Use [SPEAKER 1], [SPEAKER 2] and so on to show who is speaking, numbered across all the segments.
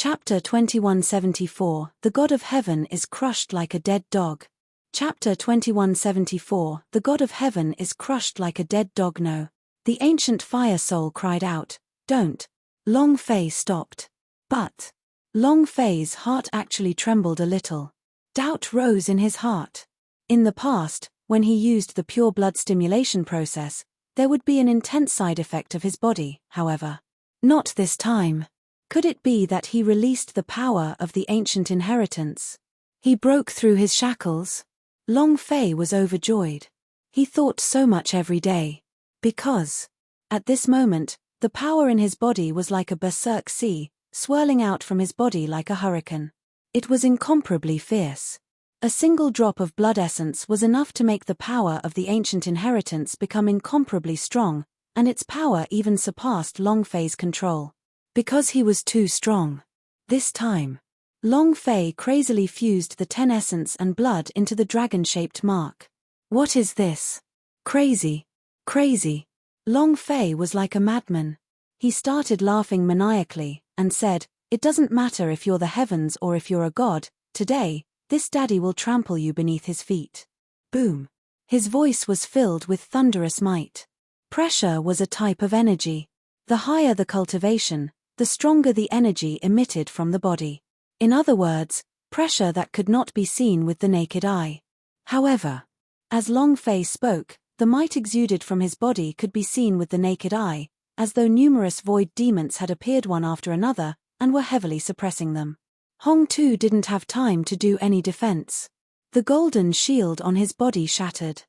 [SPEAKER 1] Chapter 2174, The God of Heaven is crushed like a dead dog. Chapter 2174, The God of Heaven is crushed like a dead dog. No. The ancient fire soul cried out, "Don't." Long Fei stopped. But Long Fei's heart actually trembled a little. Doubt rose in his heart. In the past, when he used the pure blood stimulation process, there would be an intense side effect of his body, however. Not this time. Could it be that he released the power of the ancient inheritance? He broke through his shackles? Long Fei was overjoyed. He thought so much every day. Because, at this moment, the power in his body was like a berserk sea, swirling out from his body like a hurricane. It was incomparably fierce. A single drop of blood essence was enough to make the power of the ancient inheritance become incomparably strong, and its power even surpassed Long Fei's control. Because he was too strong. This time, Long Fei crazily fused the 10 essence and blood into the dragon-shaped mark. What is this? Crazy. Crazy. Long Fei was like a madman. He started laughing maniacally, and said, "It doesn't matter if you're the heavens or if you're a god, today, this daddy will trample you beneath his feet." Boom. His voice was filled with thunderous might. Pressure was a type of energy. The higher the cultivation, the stronger the energy emitted from the body. In other words, pressure that could not be seen with the naked eye. However, as Long Fei spoke, the might exuded from his body could be seen with the naked eye, as though numerous void demons had appeared one after another, and were heavily suppressing them. Hong Tu didn't have time to do any defense. The golden shield on his body shattered.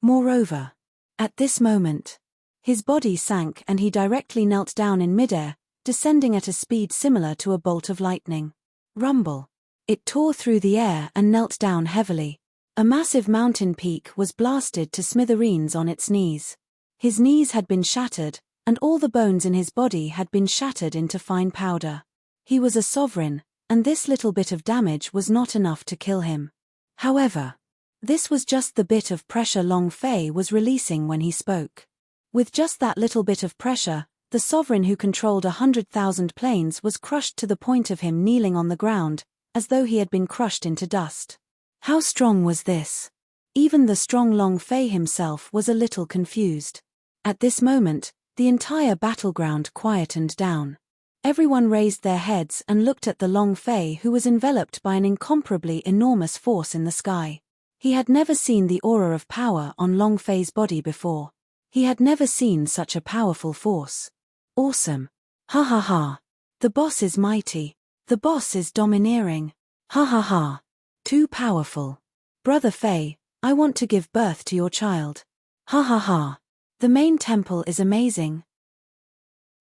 [SPEAKER 1] Moreover, at this moment, his body sank and he directly knelt down in midair, descending at a speed similar to a bolt of lightning. Rumble. It tore through the air and knelt down heavily. A massive mountain peak was blasted to smithereens on its knees. His knees had been shattered, and all the bones in his body had been shattered into fine powder. He was a sovereign, and this little bit of damage was not enough to kill him. However, this was just the bit of pressure Long Fei was releasing when he spoke. With just that little bit of pressure, the sovereign who controlled 100,000 planes was crushed to the point of him kneeling on the ground, as though he had been crushed into dust. How strong was this? Even the strong Long Fei himself was a little confused. At this moment, the entire battleground quietened down. Everyone raised their heads and looked at the Long Fei who was enveloped by an incomparably enormous force in the sky. He had never seen the aura of power on Long Fei's body before. He had never seen such a powerful force. Awesome. Ha ha ha. The boss is mighty. The boss is domineering. Ha ha ha. Too powerful. Brother Fei, I want to give birth to your child. Ha ha ha. The main temple is amazing.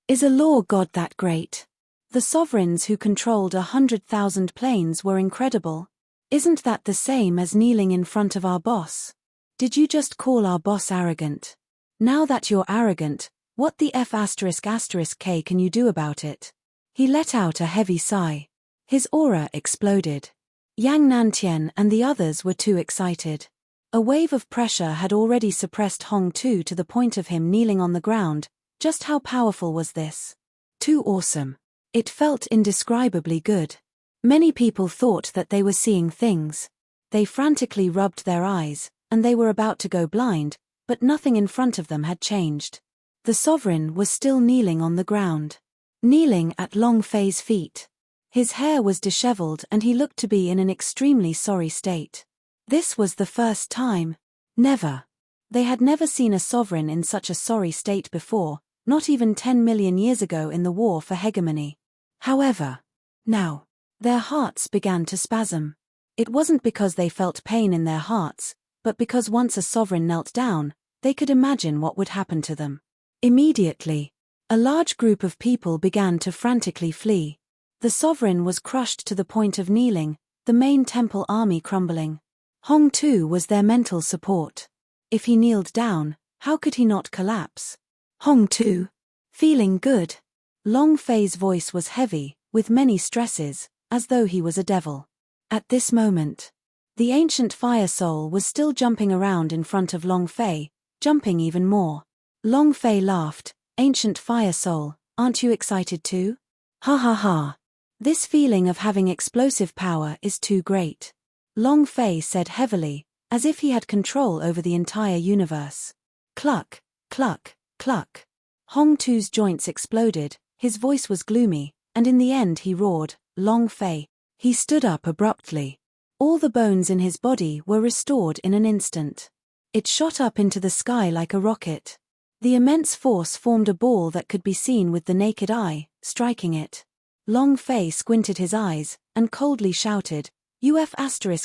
[SPEAKER 1] Is a law god that great? The sovereigns who controlled 100,000 planes were incredible. Isn't that the same as kneeling in front of our boss? Did you just call our boss arrogant? Now that you're arrogant, what the F***K can you do about it? He let out a heavy sigh. His aura exploded. Yang Nantian and the others were too excited. A wave of pressure had already suppressed Hong Tu to the point of him kneeling on the ground. Just how powerful was this? Too awesome. It felt indescribably good. Many people thought that they were seeing things. They frantically rubbed their eyes, and they were about to go blind, but nothing in front of them had changed. The sovereign was still kneeling on the ground. Kneeling at Long Fei's feet. His hair was disheveled and he looked to be in an extremely sorry state. This was the first time. Never. They had never seen a sovereign in such a sorry state before, not even 10 million years ago in the war for hegemony. However, now, their hearts began to spasm. It wasn't because they felt pain in their hearts, but because once a sovereign knelt down, they could imagine what would happen to them. Immediately, a large group of people began to frantically flee. The sovereign was crushed to the point of kneeling, the main temple army crumbling. Hong Tu was their mental support. If he kneeled down, how could he not collapse? Hong Tu. Feeling good. Long Fei's voice was heavy, with many stresses, as though he was a devil. At this moment, the ancient fire soul was still jumping around in front of Long Fei, jumping even more. Long Fei laughed. Ancient fire soul, aren't you excited too? Ha ha ha. This feeling of having explosive power is too great. Long Fei said heavily, as if he had control over the entire universe. Cluck, cluck, cluck. Hong Tu's joints exploded, his voice was gloomy, and in the end he roared, Long Fei. He stood up abruptly. All the bones in his body were restored in an instant. It shot up into the sky like a rocket. The immense force formed a ball that could be seen with the naked eye, striking it. Long Fei squinted his eyes, and coldly shouted,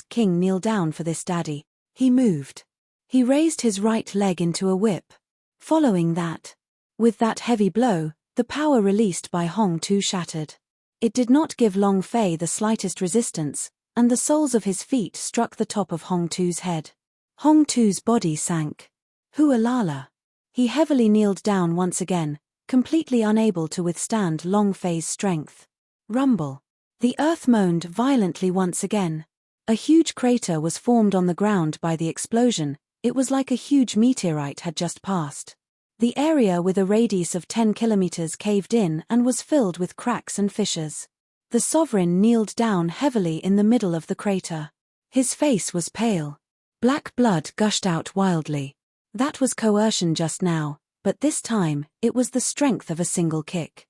[SPEAKER 1] King, kneel down for this daddy. He moved. He raised his right leg into a whip. Following that, with that heavy blow, the power released by Hong Tu shattered. It did not give Long Fei the slightest resistance, and the soles of his feet struck the top of Hong Tu's head. Hong Tu's body sank. Hualala. He heavily kneeled down once again, completely unable to withstand Long Fei's strength. Rumble. The earth moaned violently once again. A huge crater was formed on the ground by the explosion. It was like a huge meteorite had just passed. The area with a radius of 10 kilometers caved in and was filled with cracks and fissures. The sovereign kneeled down heavily in the middle of the crater. His face was pale. Black blood gushed out wildly. That was coercion just now, but this time, it was the strength of a single kick.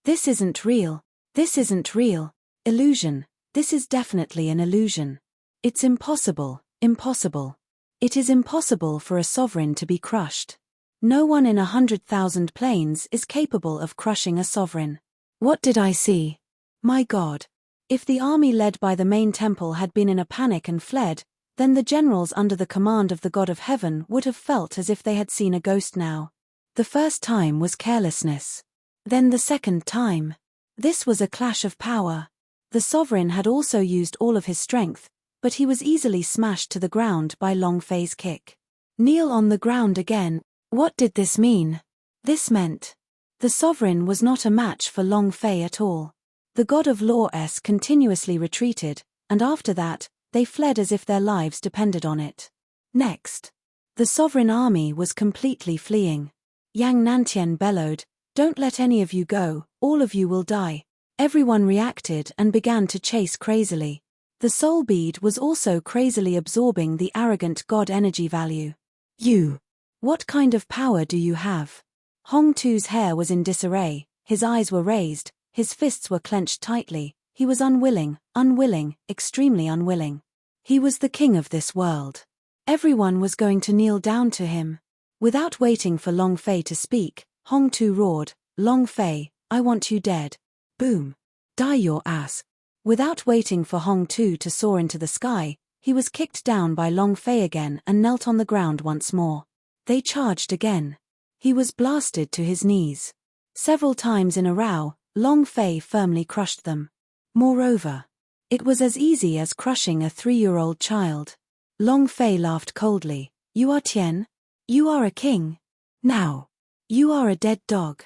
[SPEAKER 1] This isn't real. This isn't real. Illusion. This is definitely an illusion. It's impossible, impossible. It is impossible for a sovereign to be crushed. No one in 100,000 planes is capable of crushing a sovereign. What did I see? My God. If the army led by the main temple had been in a panic and fled, then the generals under the command of the God of Heaven would have felt as if they had seen a ghost now. The first time was carelessness. Then the second time. This was a clash of power. The sovereign had also used all of his strength, but he was easily smashed to the ground by Long Fei's kick. Kneel on the ground again. What did this mean? This meant the sovereign was not a match for Long Fei at all. The god of law continuously retreated, and after that, they fled as if their lives depended on it. Next, the sovereign army was completely fleeing. Yang Nantian bellowed, "Don't let any of you go, all of you will die." Everyone reacted and began to chase crazily. The soul bead was also crazily absorbing the arrogant god energy value. You. What kind of power do you have? Hong Tu's hair was in disarray, his eyes were raised, his fists were clenched tightly. He was unwilling, extremely unwilling. He was the king of this world. Everyone was going to kneel down to him. Without waiting for Long Fei to speak, Hong Tu roared, "Long Fei, I want you dead." Boom. Die your ass. Without waiting for Hong Tu to soar into the sky, he was kicked down by Long Fei again and knelt on the ground once more. They charged again. He was blasted to his knees. Several times in a row, Long Fei firmly crushed them. Moreover, it was as easy as crushing a 3-year-old child. Long Fei laughed coldly. "You are Tian? You are a king? Now, you are a dead dog.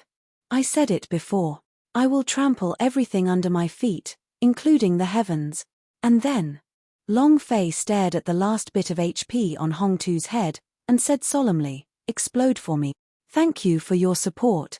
[SPEAKER 1] I said it before. I will trample everything under my feet, including the heavens." And then, Long Fei stared at the last bit of HP on Hong Tu's head, and said solemnly, "Explode for me. Thank you for your support."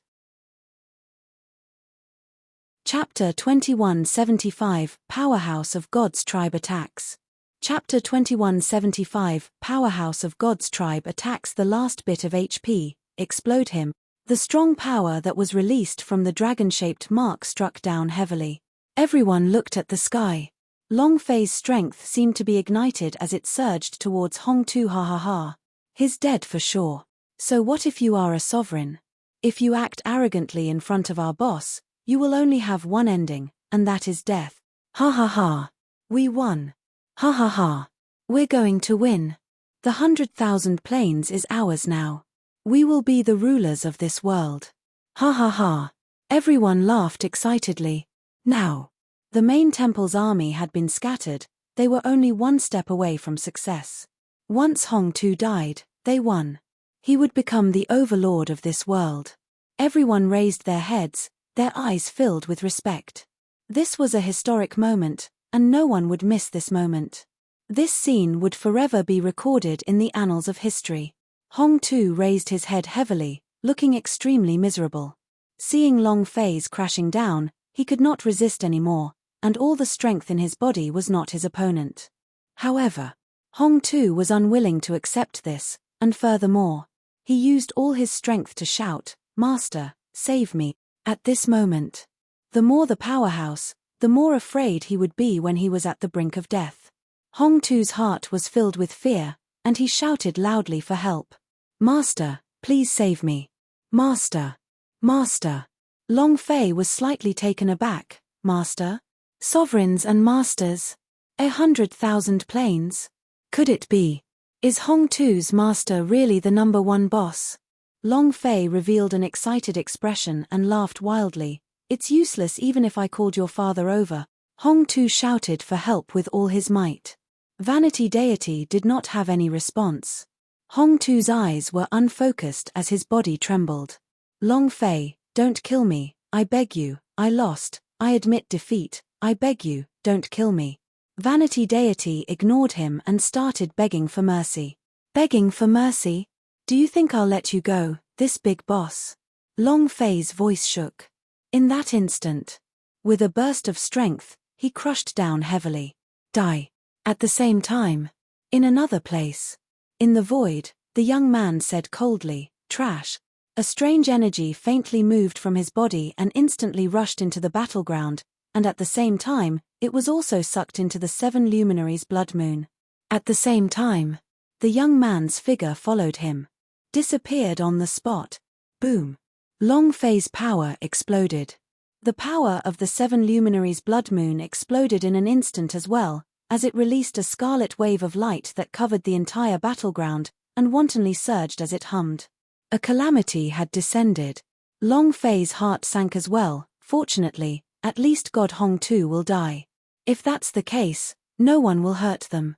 [SPEAKER 1] Chapter 2175, Powerhouse of God's Tribe Attacks. Chapter 2175, Powerhouse of God's Tribe Attacks. The last bit of HP, explode him. The strong power that was released from the dragon-shaped mark struck down heavily. Everyone looked at the sky. Long Fei's strength seemed to be ignited as it surged towards Hong Tu. Ha ha ha. He's dead for sure. So what if you are a sovereign? If you act arrogantly in front of our boss, you will only have one ending, and that is death. Ha ha ha. We won. Ha ha ha. We're going to win. The 100,000 planes is ours now. We will be the rulers of this world. Ha ha ha. Everyone laughed excitedly. Now, the main temple's army had been scattered. They were only one step away from success. Once Hong Tu died, they won. He would become the overlord of this world. Everyone raised their heads, their eyes filled with respect. This was a historic moment, and no one would miss this moment. This scene would forever be recorded in the annals of history. Hong Tu raised his head heavily, looking extremely miserable. Seeing Long Fei's crashing down, He could not resist any more, and all the strength in his body was not his opponent. However, Hong Tu was unwilling to accept this, and furthermore, he used all his strength to shout, "Master, save me." At this moment, the more the powerhouse, the more afraid he would be when he was at the brink of death. Hong Tu's heart was filled with fear, and he shouted loudly for help. "Master, please save me. Master. Master." Long Fei was slightly taken aback. "Master? Sovereigns and masters? 100,000 planes? Could it be? Is Hong Tu's master really the number one boss?" Long Fei revealed an excited expression and laughed wildly. "It's useless even if I called your father over." Hong Tu shouted for help with all his might. Vanity Deity did not have any response. Hong Tu's eyes were unfocused as his body trembled. "Long Fei, don't kill me, I beg you. I lost, I admit defeat, I beg you, don't kill me." Vanity Deity ignored him and started begging for mercy. "Begging for mercy? Do you think I'll let you go, this big boss?" Long Fei's voice shook. In that instant, with a burst of strength, he crushed down heavily. "Die." At the same time, in another place, in the void, the young man said coldly, "Trash." A strange energy faintly moved from his body and instantly rushed into the battleground, and at the same time, it was also sucked into the 7 luminaries' blood moon. At the same time, the young man's figure followed him. Disappeared on the spot. Boom. Long Fei's power exploded. The power of the 7 luminaries' blood moon exploded in an instant as well, as it released a scarlet wave of light that covered the entire battleground, and wantonly surged as it hummed. A calamity had descended. Long Fei's heart sank as well. Fortunately, at least God Hong Tu will die. If that's the case, no one will hurt them.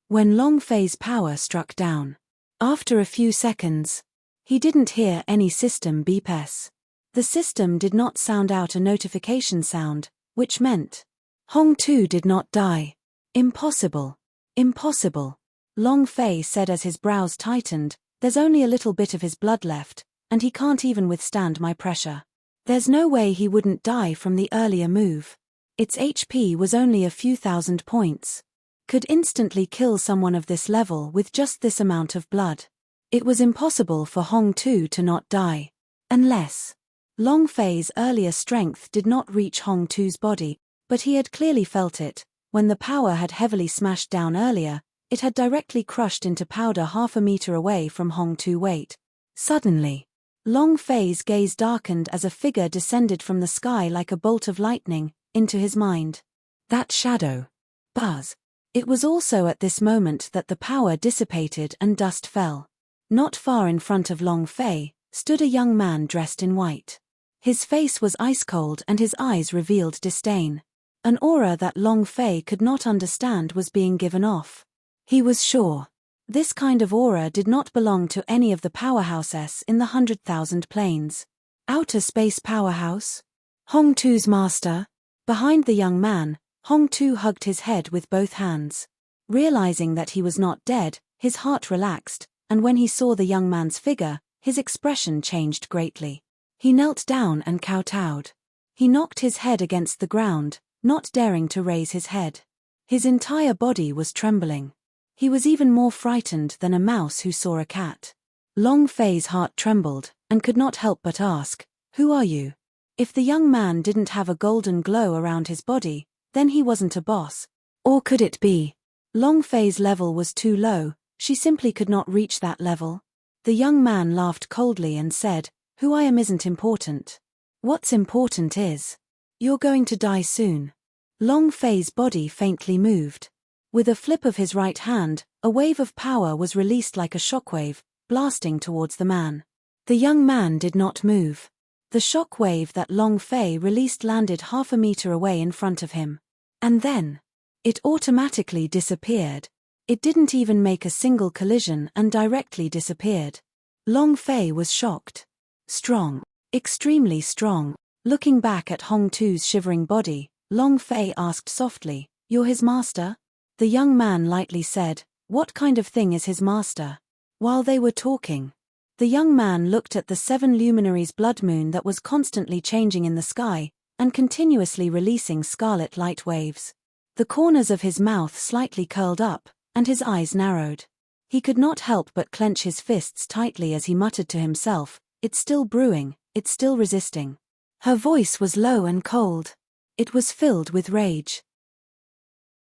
[SPEAKER 1] When Long Fei's power struck down, after a few seconds, he didn't hear any system beeps. The system did not sound out a notification sound, which meant Hong Tu did not die. Impossible. Impossible. Long Fei said as his brows tightened. "There's only a little bit of his blood left, and he can't even withstand my pressure. There's no way he wouldn't die from the earlier move. Its HP was only a few thousand points. Could instantly kill someone of this level with just this amount of blood. It was impossible for Hong Tu to not die. Unless Long Fei's earlier strength did not reach Hong Tu's body, but he had clearly felt it. When the power had heavily smashed down earlier, it had directly crushed into powder half a meter away from Hong Tu weight. Suddenly, Long Fei's gaze darkened as a figure descended from the sky like a bolt of lightning, into his mind. That shadow. Buzz. It was also at this moment that the power dissipated and dust fell. Not far in front of Long Fei, stood a young man dressed in white. His face was ice cold and his eyes revealed disdain. An aura that Long Fei could not understand was being given off. He was sure. This kind of aura did not belong to any of the powerhouses in the 100,000 planes. Outer space powerhouse? Hong Tu's master? Behind the young man, Hong Tu hugged his head with both hands. Realizing that he was not dead, his heart relaxed, and when he saw the young man's figure, his expression changed greatly. He knelt down and kowtowed. He knocked his head against the ground, not daring to raise his head. His entire body was trembling. He was even more frightened than a mouse who saw a cat. Long Fei's heart trembled, and could not help but ask, "Who are you?" If the young man didn't have a golden glow around his body, then he wasn't a boss. Or could it be? Long Fei's level was too low, she simply could not reach that level. The young man laughed coldly and said, "Who I am isn't important. What's important is, you're going to die soon." Long Fei's body faintly moved. With a flip of his right hand, a wave of power was released like a shockwave, blasting towards the man. The young man did not move. The shockwave that Long Fei released landed half a meter away in front of him. And then, it automatically disappeared. It didn't even make a single collision and directly disappeared. Long Fei was shocked. Strong. Extremely strong. Looking back at Hong Tu's shivering body, Long Fei asked softly, "You're his master?" The young man lightly said, "What kind of thing is his master?" While they were talking, the young man looked at the 7 luminaries blood moon that was constantly changing in the sky, and continuously releasing scarlet light waves. The corners of his mouth slightly curled up, and his eyes narrowed. He could not help but clench his fists tightly as he muttered to himself, "It's still brewing, it's still resisting." Her voice was low and cold. It was filled with rage.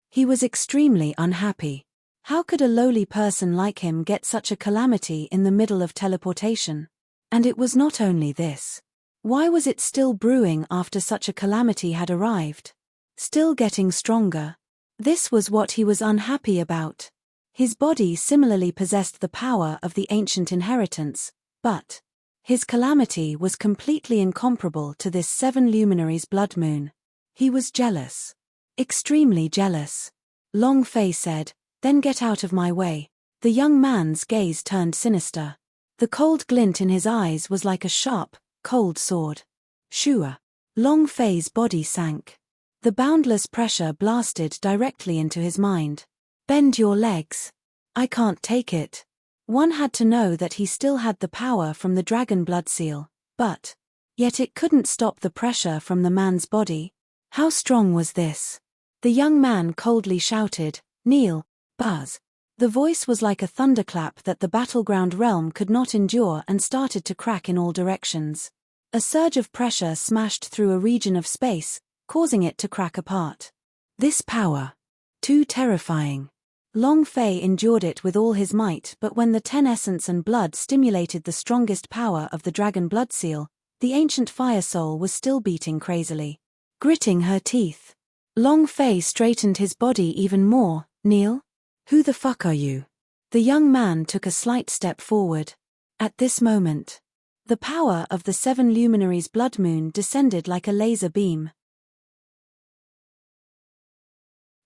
[SPEAKER 1] He was extremely unhappy. How could a lowly person like him get such a calamity in the middle of teleportation? And it was not only this. Why was it still brewing after such a calamity had arrived? Still getting stronger. This was what he was unhappy about. His body similarly possessed the power of the ancient inheritance, but his calamity was completely incomparable to this 7 luminaries blood moon. He was jealous. Extremely jealous. Long Fei said, "Then get out of my way." The young man's gaze turned sinister. The cold glint in his eyes was like a sharp, cold sword. Shua. Long Fei's body sank. The boundless pressure blasted directly into his mind. "Bend your legs. I can't take it." One had to know that he still had the power from the dragon blood seal, but yet it couldn't stop the pressure from the man's body. How strong was this? The young man coldly shouted, "Kneel, Buzz." The voice was like a thunderclap that the battleground realm could not endure and started to crack in all directions. A surge of pressure smashed through a region of space, causing it to crack apart. This power. Too terrifying. Long Fei endured it with all his might, but when the 10 essence and blood stimulated the strongest power of the dragon blood seal, the ancient fire soul was still beating crazily. Gritting her teeth, Long Fei straightened his body even more. "Kneel? Who the fuck are you?" The young man took a slight step forward. At this moment, the power of the 7 luminaries blood moon descended like a laser beam.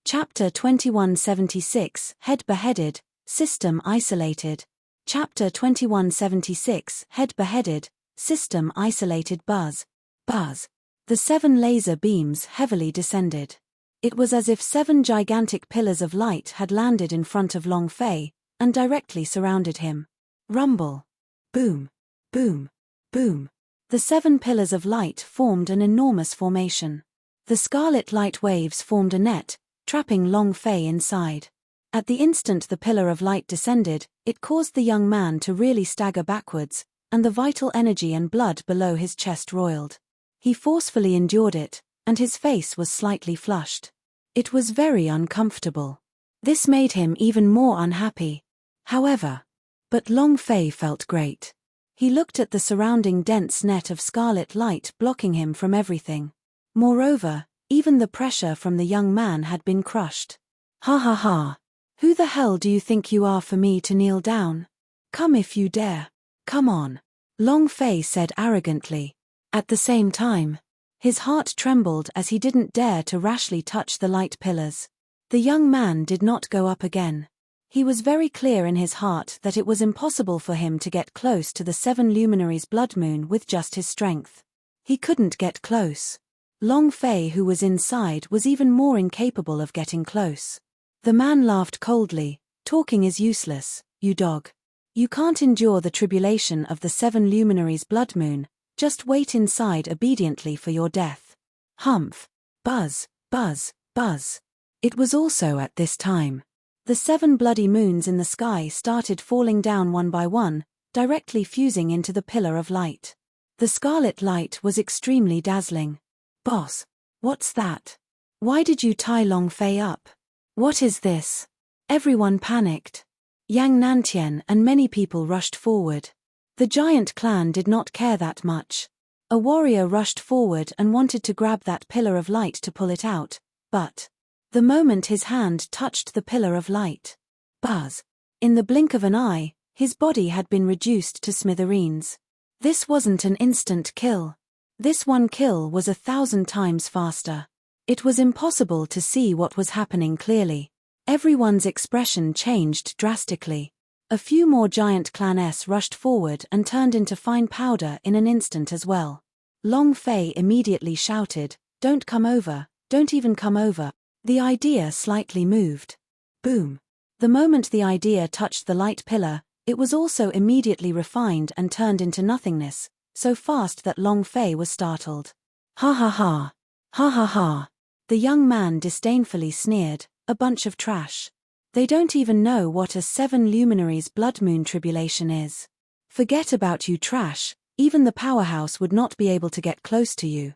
[SPEAKER 1] Chapter 2176, Head Beheaded, System Isolated. Chapter 2176, Head Beheaded, System Isolated. Buzz. Buzz. The 7 laser beams heavily descended. It was as if 7 gigantic pillars of light had landed in front of Long Fei, and directly surrounded him. Rumble. Boom. Boom. Boom. The 7 pillars of light formed an enormous formation. The scarlet light waves formed a net, trapping Long Fei inside. At the instant the pillar of light descended, it caused the young man to really stagger backwards, and the vital energy and blood below his chest roiled. He forcefully endured it, and his face was slightly flushed. It was very uncomfortable. This made him even more unhappy. However, but Long Fei felt great. He looked at the surrounding dense net of scarlet light blocking him from everything. Moreover, even the pressure from the young man had been crushed. "Ha ha ha. Who the hell do you think you are for me to kneel down? Come if you dare. Come on," Long Fei said arrogantly. At the same time, his heart trembled as he didn't dare to rashly touch the light pillars. The young man did not go up again. He was very clear in his heart that it was impossible for him to get close to the 7 luminaries blood moon with just his strength. He couldn't get close. Long Fei, who was inside, was even more incapable of getting close. The man laughed coldly. "Talking is useless, you dog. You can't endure the tribulation of the 7 luminaries blood moon. Just wait inside obediently for your death." Humph. Buzz, buzz, buzz. It was also at this time. The 7 bloody moons in the sky started falling down one by one, directly fusing into the pillar of light. The scarlet light was extremely dazzling. "Boss, what's that? Why did you tie Long Fei up? What is this?" Everyone panicked. Yang Nantian and many people rushed forward. The giant clan did not care that much. A warrior rushed forward and wanted to grab that pillar of light to pull it out, but the moment his hand touched the pillar of light, buzz! In the blink of an eye, his body had been reduced to smithereens. This wasn't an instant kill. This one kill was 1,000 times faster. It was impossible to see what was happening clearly. Everyone's expression changed drastically. A few more giant clans rushed forward and turned into fine powder in an instant as well. Long Fei immediately shouted, "Don't come over, don't even come over." The idea slightly moved. Boom. The moment the idea touched the light pillar, it was also immediately refined and turned into nothingness, so fast that Long Fei was startled. "Ha ha ha. Ha ha ha. The young man disdainfully sneered, a bunch of trash. They don't even know what a 7 luminaries blood moon tribulation is. Forget about you trash, even the powerhouse would not be able to get close to you.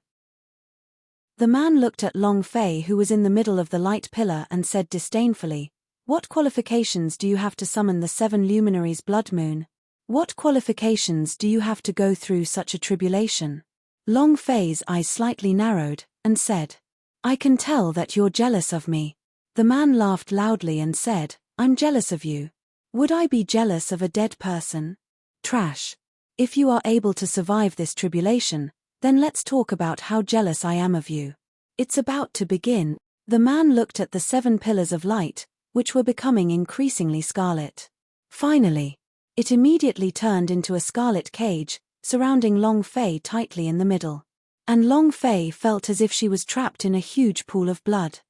[SPEAKER 1] The man looked at Long Fei, who was in the middle of the light pillar, and said disdainfully, "What qualifications do you have to summon the 7 luminaries blood moon? What qualifications do you have to go through such a tribulation?" Long Fei's eyes slightly narrowed, and said, "I can tell that you're jealous of me." The man laughed loudly and said, "I'm jealous of you. Would I be jealous of a dead person? Trash. If you are able to survive this tribulation, then let's talk about how jealous I am of you. It's about to begin." The man looked at the 7 pillars of light, which were becoming increasingly scarlet. Finally, it immediately turned into a scarlet cage, surrounding Long Fei tightly in the middle. And Long Fei felt as if she was trapped in a huge pool of blood.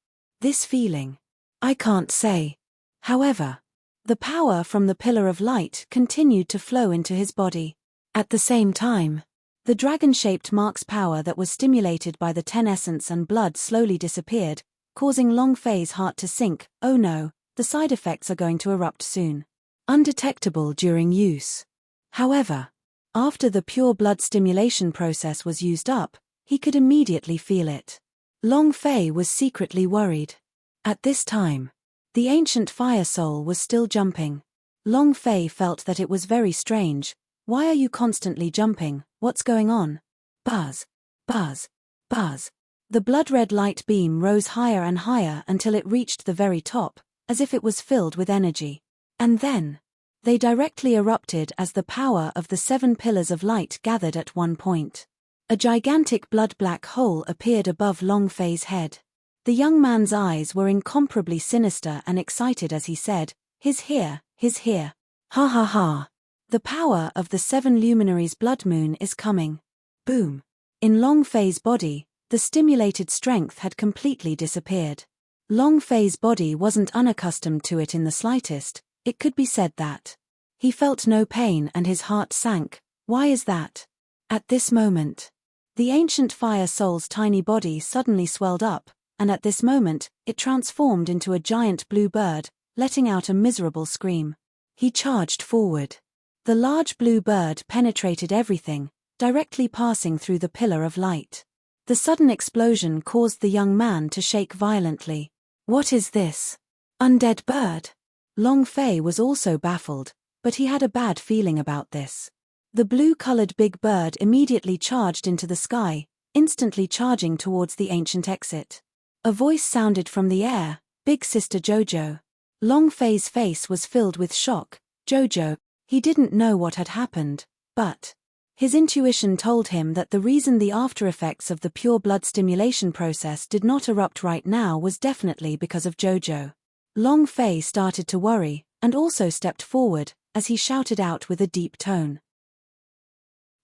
[SPEAKER 1] This feeling, I can't say. However, the power from the pillar of light continued to flow into his body. At the same time, the dragon-shaped Mark's power that was stimulated by the 10 essence and blood slowly disappeared, causing Long Fei's heart to sink. Oh no, the side effects are going to erupt soon. Undetectable during use. However, after the pure blood stimulation process was used up, he could immediately feel it. Long Fei was secretly worried. At this time, the ancient fire soul was still jumping. Long Fei felt that it was very strange. Why are you constantly jumping? What's going on? Buzz, buzz, buzz. The blood-red light beam rose higher and higher until it reached the very top, as if it was filled with energy. And then, they directly erupted as the power of the 7 pillars of light gathered at one point. A gigantic blood-black hole appeared above Long Fei's head. The young man's eyes were incomparably sinister and excited as he said, "He's here, he's here. Ha ha ha. The power of the 7 luminaries blood moon is coming." Boom. In Long Fei's body, the stimulated strength had completely disappeared. Long Fei's body wasn't unaccustomed to it in the slightest. It could be said that he felt no pain and his heart sank. Why is that? At this moment, the ancient fire soul's tiny body suddenly swelled up, and at this moment, it transformed into a giant blue bird, letting out a miserable scream. He charged forward. The large blue bird penetrated everything, directly passing through the pillar of light. The sudden explosion caused the young man to shake violently. What is this? Undead bird? Long Fei was also baffled, but he had a bad feeling about this. The blue-colored big bird immediately charged into the sky, instantly charging towards the ancient exit. A voice sounded from the air, "Big Sister Jojo." Long Fei's face was filled with shock. Jojo. He didn't know what had happened, but his intuition told him that the reason the after-effects of the pure blood stimulation process did not erupt right now was definitely because of Jojo. Long Fei started to worry, and also stepped forward, as he shouted out with a deep tone.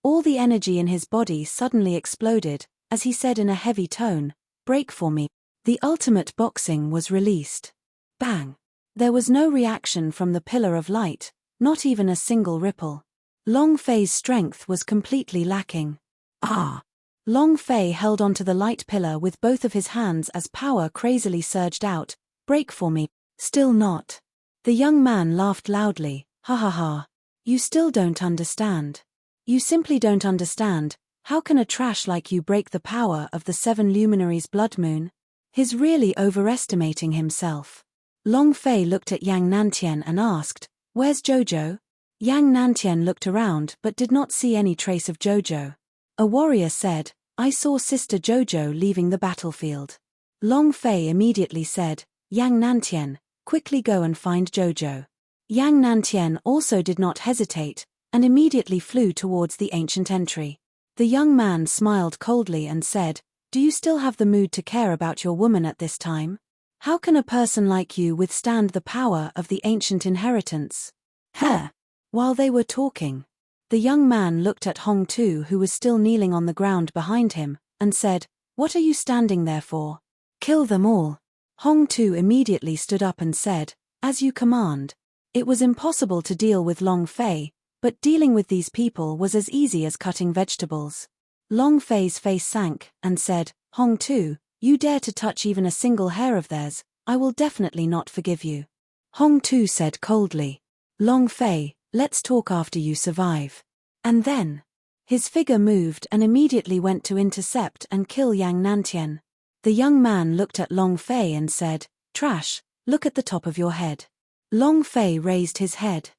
[SPEAKER 1] All the energy in his body suddenly exploded, as he said in a heavy tone, "Break for me." The ultimate boxing was released. Bang! There was no reaction from the pillar of light, not even a single ripple. Long Fei's strength was completely lacking. Ah! Long Fei held onto the light pillar with both of his hands as power crazily surged out. "Break for me." Still not. The young man laughed loudly. "Ha ha ha. You still don't understand. You simply don't understand. How can a trash like you break the power of the 7 luminaries blood moon? He's really overestimating himself." Long Fei looked at Yang Nantian and asked, "Where's Jojo?" Yang Nantian looked around but did not see any trace of Jojo. A warrior said, "I saw Sister Jojo leaving the battlefield." Long Fei immediately said, "Yang Nantian, quickly go and find Jojo." Yang Nantian also did not hesitate, and immediately flew towards the ancient entry. The young man smiled coldly and said, "Do you still have the mood to care about your woman at this time? How can a person like you withstand the power of the ancient inheritance?" Huh. While they were talking, the young man looked at Hong Tu, who was still kneeling on the ground behind him, and said, "What are you standing there for? Kill them all." Hong Tu immediately stood up and said, "As you command." It was impossible to deal with Long Fei, but dealing with these people was as easy as cutting vegetables. Long Fei's face sank, and said, Hong Tu, you dare to touch even a single hair of theirs, I will definitely not forgive you. Hong Tu said coldly. Long Fei, let's talk after you survive. And then, his figure moved and immediately went to intercept and kill Yang Nantian. The young man looked at Long Fei and said, Trash, look at the top of your head. Long Fei raised his head.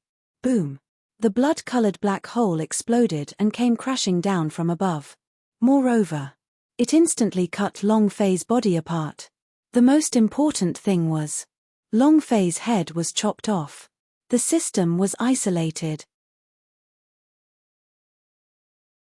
[SPEAKER 1] Boom. The blood-colored black hole exploded and came crashing down from above. Moreover, it instantly cut Long Fei's body apart. The most important thing was, Long Fei's head was chopped off. The system was isolated.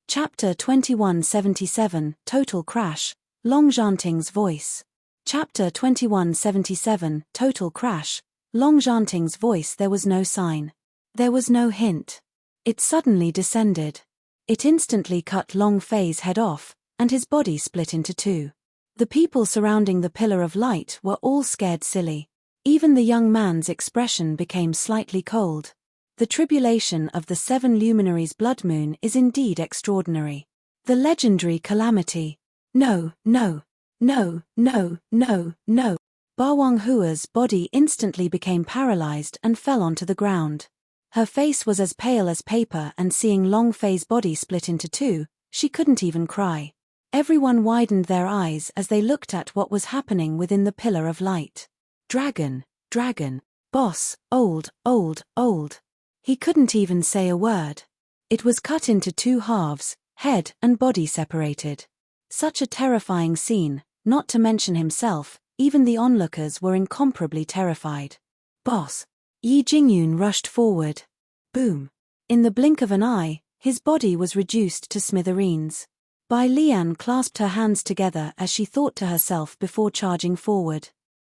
[SPEAKER 1] Chapter 2177, Total Crash, Long Zhanting's voice. Chapter 2177, Total Crash, Long Zhanting's voice. There was no sign. There was no hint. It suddenly descended. It instantly cut Long Fei's head off, and his body split into two. The people surrounding the pillar of light were all scared silly. Even the young man's expression became slightly cold. The tribulation of the 7 luminaries' blood moon is indeed extraordinary. The legendary calamity. No, no, no, no, no, no. Ba Wanghua's body instantly became paralyzed and fell onto the ground. Her face was as pale as paper, and seeing Long Fei's body split into two, she couldn't even cry. Everyone widened their eyes as they looked at what was happening within the pillar of light. Dragon, dragon, boss, old, old, old. He couldn't even say a word. It was cut into two halves, head and body separated. Such a terrifying scene, not to mention himself, even the onlookers were incomparably terrified. Boss. Yi Jingyun rushed forward. Boom. In the blink of an eye, his body was reduced to smithereens. Bai Lian clasped her hands together as she thought to herself before charging forward.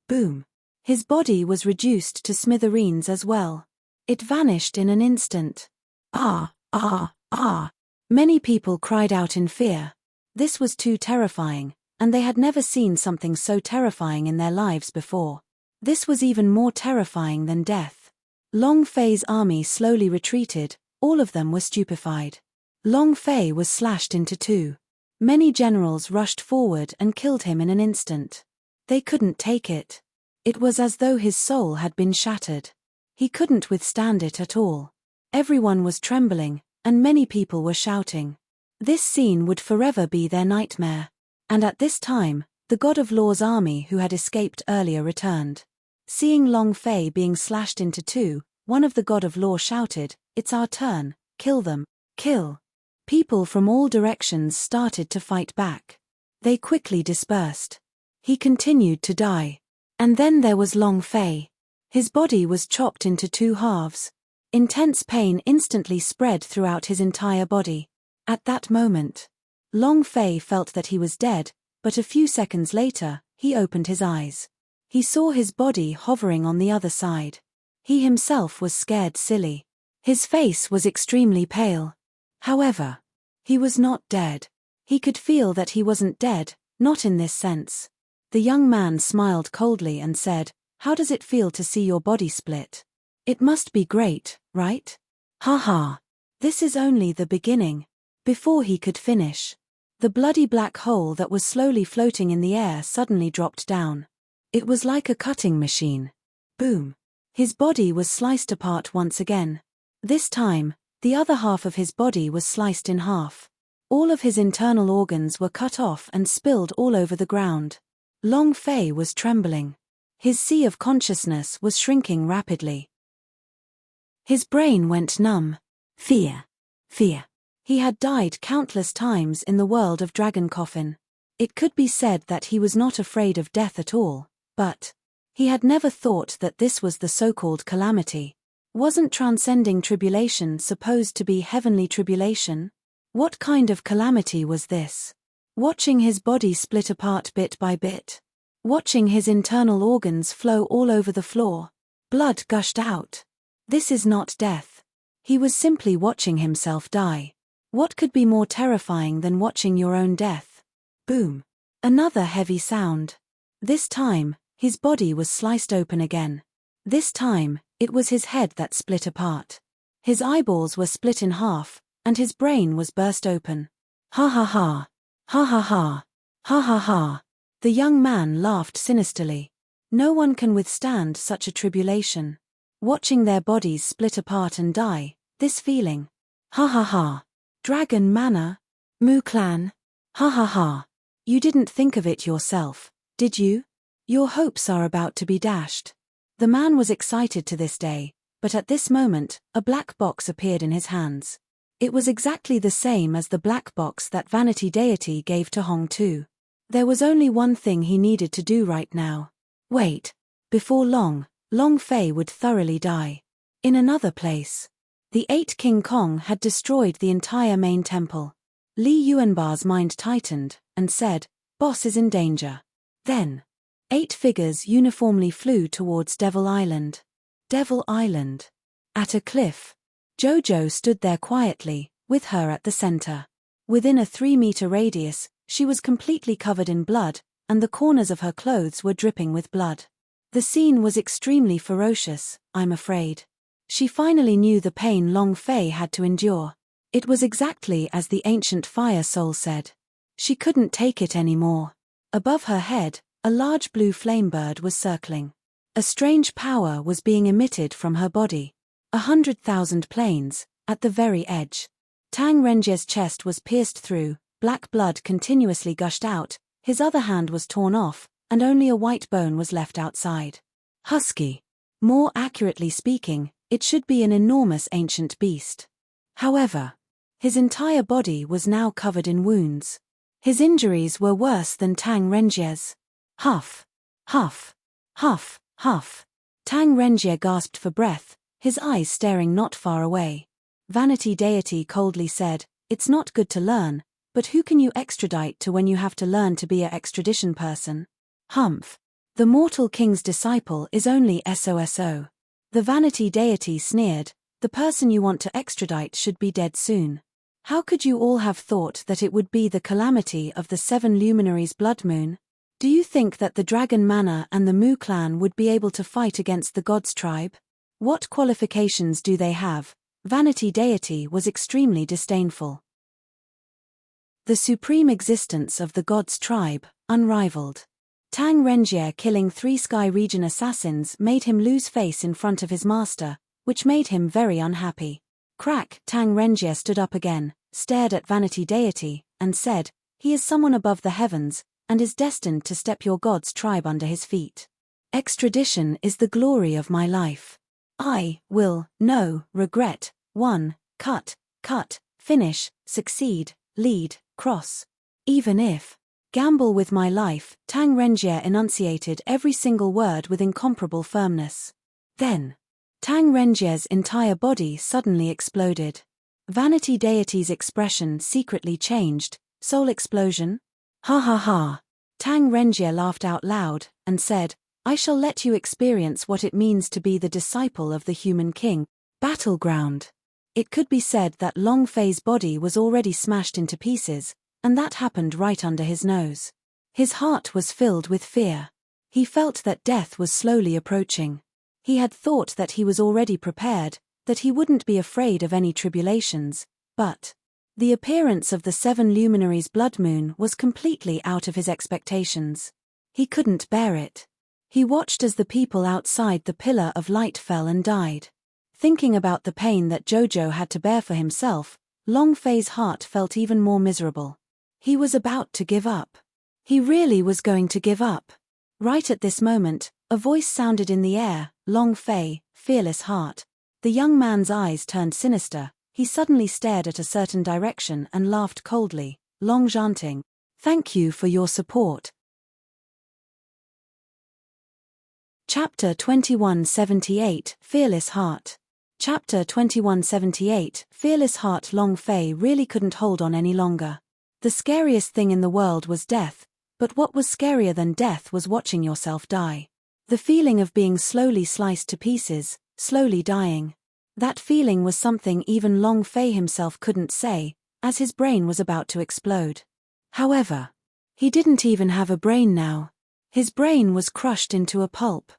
[SPEAKER 1] Boom. His body was reduced to smithereens as well. It vanished in an instant. Ah, ah, ah. Many people cried out in fear. This was too terrifying, and they had never seen something so terrifying in their lives before. This was even more terrifying than death. Long Fei's army slowly retreated, all of them were stupefied. Long Fei was slashed into two. Many generals rushed forward and killed him in an instant. They couldn't take it. It was as though his soul had been shattered. He couldn't withstand it at all. Everyone was trembling, and many people were shouting. This scene would forever be their nightmare. And at this time, the God of Law's army who had escaped earlier returned. Seeing Long Fei being slashed into two, one of the God of Law shouted, It's our turn, kill them, kill. People from all directions started to fight back. They quickly dispersed. He continued to die. And then there was Long Fei. His body was chopped into two halves. Intense pain instantly spread throughout his entire body. At that moment, Long Fei felt that he was dead, but a few seconds later, he opened his eyes. He saw his body hovering on the other side. He himself was scared silly. His face was extremely pale. However, he was not dead. He could feel that he wasn't dead, not in this sense. The young man smiled coldly and said, How does it feel to see your body split? It must be great, right? Ha ha. This is only the beginning. Before he could finish, the bloody black hole that was slowly floating in the air suddenly dropped down. It was like a cutting machine. Boom. His body was sliced apart once again. This time, the other half of his body was sliced in half. All of his internal organs were cut off and spilled all over the ground. Long Fei was trembling. His sea of consciousness was shrinking rapidly. His brain went numb. Fear. Fear. He had died countless times in the world of Dragon Coffin. It could be said that he was not afraid of death at all, but he had never thought that this was the so-called calamity. Wasn't transcending tribulation supposed to be heavenly tribulation? What kind of calamity was this? Watching his body split apart bit by bit. Watching his internal organs flow all over the floor. Blood gushed out. This is not death. He was simply watching himself die. What could be more terrifying than watching your own death? Boom. Another heavy sound. This time, his body was sliced open again. This time, it was his head that split apart. His eyeballs were split in half, and his brain was burst open. Ha ha ha. Ha ha ha. Ha ha ha. The young man laughed sinisterly. No one can withstand such a tribulation. Watching their bodies split apart and die, this feeling. Ha ha ha. Dragon manor? Mu clan? Ha ha ha. You didn't think of it yourself, did you? Your hopes are about to be dashed. The man was excited to this day, but at this moment, a black box appeared in his hands. It was exactly the same as the black box that Vanity Deity gave to Hong Tu. There was only one thing he needed to do right now. Wait. Before long, Long Fei would thoroughly die. In another place. The 8 King Kong had destroyed the entire main temple. Li Yuanbar's mind tightened, and said, "Boss is in danger." Then, 8 figures uniformly flew towards Devil Island. Devil Island. At a cliff. Jojo stood there quietly, with her at the center. Within a 3-meter radius, she was completely covered in blood, and the corners of her clothes were dripping with blood. The scene was extremely ferocious, I'm afraid. She finally knew the pain Long Fei had to endure. It was exactly as the ancient fire soul said. She couldn't take it anymore. Above her head, a large blue flame bird was circling. A strange power was being emitted from her body. 100,000 planes, at the very edge. Tang Renjie's chest was pierced through, black blood continuously gushed out, his other hand was torn off, and only a white bone was left outside. Husky. More accurately speaking, it should be an enormous ancient beast. However, his entire body was now covered in wounds. His injuries were worse than Tang Renjie's. Huff. Huff. Huff. Huff. Tang Renjie gasped for breath, his eyes staring not far away. Vanity Deity coldly said, "It's not good to learn, but who can you extradite to when you have to learn to be a extradition person?" Humph. The mortal king's disciple is only SOSO. The Vanity Deity sneered, "The person you want to extradite should be dead soon. How could you all have thought that it would be the calamity of the 7 luminaries' blood moon? Do you think that the Dragon Manor and the Mu clan would be able to fight against the gods' tribe? What qualifications do they have?" Vanity Deity was extremely disdainful. The supreme existence of the gods' tribe, unrivaled. Tang Renjie killing 3 Sky Region assassins made him lose face in front of his master, which made him very unhappy. Crack. Tang Renjie stood up again, stared at Vanity Deity, and said, "He is someone above the heavens, and is destined to step your god's tribe under his feet. Extradition is the glory of my life. I will, no, regret, 1, cut, finish, succeed, lead, cross. Even if. Gamble with my life." Tang Renjie enunciated every single word with incomparable firmness. Then, Tang Renjie's entire body suddenly exploded. Vanity Deity's expression secretly changed. Soul explosion? Ha ha ha. Tang Renjie laughed out loud, and said, "I shall let you experience what it means to be the disciple of the human king." Battleground. It could be said that Long Fei's body was already smashed into pieces, and that happened right under his nose. His heart was filled with fear. He felt that death was slowly approaching. He had thought that he was already prepared, that he wouldn't be afraid of any tribulations, but the appearance of the 7 luminaries' blood moon was completely out of his expectations. He couldn't bear it. He watched as the people outside the pillar of light fell and died. Thinking about the pain that Jojo had to bear for himself, Long Fei's heart felt even more miserable. He was about to give up. He really was going to give up. Right at this moment, a voice sounded in the air, "Long Fei, fearless heart." The young man's eyes turned sinister. He suddenly stared at a certain direction and laughed coldly. Long Zhanting. "Thank you for your support." Chapter 2178, Fearless Heart. Chapter 2178, Fearless Heart. Long Fei really couldn't hold on any longer. The scariest thing in the world was death, but what was scarier than death was watching yourself die. The feeling of being slowly sliced to pieces, slowly dying. That feeling was something even Long Fei himself couldn't say, as his brain was about to explode. However, he didn't even have a brain now. His brain was crushed into a pulp.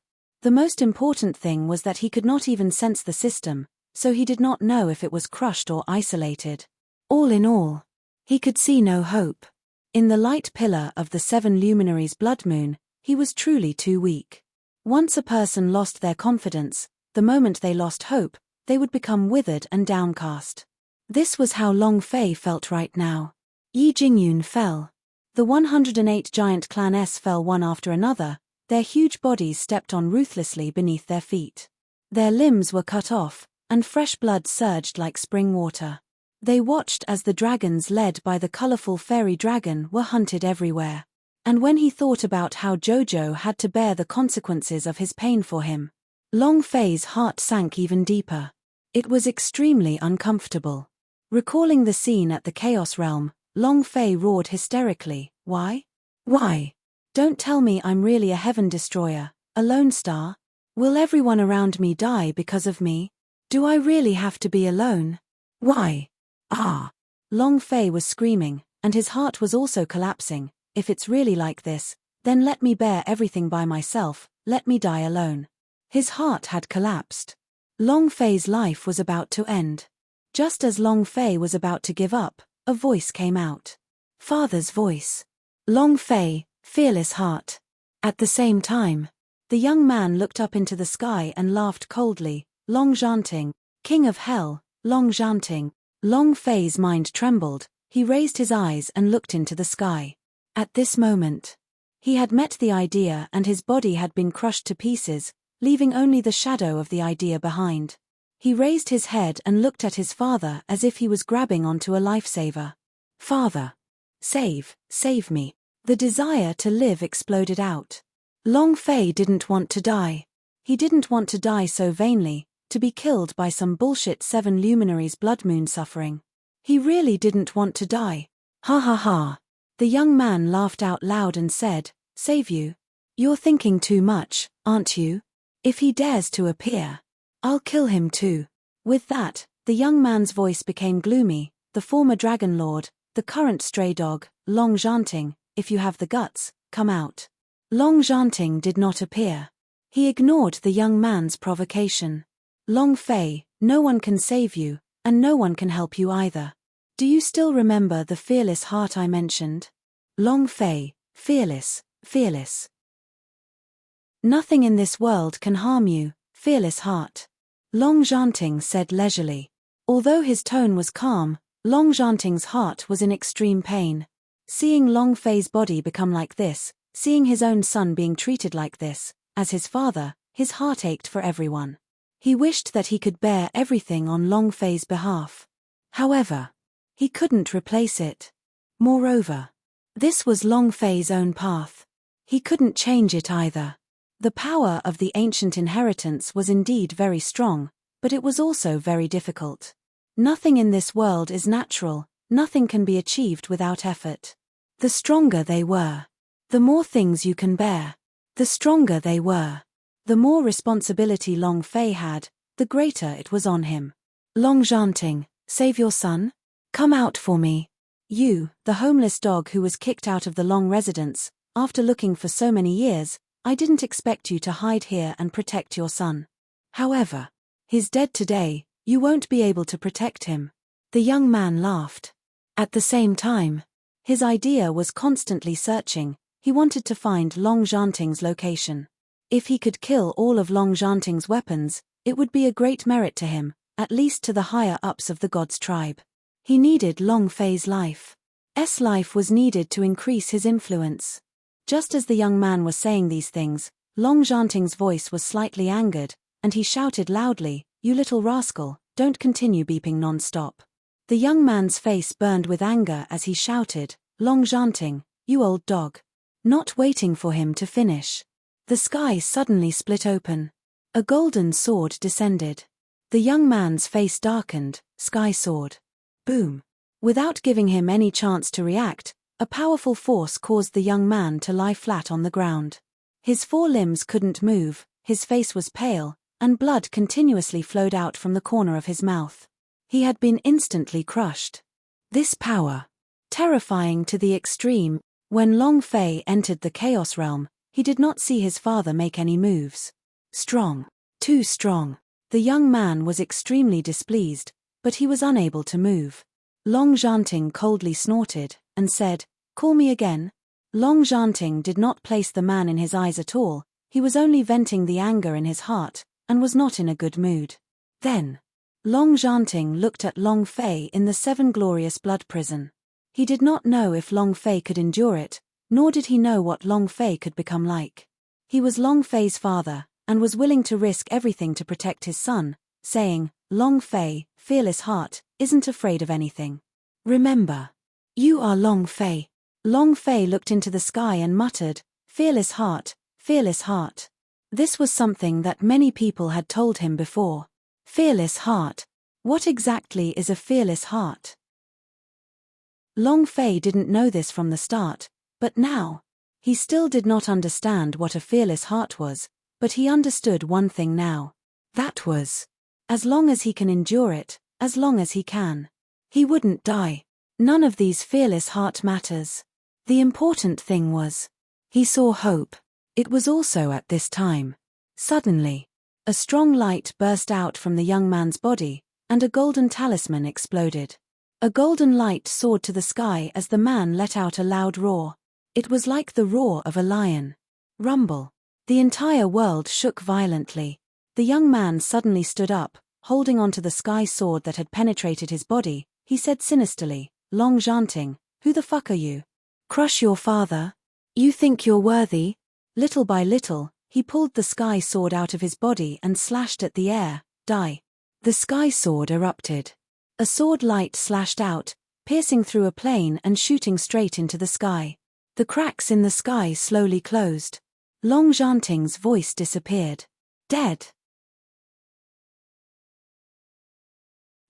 [SPEAKER 1] The most important thing was that he could not even sense the system, so he did not know if it was crushed or isolated. All in all, he could see no hope. In the light pillar of the 7 luminaries' blood moon, he was truly too weak. Once a person lost their confidence, the moment they lost hope, they would become withered and downcast. This was how Long Fei felt right now. Yi Jingyun fell. The 108 giant clan S fell one after another, their huge bodies stepped on ruthlessly beneath their feet. Their limbs were cut off, and fresh blood surged like spring water. They watched as the dragons led by the colorful fairy dragon were hunted everywhere. And when he thought about how Jojo had to bear the consequences of his pain for him, Long Fei's heart sank even deeper. It was extremely uncomfortable. Recalling the scene at the Chaos Realm, Long Fei roared hysterically, "Why? Why? Don't tell me I'm really a heaven destroyer, a lone star? Will everyone around me die because of me? Do I really have to be alone? Why? Ah!" Long Fei was screaming, and his heart was also collapsing. If it's really like this, then let me bear everything by myself, let me die alone. His heart had collapsed. Long Fei's life was about to end. Just as Long Fei was about to give up, a voice came out. Father's voice. Long Fei, fearless heart. At the same time, the young man looked up into the sky and laughed coldly. Long Zhanting, king of hell, Long Zhanting. Long Fei's mind trembled, he raised his eyes and looked into the sky. At this moment, he had met the idea and his body had been crushed to pieces, leaving only the shadow of the idea behind. He raised his head and looked at his father as if he was grabbing onto a lifesaver. Father. Save me. The desire to live exploded out. Long Fei didn't want to die. He didn't want to die so vainly, to be killed by some bullshit 7 luminaries blood moon suffering. He really didn't want to die. Ha ha ha. The young man laughed out loud and said, "Save you? You're thinking too much, aren't you? If he dares to appear, I'll kill him too." With that, the young man's voice became gloomy. "The former Dragon Lord, the current stray dog, Long Zhanting, if you have the guts, come out." Long Zhanting did not appear. He ignored the young man's provocation. "Long Fei, no one can save you, and no one can help you either. Do you still remember the fearless heart I mentioned? Long Fei, fearless. Nothing in this world can harm you, fearless heart," Long Zhanting said leisurely. Although his tone was calm, Long Zhanting's heart was in extreme pain. Seeing Long Fei's body become like this, seeing his own son being treated like this, as his father, his heart ached for everyone. He wished that he could bear everything on Long Fei's behalf. However, he couldn't replace it. Moreover, this was Long Fei's own path. He couldn't change it either. The power of the ancient inheritance was indeed very strong, but it was also very difficult. Nothing in this world is natural, nothing can be achieved without effort. The stronger they were, the more things you can bear. The stronger they were, the more responsibility Long Fei had, the greater it was on him. "Long Zhanting, save your son? Come out for me. You, the homeless dog who was kicked out of the Long residence, after looking for so many years, I didn't expect you to hide here and protect your son. However, he's dead today, you won't be able to protect him." The young man laughed. At the same time, his idea was constantly searching. He wanted to find Long Zhanting's location. If he could kill all of Long Zhanting's weapons, it would be a great merit to him, at least to the higher-ups of the God's tribe. He needed Long Fei's life. Life was needed to increase his influence. Just as the young man was saying these things, Long Zhanting's voice was slightly angered, and he shouted loudly, "You little rascal, don't continue beeping non-stop." The young man's face burned with anger as he shouted, "Long Zhanting, you old dog." Not waiting for him to finish, the sky suddenly split open. A golden sword descended. The young man's face darkened, sky sword. Boom. Without giving him any chance to react, a powerful force caused the young man to lie flat on the ground. His 4 limbs couldn't move, his face was pale, and blood continuously flowed out from the corner of his mouth. He had been instantly crushed. This power, terrifying to the extreme. When Long Fei entered the Chaos Realm, he did not see his father make any moves. Strong. Too strong. The young man was extremely displeased, but he was unable to move. Long Zhanting coldly snorted, and said, Call me again? Long Zhanting did not place the man in his eyes at all, he was only venting the anger in his heart, and was not in a good mood. Then, Long Zhanting looked at Long Fei in the Seven Glorious Blood Prison. He did not know if Long Fei could endure it, nor did he know what Long Fei could become like. He was Long Fei's father, and was willing to risk everything to protect his son, saying, Long Fei, fearless heart, isn't afraid of anything. Remember, you are Long Fei. Long Fei looked into the sky and muttered, fearless heart, fearless heart. This was something that many people had told him before. Fearless heart. What exactly is a fearless heart? Long Fei didn't know this from the start, but now, he still did not understand what a fearless heart was, but he understood one thing now. That was, as long as he can endure it, as long as he can. He wouldn't die. None of these fearless heart matters. The important thing was, he saw hope. It was also at this time. Suddenly, a strong light burst out from the young man's body, and a golden talisman exploded. A golden light soared to the sky as the man let out a loud roar. It was like the roar of a lion. Rumble. The entire world shook violently. The young man suddenly stood up, holding onto the sky sword that had penetrated his body. He said sinisterly, Long Zhanting, who the fuck are you? Crush your father? You think you're worthy? Little by little, he pulled the sky sword out of his body and slashed at the air. Die. The sky sword erupted. A sword light slashed out, piercing through a plane and shooting straight into the sky. The cracks in the sky slowly closed. Long Zhanting's voice disappeared. Dead.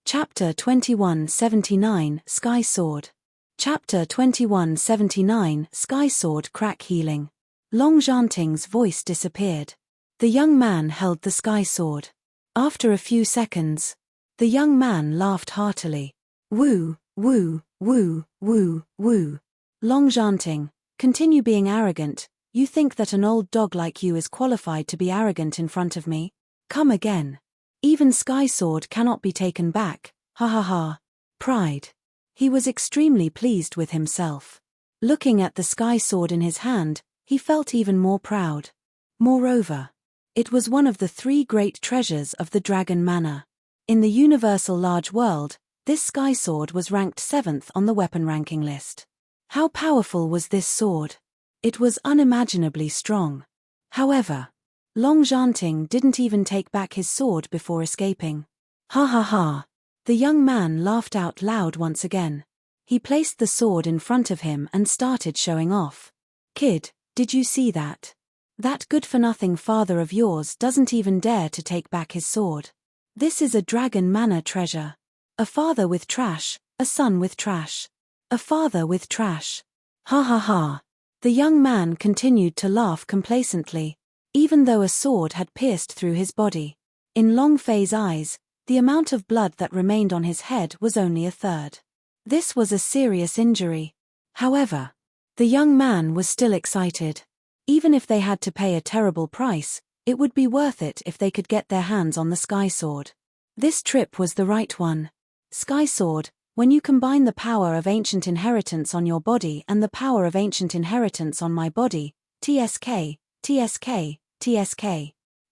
[SPEAKER 1] Chapter 2179 Sky Sword. Chapter 2179 Sky Sword Crack Healing. Long Zhanting's voice disappeared. The young man held the sky sword. After a few seconds, the young man laughed heartily. Woo, woo, woo, woo, woo. Long Zhanting, continue being arrogant. You think that an old dog like you is qualified to be arrogant in front of me? Come again. Even Sky Sword cannot be taken back. Ha ha ha. Pride. He was extremely pleased with himself. Looking at the sky sword in his hand, he felt even more proud. Moreover, it was one of the 3 great treasures of the Dragon Manor. In the universal large world, this sky sword was ranked 7th on the weapon ranking list. How powerful was this sword? It was unimaginably strong. However, Long Zhanting didn't even take back his sword before escaping. Ha ha ha. The young man laughed out loud once again. He placed the sword in front of him and started showing off. Kid, did you see that? That good-for-nothing father of yours doesn't even dare to take back his sword. This is a Dragon Manor treasure. A father with trash, a son with trash. A father with trash. Ha ha ha. The young man continued to laugh complacently, even though a sword had pierced through his body. In Long Fei's eyes, the amount of blood that remained on his head was only a third. This was a serious injury. However, the young man was still excited. Even if they had to pay a terrible price, it would be worth it if they could get their hands on the Sky Sword. This trip was the right one. Sky Sword, when you combine the power of ancient inheritance on your body and the power of ancient inheritance on my body, TSK, TSK, TSK.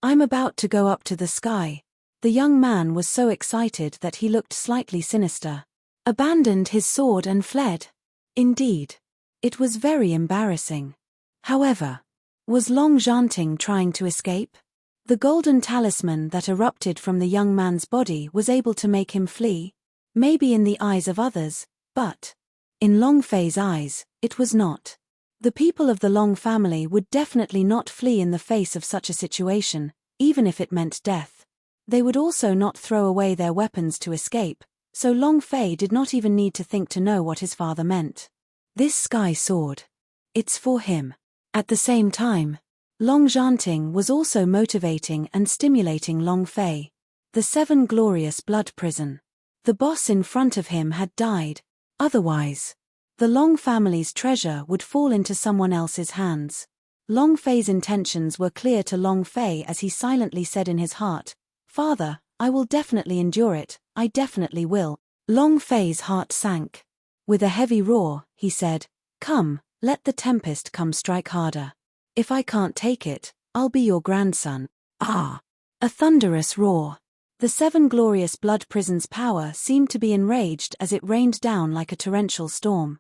[SPEAKER 1] I'm about to go up to the sky. The young man was so excited that he looked slightly sinister. Abandoned his sword and fled. Indeed. It was very embarrassing. However, was Long Zhanting trying to escape? The golden talisman that erupted from the young man's body was able to make him flee. Maybe in the eyes of others, but in Long Fei's eyes, it was not. The people of the Long family would definitely not flee in the face of such a situation, even if it meant death. They would also not throw away their weapons to escape, so Long Fei did not even need to think to know what his father meant. This sky sword. It's for him. At the same time, Long Zhanting was also motivating and stimulating Long Fei. The 7 Glorious Blood Prison. The boss in front of him had died. Otherwise, the Long family's treasure would fall into someone else's hands. Long Fei's intentions were clear to Long Fei as he silently said in his heart, Father, I will definitely endure it, I definitely will. Long Fei's heart sank. With a heavy roar, he said, Come, let the tempest come strike harder. If I can't take it, I'll be your grandson. Ah! A thunderous roar. The 7 glorious blood prisons' power seemed to be enraged as it rained down like a torrential storm.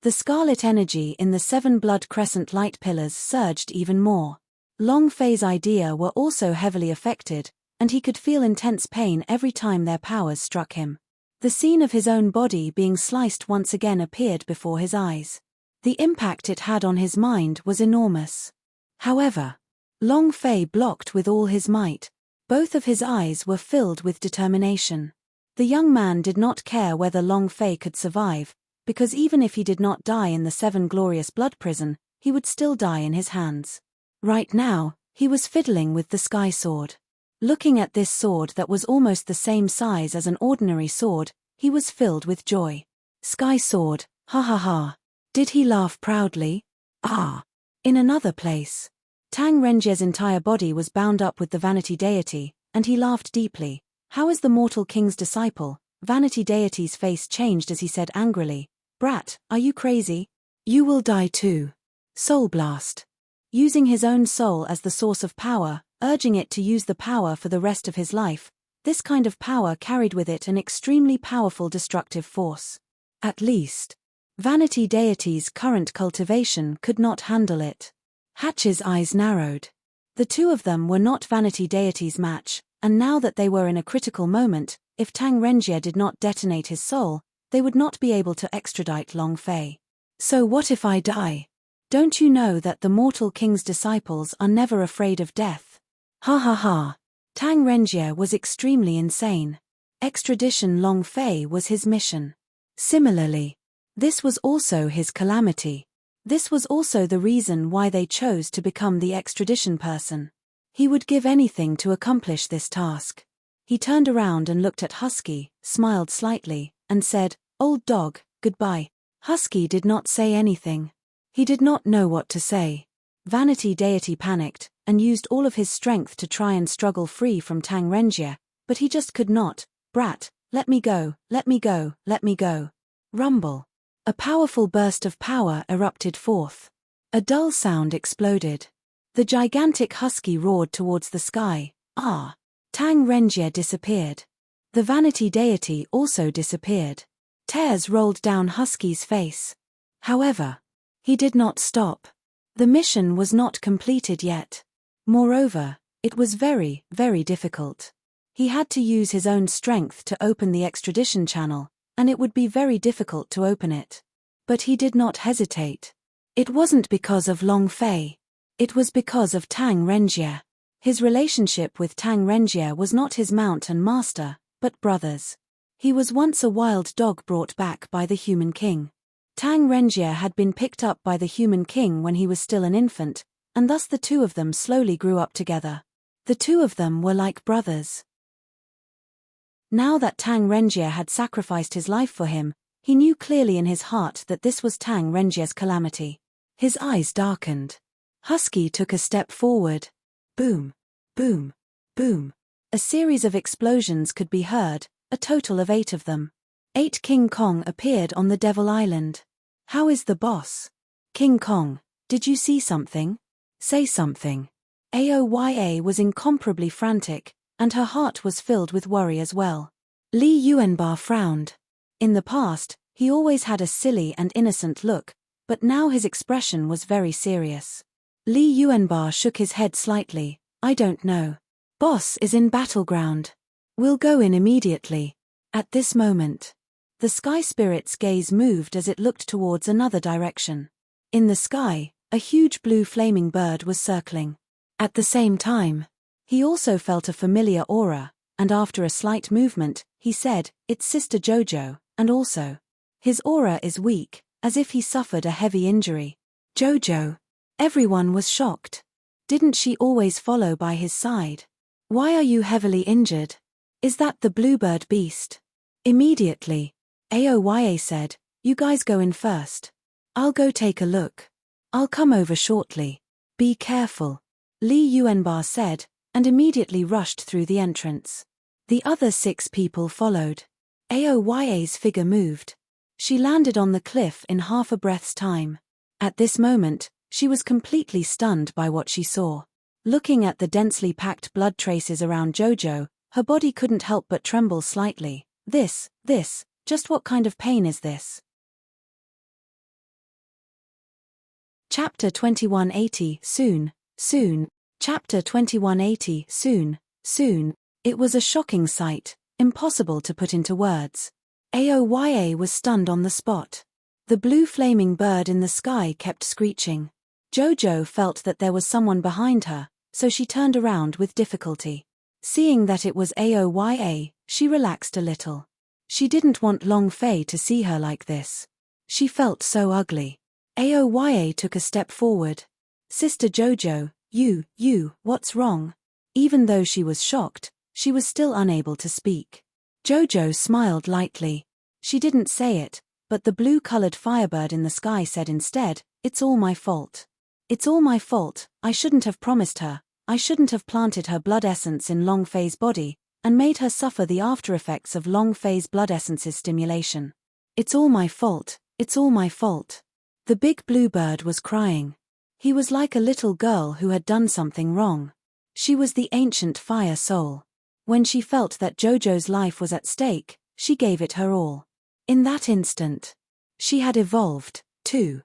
[SPEAKER 1] The scarlet energy in the 7 blood crescent light pillars surged even more. Long Fei's idea were also heavily affected, and he could feel intense pain every time their powers struck him. The scene of his own body being sliced once again appeared before his eyes. The impact it had on his mind was enormous. However, Long Fei blocked with all his might. Both of his eyes were filled with determination. The young man did not care whether Long Fei could survive, because even if he did not die in the 7 glorious blood prison, he would still die in his hands. Right now, he was fiddling with the sky sword. Looking at this sword that was almost the same size as an ordinary sword, he was filled with joy. Sky sword, ha ha ha. Did he laugh proudly? Ah! In another place, Tang Renjie's entire body was bound up with the vanity deity, and he laughed deeply. How is the mortal king's disciple? Vanity deity's face changed as he said angrily, "Brat, are you crazy? You will die too." Soul blast. Using his own soul as the source of power, urging it to use the power for the rest of his life, this kind of power carried with it an extremely powerful destructive force. At least, vanity deity's current cultivation could not handle it. Hatch's eyes narrowed. The two of them were not vanity deity's match, and now that they were in a critical moment, if Tang Renjie did not detonate his soul, they would not be able to extradite Long Fei. So what if I die? Don't you know that the mortal king's disciples are never afraid of death? Ha ha ha. Tang Renjie was extremely insane. Extradition Long Fei was his mission. Similarly, this was also his calamity. This was also the reason why they chose to become the extradition person. He would give anything to accomplish this task. He turned around and looked at Husky, smiled slightly, and said, "Old dog, goodbye." Husky did not say anything. He did not know what to say. Vanity deity panicked, and used all of his strength to try and struggle free from Tang Renjie, but he just could not. "Brat, let me go, let me go, let me go." Rumble. A powerful burst of power erupted forth. A dull sound exploded. The gigantic husky roared towards the sky. Ah! Tang Renjie disappeared. The vanity deity also disappeared. Tears rolled down Husky's face. However, he did not stop. The mission was not completed yet. Moreover, it was very, very difficult. He had to use his own strength to open the extradition channel, and it would be very difficult to open it. But he did not hesitate. It wasn't because of Long Fei. It was because of Tang Renjie. His relationship with Tang Renjie was not his mount and master, but brothers. He was once a wild dog brought back by the human king. Tang Renjie had been picked up by the human king when he was still an infant, and thus the two of them slowly grew up together. The two of them were like brothers. Now that Tang Renjie had sacrificed his life for him, he knew clearly in his heart that this was Tang Renjie's calamity. His eyes darkened. Husky took a step forward. Boom, boom, boom. A series of explosions could be heard, a total of 8 of them. 8 King Kong appeared on the Devil Island. How is the boss? King Kong, did you see something? Say something. Aoya was incomparably frantic, and her heart was filled with worry as well. Li Yuanbar frowned. In the past, he always had a silly and innocent look, but now his expression was very serious. Li Yuanbar shook his head slightly. I don't know. Boss is in battleground. We'll go in immediately. At this moment, the sky spirit's gaze moved as it looked towards another direction. In the sky, a huge blue flaming bird was circling. At the same time, he also felt a familiar aura, and after a slight movement, he said, "It's Sister Jojo," and also, "His aura is weak, as if he suffered a heavy injury." Jojo. Everyone was shocked. Didn't she always follow by his side? Why are you heavily injured? Is that the bluebird beast? Immediately, Aoya said, "You guys go in first. I'll go take a look. I'll come over shortly. Be careful," Li Yuanbar said, and immediately rushed through the entrance. The other 6 people followed. Aoya's figure moved. She landed on the cliff in half a breath's time. At this moment, she was completely stunned by what she saw. Looking at the densely packed blood traces around Jojo, her body couldn't help but tremble slightly. This, just what kind of pain is this? Chapter 2180, soon. Chapter 2180, soon. It was a shocking sight, impossible to put into words. Aoya was stunned on the spot. The blue flaming bird in the sky kept screeching. Jojo felt that there was someone behind her, so she turned around with difficulty. Seeing that it was Aoya, she relaxed a little. She didn't want Long Fei to see her like this. She felt so ugly. Aoya took a step forward. Sister Jojo, you, what's wrong? Even though she was shocked, she was still unable to speak. Jojo smiled lightly. She didn't say it, but the blue-colored firebird in the sky said instead, "It's all my fault. It's all my fault, I shouldn't have promised her, I shouldn't have planted her blood essence in Long Fei's body, and made her suffer the after-effects of Long Fei's blood essence's stimulation. It's all my fault, it's all my fault." The big blue bird was crying. He was like a little girl who had done something wrong. She was the ancient fire soul. When she felt that Jojo's life was at stake, she gave it her all. In that instant, she had evolved, too.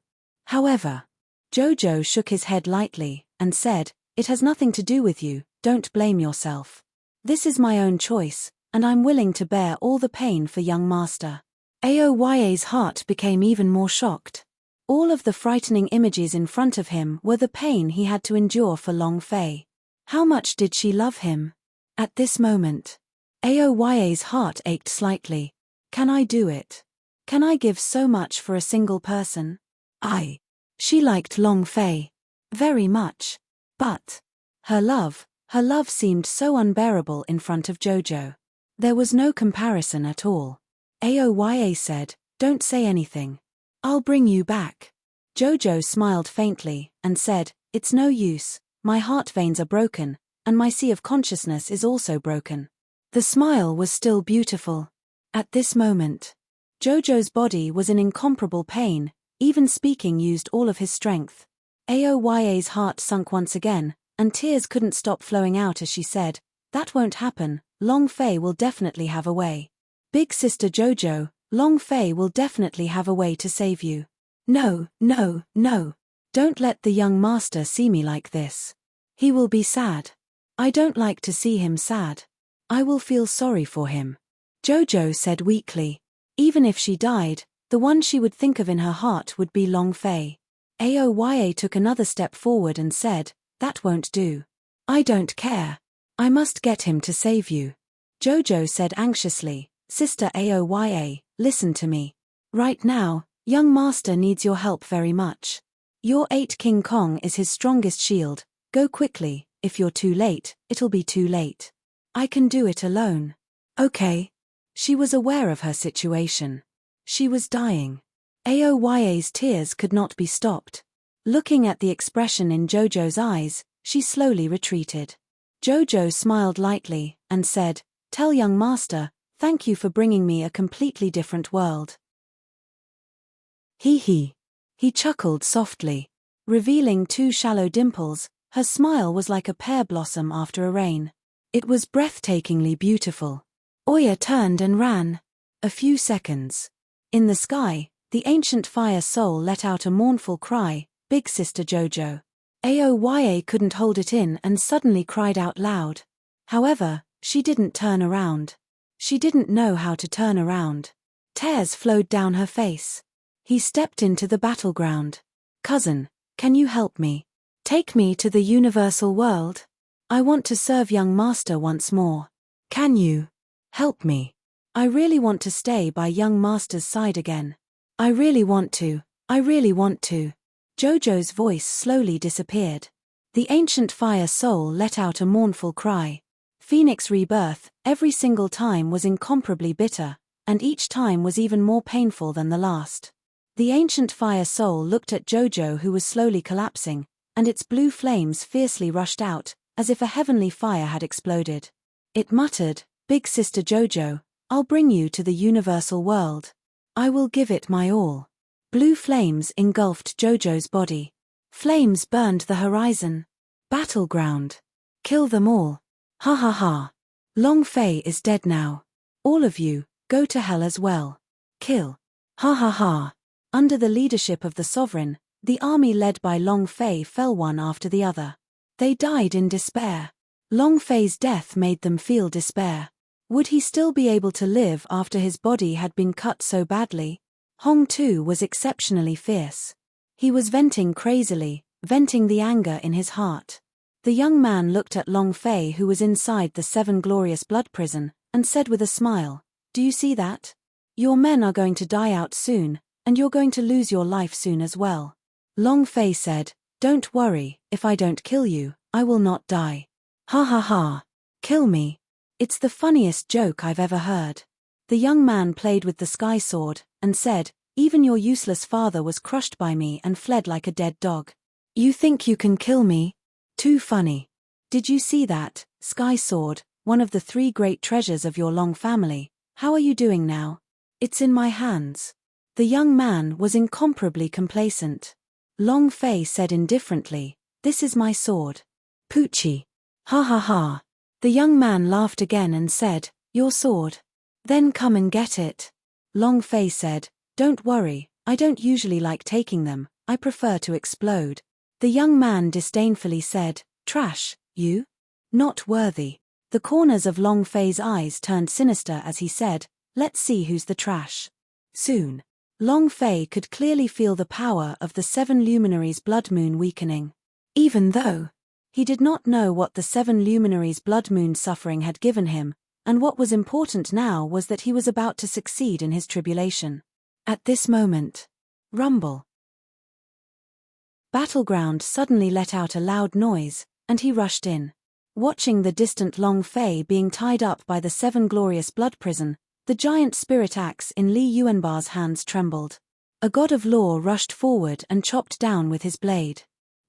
[SPEAKER 1] However, Jojo shook his head lightly, and said, "It has nothing to do with you, don't blame yourself. This is my own choice, and I'm willing to bear all the pain for young master." Aoya's heart became even more shocked. All of the frightening images in front of him were the pain he had to endure for Long Fei. How much did she love him? At this moment, Aoya's heart ached slightly. Can I do it? Can I give so much for a single person? She liked Long Fei very much. But her love seemed so unbearable in front of Jojo. There was no comparison at all. Aoya said, "Don't say anything. I'll bring you back." Jojo smiled faintly, and said, "It's no use, my heart veins are broken, and my sea of consciousness is also broken." The smile was still beautiful. At this moment, Jojo's body was in incomparable pain, even speaking used all of his strength. Aoya's heart sunk once again, and tears couldn't stop flowing out as she said, "That won't happen, Long Fei will definitely have a way. Big sister Jojo, Long Fei will definitely have a way to save you. No. Don't let the young master see me like this. He will be sad. I don't like to see him sad. I will feel sorry for him." Jojo said weakly. Even if she died, the one she would think of in her heart would be Long Fei. Aoya took another step forward and said, "That won't do. I don't care. I must get him to save you." Jojo said anxiously, "Sister Aoya, listen to me. Right now, young master needs your help very much. Your 8 King Kong is his strongest shield. Go quickly, if you're too late, it'll be too late. I can do it alone." Okay. She was aware of her situation. She was dying. Aoya's tears could not be stopped. Looking at the expression in Jojo's eyes, she slowly retreated. Jojo smiled lightly, and said, "Tell young master, thank you for bringing me a completely different world." He chuckled softly. Revealing 2 shallow dimples, her smile was like a pear blossom after a rain. It was breathtakingly beautiful. Oya turned and ran. A few seconds. In the sky, the ancient fire soul let out a mournful cry, "Big sister Jojo." Aoya couldn't hold it in and suddenly cried out loud. However, she didn't turn around. She didn't know how to turn around. Tears flowed down her face. He stepped into the battleground. "Cousin, can you help me? Take me to the universal world. I want to serve young master once more. Can you help me? I really want to stay by young master's side again. I really want to. Jojo's voice slowly disappeared. The ancient fire soul let out a mournful cry. Phoenix rebirth, every single time was incomparably bitter, and each time was even more painful than the last. The ancient fire soul looked at Jojo, who was slowly collapsing, and its blue flames fiercely rushed out, as if a heavenly fire had exploded. It muttered, "Big sister Jojo, I'll bring you to the universal world. I will give it my all. Blue flames engulfed Jojo's body. Flames burned the horizon. Battleground. Kill them all. Ha ha ha. Long Fei is dead now. All of you, go to hell as well. Kill. Ha ha ha. Under the leadership of the sovereign, the army led by Long Fei fell one after the other. They died in despair. Long Fei's death made them feel despair. Would he still be able to live after his body had been cut so badly? Hong too was exceptionally fierce. He was venting crazily, venting the anger in his heart. The young man looked at Long Fei, who was inside the 7 glorious blood prison, and said with a smile, "Do you see that? Your men are going to die out soon, and you're going to lose your life soon as well." Long Fei said, "Don't worry, if I don't kill you, I will not die." Ha ha ha. Kill me. It's the funniest joke I've ever heard. The young man played with the sky sword, and said, "Even your useless father was crushed by me and fled like a dead dog. You think you can kill me? Too funny. Did you see that, sky sword, one of the 3 great treasures of your Long family? How are you doing now? It's in my hands." The young man was incomparably complacent. Long Fei said indifferently, "This is my sword." Poochie. Ha ha ha. The young man laughed again and said, "Your sword? Then come and get it." Long Fei said, "Don't worry, I don't usually like taking them, I prefer to explode." The young man disdainfully said, "Trash, you? Not worthy." The corners of Long Fei's eyes turned sinister as he said, "Let's see who's the trash." Soon. Long Fei could clearly feel the power of the 7 luminaries' blood moon weakening. Even though he did not know what the 7 luminaries' blood moon suffering had given him, and what was important now was that he was about to succeed in his tribulation. At this moment, rumble. Battleground suddenly let out a loud noise, and he rushed in. Watching the distant Long Fei being tied up by the 7 glorious blood prison, the giant spirit axe in Li Yuanbar's hands trembled. A god of law rushed forward and chopped down with his blade.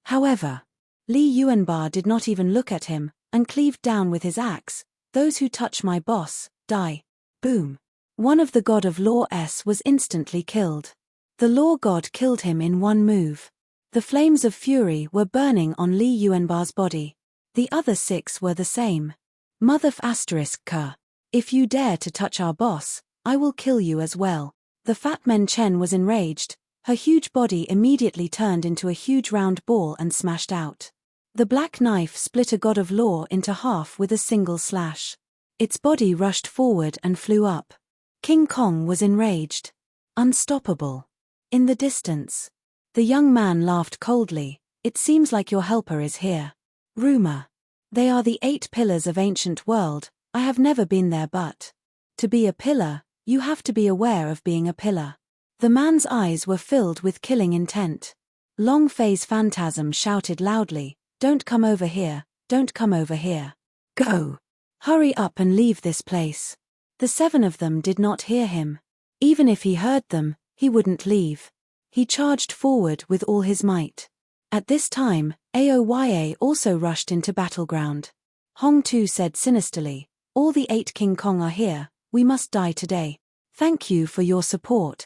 [SPEAKER 1] However, Li Yuanbar did not even look at him, and cleaved down with his axe. "Those who touch my boss, die." Boom. One of the god of law was instantly killed. The law god killed him in one move. The flames of fury were burning on Li Yuanbar's body. The other 6 were the same. Mother **K. If you dare to touch our boss, I will kill you as well. The fat Men Chen was enraged. Her huge body immediately turned into a huge round ball and smashed out. The black knife split a god of law into half with a single slash. Its body rushed forward and flew up. King Kong was enraged. Unstoppable. In the distance. The young man laughed coldly. "It seems like your helper is here." Rumor. "They are the 8 pillars of ancient world. I have never been there, but to be a pillar, you have to be aware of being a pillar." The man's eyes were filled with killing intent. Long Fei's phantasm shouted loudly, "Don't come over here, don't come over here. Go. Hurry up and leave this place." The 7 of them did not hear him. Even if he heard them, he wouldn't leave. He charged forward with all his might. At this time, Aoya also rushed into battleground. Hong Tu said sinisterly, "All the 8 King Kong are here, we must die today. Thank you for your support."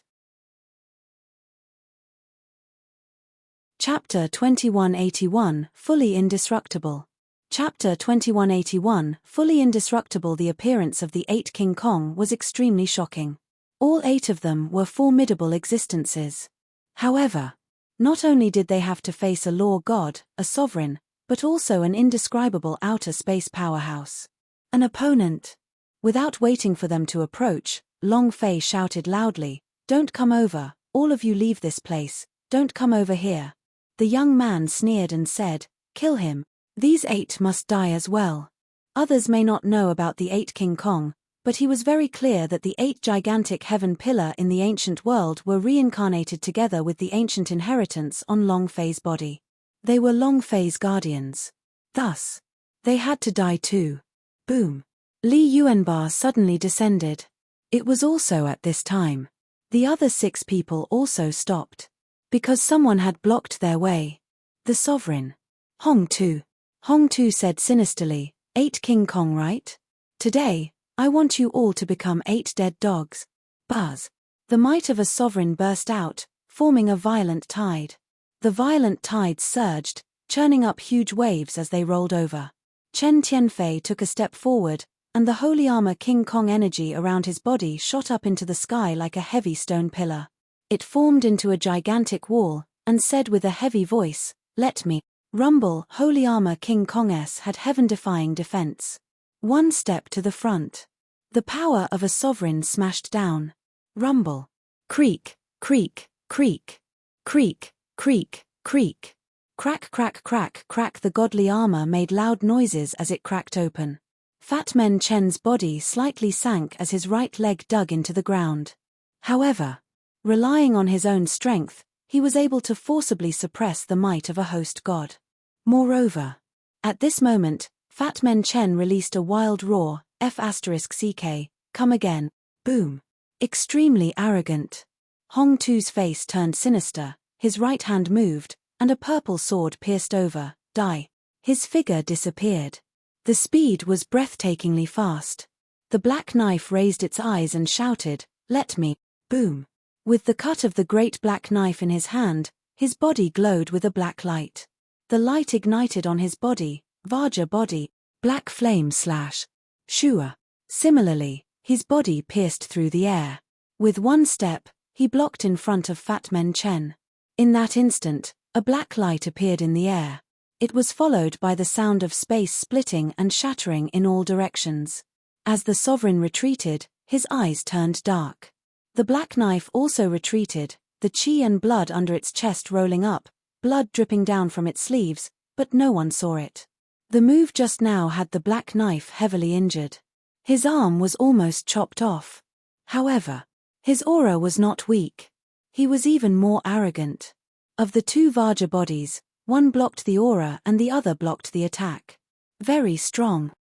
[SPEAKER 1] Chapter 2181, Fully Indestructible. Chapter 2181, Fully Indestructible. The appearance of the 8 King Kong was extremely shocking. All 8 of them were formidable existences. However, not only did they have to face a law god, a sovereign, but also an indescribable outer space powerhouse. An opponent. Without waiting for them to approach, Long Fei shouted loudly, "Don't come over, all of you leave this place, don't come over here." The young man sneered and said, "Kill him. These 8 must die as well." Others may not know about the 8 King Kong, but he was very clear that the 8 gigantic heaven pillar in the ancient world were reincarnated together with the ancient inheritance on Long Fei's body. They were Long Fei's guardians. Thus, they had to die too. Boom. Li Yuanbar suddenly descended. It was also at this time. The other 6 people also stopped. Because someone had blocked their way. The sovereign. Hong Tu. Hong Tu said sinisterly, 8 King Kong, right? Today, I want you all to become 8 dead dogs. Buzz. The might of a sovereign burst out, forming a violent tide. The violent tide surged, churning up huge waves as they rolled over. Chen Tianfei took a step forward, and the holy armor King Kong energy around his body shot up into the sky like a heavy stone pillar. It formed into a gigantic wall, and said with a heavy voice, "Let me." Rumble. Holy armor King Kong's had heaven-defying defense. One step to the front. The power of a sovereign smashed down. Rumble. Creak, creak, creak. Creak, creak, creak. Crack, crack, crack, crack. The godly armor made loud noises as it cracked open. Fat Man Chen's body slightly sank as his right leg dug into the ground. However, relying on his own strength, he was able to forcibly suppress the might of a host god. Moreover, at this moment, Fat Man Chen released a wild roar, F*CK, come again, boom. Extremely arrogant. Hong Tu's face turned sinister, his right hand moved, and a purple sword pierced over, die. His figure disappeared. The speed was breathtakingly fast. The black knife raised its eyes and shouted, "Let me," boom. With the cut of the great black knife in his hand, his body glowed with a black light. The light ignited on his body, Vajra body, black flame slash. Shua. Similarly, his body pierced through the air. With one step, he blocked in front of Fat Man Chen. In that instant, a black light appeared in the air. It was followed by the sound of space splitting and shattering in all directions. As the sovereign retreated, his eyes turned dark. The black knife also retreated, the chi and blood under its chest rolling up, blood dripping down from its sleeves, but no one saw it. The move just now had the black knife heavily injured. His arm was almost chopped off. However, his aura was not weak. He was even more arrogant. Of the two Vajra bodies, one blocked the aura and the other blocked the attack. Very strong.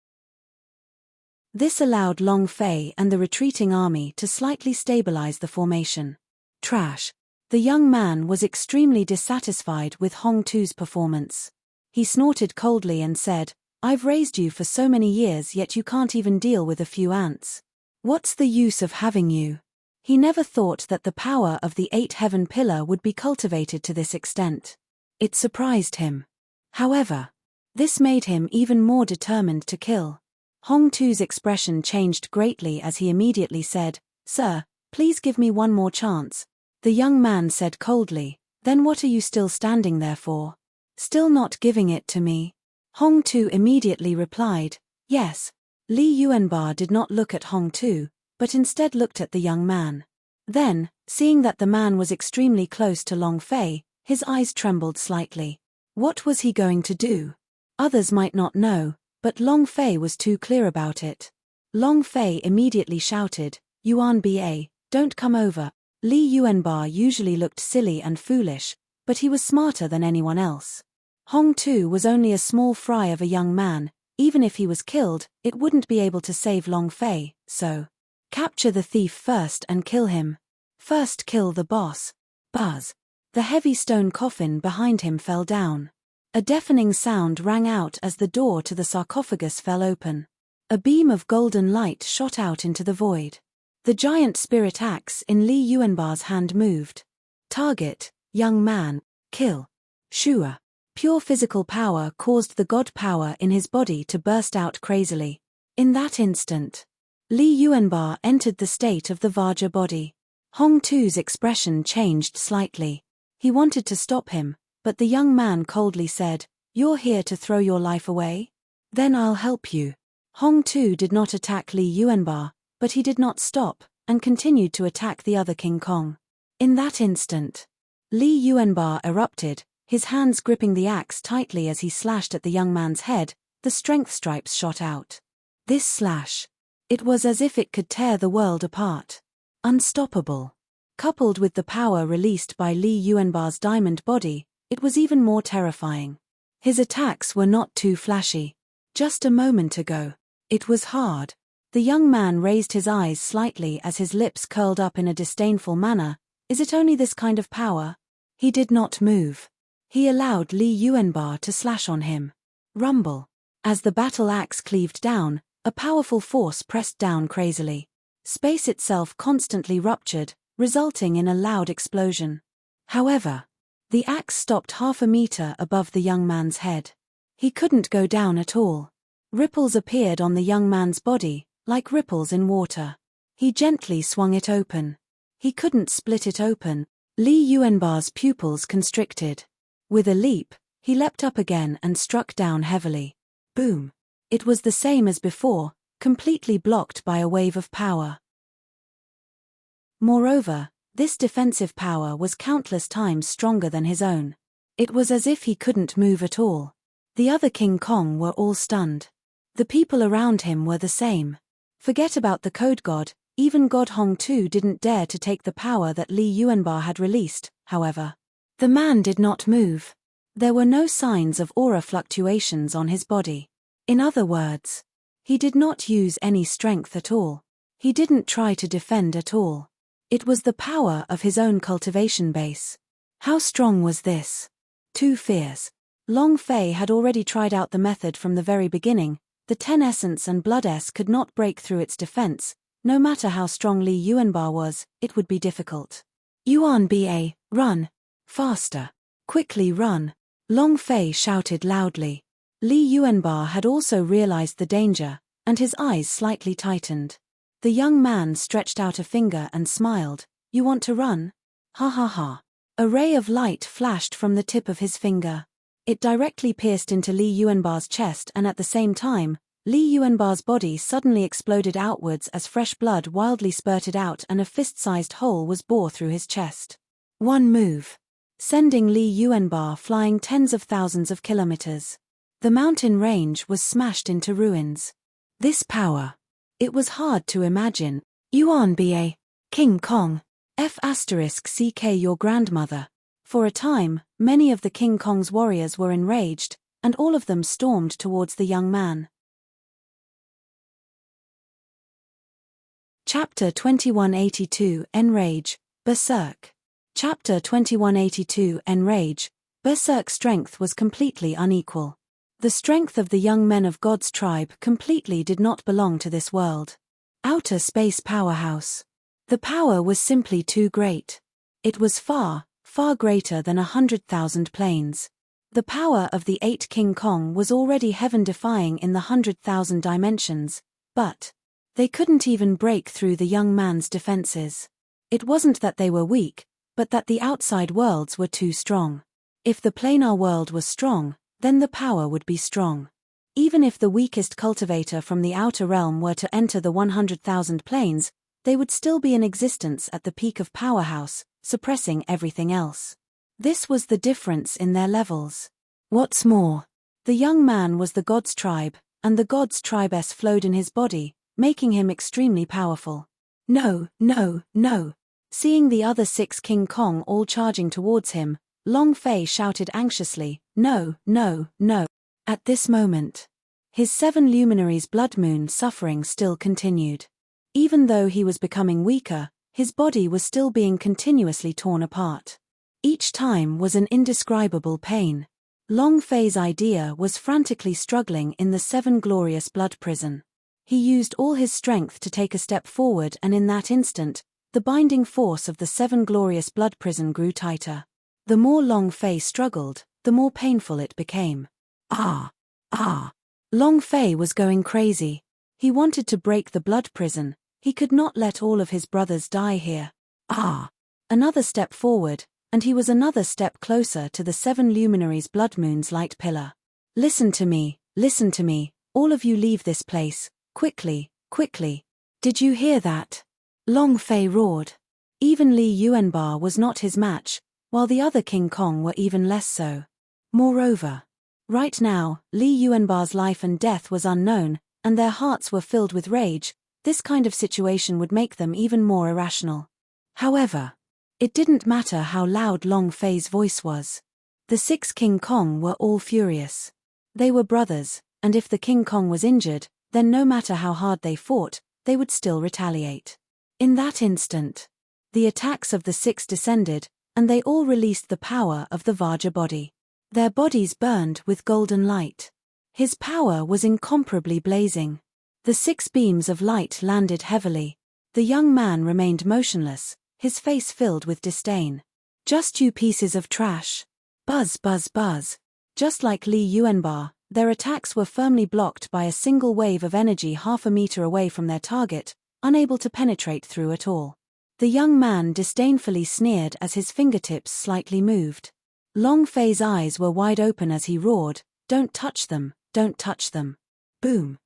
[SPEAKER 1] This allowed Long Fei and the retreating army to slightly stabilize the formation. Trash. The young man was extremely dissatisfied with Hong Tu's performance. He snorted coldly and said, "I've raised you for so many years yet you can't even deal with a few ants. What's the use of having you?" He never thought that the power of the 8-heaven pillar would be cultivated to this extent. It surprised him. However, this made him even more determined to kill. Hong Tu's expression changed greatly as he immediately said, "Sir, please give me one more chance." The young man said coldly, "Then what are you still standing there for? Still not giving it to me?" Hong Tu immediately replied, "Yes." Li Yuanbar did not look at Hong Tu, but instead looked at the young man. Then, seeing that the man was extremely close to Long Fei, his eyes trembled slightly. What was he going to do? Others might not know, but Long Fei was too clear about it. Long Fei immediately shouted, "Yuan Ba, don't come over." Li Yuanbar usually looked silly and foolish, but he was smarter than anyone else. Hong Tu was only a small fry of a young man. Even if he was killed, it wouldn't be able to save Long Fei, so capture the thief first and kill him. First kill the boss. Buzz. The heavy stone coffin behind him fell down. A deafening sound rang out as the door to the sarcophagus fell open. A beam of golden light shot out into the void. The giant spirit axe in Li Yuanbar's hand moved. Target, young man, kill. Shua. Pure physical power caused the god power in his body to burst out crazily. In that instant, Li Yuanbar entered the state of the Vajra body. Hong Tu's expression changed slightly. He wanted to stop him, but the young man coldly said, "You're here to throw your life away? Then I'll help you." Hong Tu did not attack Li Yuanbar, but he did not stop, and continued to attack the other King Kong. In that instant, Li Yuanbar erupted, his hands gripping the axe tightly as he slashed at the young man's head. The strength stripes shot out. This slash. It was as if it could tear the world apart. Unstoppable. Coupled with the power released by Li Yuanbar's diamond body, it was even more terrifying. His attacks were not too flashy. Just a moment ago, it was hard. The young man raised his eyes slightly as his lips curled up in a disdainful manner. Is it only this kind of power? He did not move. He allowed Li Yuanbar to slash on him. Rumble. As the battle axe cleaved down, a powerful force pressed down crazily. Space itself constantly ruptured, resulting in a loud explosion. However, the axe stopped half a meter above the young man's head. He couldn't go down at all. Ripples appeared on the young man's body, like ripples in water. He gently swung it open. He couldn't split it open. Li Yuanbar's pupils constricted. With a leap, he leapt up again and struck down heavily. Boom! It was the same as before, completely blocked by a wave of power. Moreover, this defensive power was countless times stronger than his own. It was as if he couldn't move at all. The other King Kong were all stunned. The people around him were the same. Forget about the code god, even God Hong too didn't dare to take the power that Li Yuanbar had released, however. The man did not move. There were no signs of aura fluctuations on his body. In other words, he did not use any strength at all. He didn't try to defend at all. It was the power of his own cultivation base. How strong was this? 2 fierce. Long Fei had already tried out the method from the very beginning. The 10 essence and blood S could not break through its defense. No matter how strong Li Yuanbar was, it would be difficult. Yuan Ba, run! Faster! Quickly run! Long Fei shouted loudly. Li Yuanbar had also realized the danger, and his eyes slightly tightened. The young man stretched out a finger and smiled. You want to run? Ha ha ha. A ray of light flashed from the tip of his finger. It directly pierced into Li Yuanbar's chest, and at the same time, Li Yuanbar's body suddenly exploded outwards as fresh blood wildly spurted out and a fist-sized hole was bored through his chest. One move, sending Li Yuanbar flying tens of thousands of kilometers. The mountain range was smashed into ruins. This power. It was hard to imagine. Yuan Ba, King Kong, F***ck your grandmother. For a time, many of the King Kong's warriors were enraged, and all of them stormed towards the young man. Chapter 2182 Enrage, Berserk. Chapter 2182 Enrage, Berserk. Strength was completely unequal. The strength of the young men of God's tribe completely did not belong to this world. Outer space powerhouse. The power was simply too great. It was far, far greater than 100,000 planes. The power of the 8 King Kong was already heaven-defying in the 100,000 dimensions, but they couldn't even break through the young man's defenses. It wasn't that they were weak, but that the outside worlds were too strong. If the planar world was strong, then the power would be strong. Even if the weakest cultivator from the outer realm were to enter the 100,000 planes, they would still be in existence at the peak of powerhouse, suppressing everything else. This was the difference in their levels. What's more, the young man was the god's tribe, and the god's tribe-s flowed in his body, making him extremely powerful. No, no, no. Seeing the other 6 King Kong all charging towards him, Long Fei shouted anxiously, no, no, no. At this moment, his 7 luminaries' blood moon suffering still continued. Even though he was becoming weaker, his body was still being continuously torn apart. Each time was an indescribable pain. Long Fei's idea was frantically struggling in the 7 glorious blood prison. He used all his strength to take a step forward, and in that instant, the binding force of the 7 glorious blood prison grew tighter. The more Long Fei struggled, the more painful it became. Ah! Ah! Long Fei was going crazy. He wanted to break the blood prison. He could not let all of his brothers die here. Ah! Another step forward, and he was another step closer to the 7 luminaries' blood moon's light pillar. Listen to me, all of you leave this place, quickly, quickly. Did you hear that? Long Fei roared. Even Li Yuanbar was not his match, while the other King Kong were even less so. Moreover, right now, Li Yuanbar's life and death was unknown, and their hearts were filled with rage. This kind of situation would make them even more irrational. However, it didn't matter how loud Long Fei's voice was. The 6 King Kong were all furious. They were brothers, and if the King Kong was injured, then no matter how hard they fought, they would still retaliate. In that instant, the attacks of the 6 descended, and they all released the power of the Vajra body. Their bodies burned with golden light. His power was incomparably blazing. The 6 beams of light landed heavily. The young man remained motionless, his face filled with disdain. Just you pieces of trash. Buzz buzz buzz. Just like Li Yuanba, their attacks were firmly blocked by a single wave of energy half a meter away from their target, unable to penetrate through at all. The young man disdainfully sneered as his fingertips slightly moved. Long Fei's eyes were wide open as he roared, "Don't touch them, don't touch them." Boom.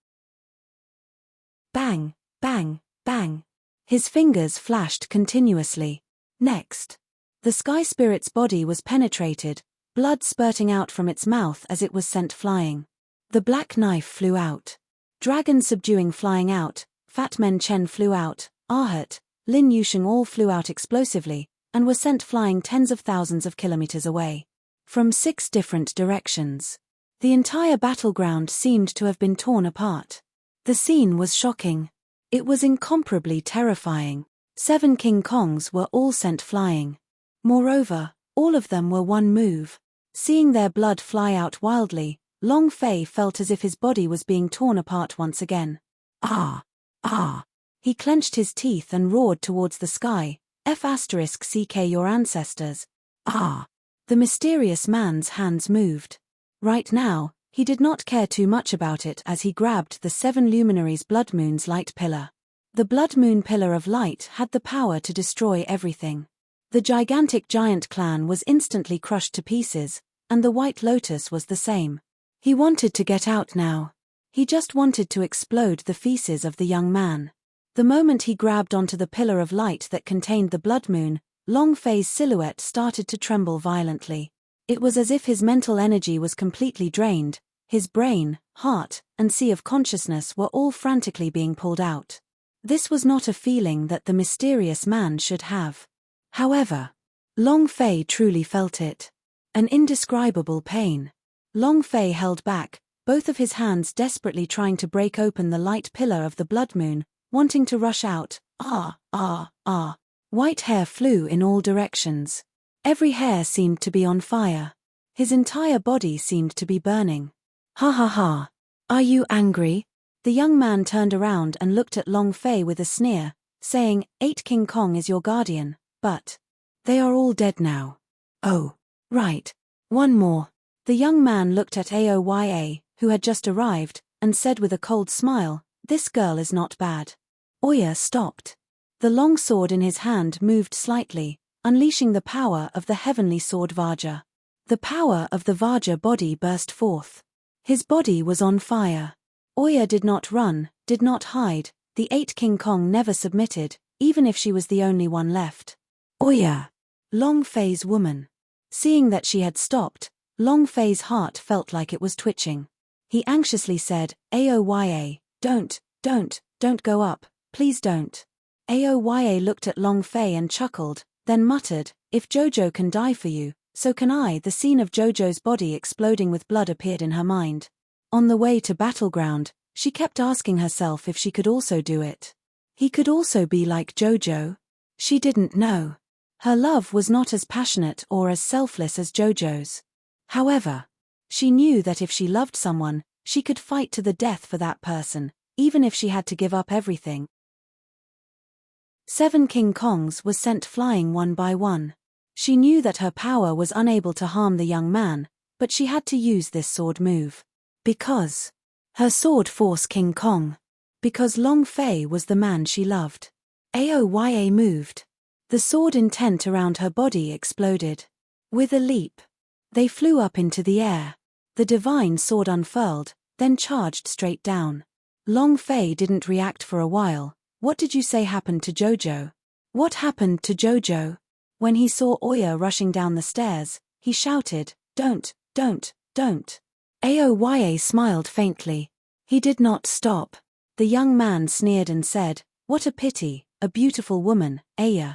[SPEAKER 1] Bang, bang, bang. His fingers flashed continuously. Next. The sky spirit's body was penetrated, blood spurting out from its mouth as it was sent flying. The black knife flew out. Dragon subduing flying out, Fat Men Chen flew out, Ahut, Lin Yusheng all flew out explosively, and were sent flying tens of thousands of kilometers away. From 6 different directions. The entire battleground seemed to have been torn apart. The scene was shocking. It was incomparably terrifying. 7 King Kongs were all sent flying. Moreover, all of them were one move. Seeing their blood fly out wildly, Long Fei felt as if his body was being torn apart once again. Ah! Ah! He clenched his teeth and roared towards the sky, F***ck your ancestors. Ah! The mysterious man's hands moved. Right now, he did not care too much about it as he grabbed the 7 luminaries' Blood Moon's light pillar. The Blood Moon pillar of light had the power to destroy everything. The gigantic giant clan was instantly crushed to pieces, and the White Lotus was the same. He wanted to get out now. He just wanted to explode the feces of the young man. The moment he grabbed onto the pillar of light that contained the Blood Moon, Long Fei's silhouette started to tremble violently. It was as if his mental energy was completely drained, his brain, heart, and sea of consciousness were all frantically being pulled out. This was not a feeling that the mysterious man should have. However, Long Fei truly felt it. An indescribable pain. Long Fei held back, both of his hands desperately trying to break open the light pillar of the Blood Moon, wanting to rush out. Ah, ah, ah. White hair flew in all directions. Every hair seemed to be on fire. His entire body seemed to be burning. Ha ha ha. Are you angry? The young man turned around and looked at Long Fei with a sneer, saying, 8 King Kong is your guardian, but they are all dead now. Oh, right. One more. The young man looked at Aoya, who had just arrived, and said with a cold smile, "This girl is not bad." Oya stopped. The long sword in his hand moved slightly, unleashing the power of the heavenly sword Vajra. The power of the Vajra body burst forth. His body was on fire. Oya did not run, did not hide, the 8 King Kong never submitted, even if she was the only one left. Oya! Long Fei's woman. Seeing that she had stopped, Long Fei's heart felt like it was twitching. He anxiously said, Aoya, don't go up, please don't. Aoya looked at Long Fei and chuckled, then muttered, "If Jojo can die for you, so can I." The scene of Jojo's body exploding with blood appeared in her mind. On the way to battleground, she kept asking herself if she could also do it. He could also be like Jojo. She didn't know. Her love was not as passionate or as selfless as Jojo's. However, she knew that if she loved someone, she could fight to the death for that person, even if she had to give up everything. 7 King Kongs was sent flying one by one. She knew that her power was unable to harm the young man, but she had to use this sword move. Because her sword force King Kong. Because Long Fei was the man she loved. Aoya moved. The sword intent around her body exploded. With a leap, they flew up into the air. The divine sword unfurled, then charged straight down. Long Fei didn't react for a while. What did you say happened to Jojo? What happened to Jojo? When he saw Oya rushing down the stairs, he shouted, Don't. Aoya smiled faintly. He did not stop. The young man sneered and said, "What a pity, a beautiful woman, Aya."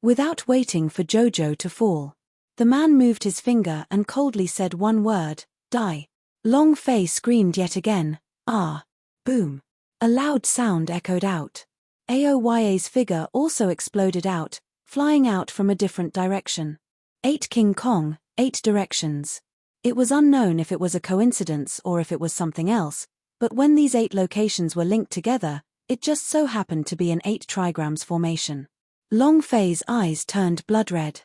[SPEAKER 1] Without waiting for Jojo to fall, the man moved his finger and coldly said one word, "Die." Long Fei screamed yet again, "Ah!" Boom. A loud sound echoed out. Aoya's figure also exploded out, flying out from a different direction. 8 King Kong, 8 directions. It was unknown if it was a coincidence or if it was something else, but when these 8 locations were linked together, it just so happened to be an 8 trigrams formation. Long Fei's eyes turned blood red.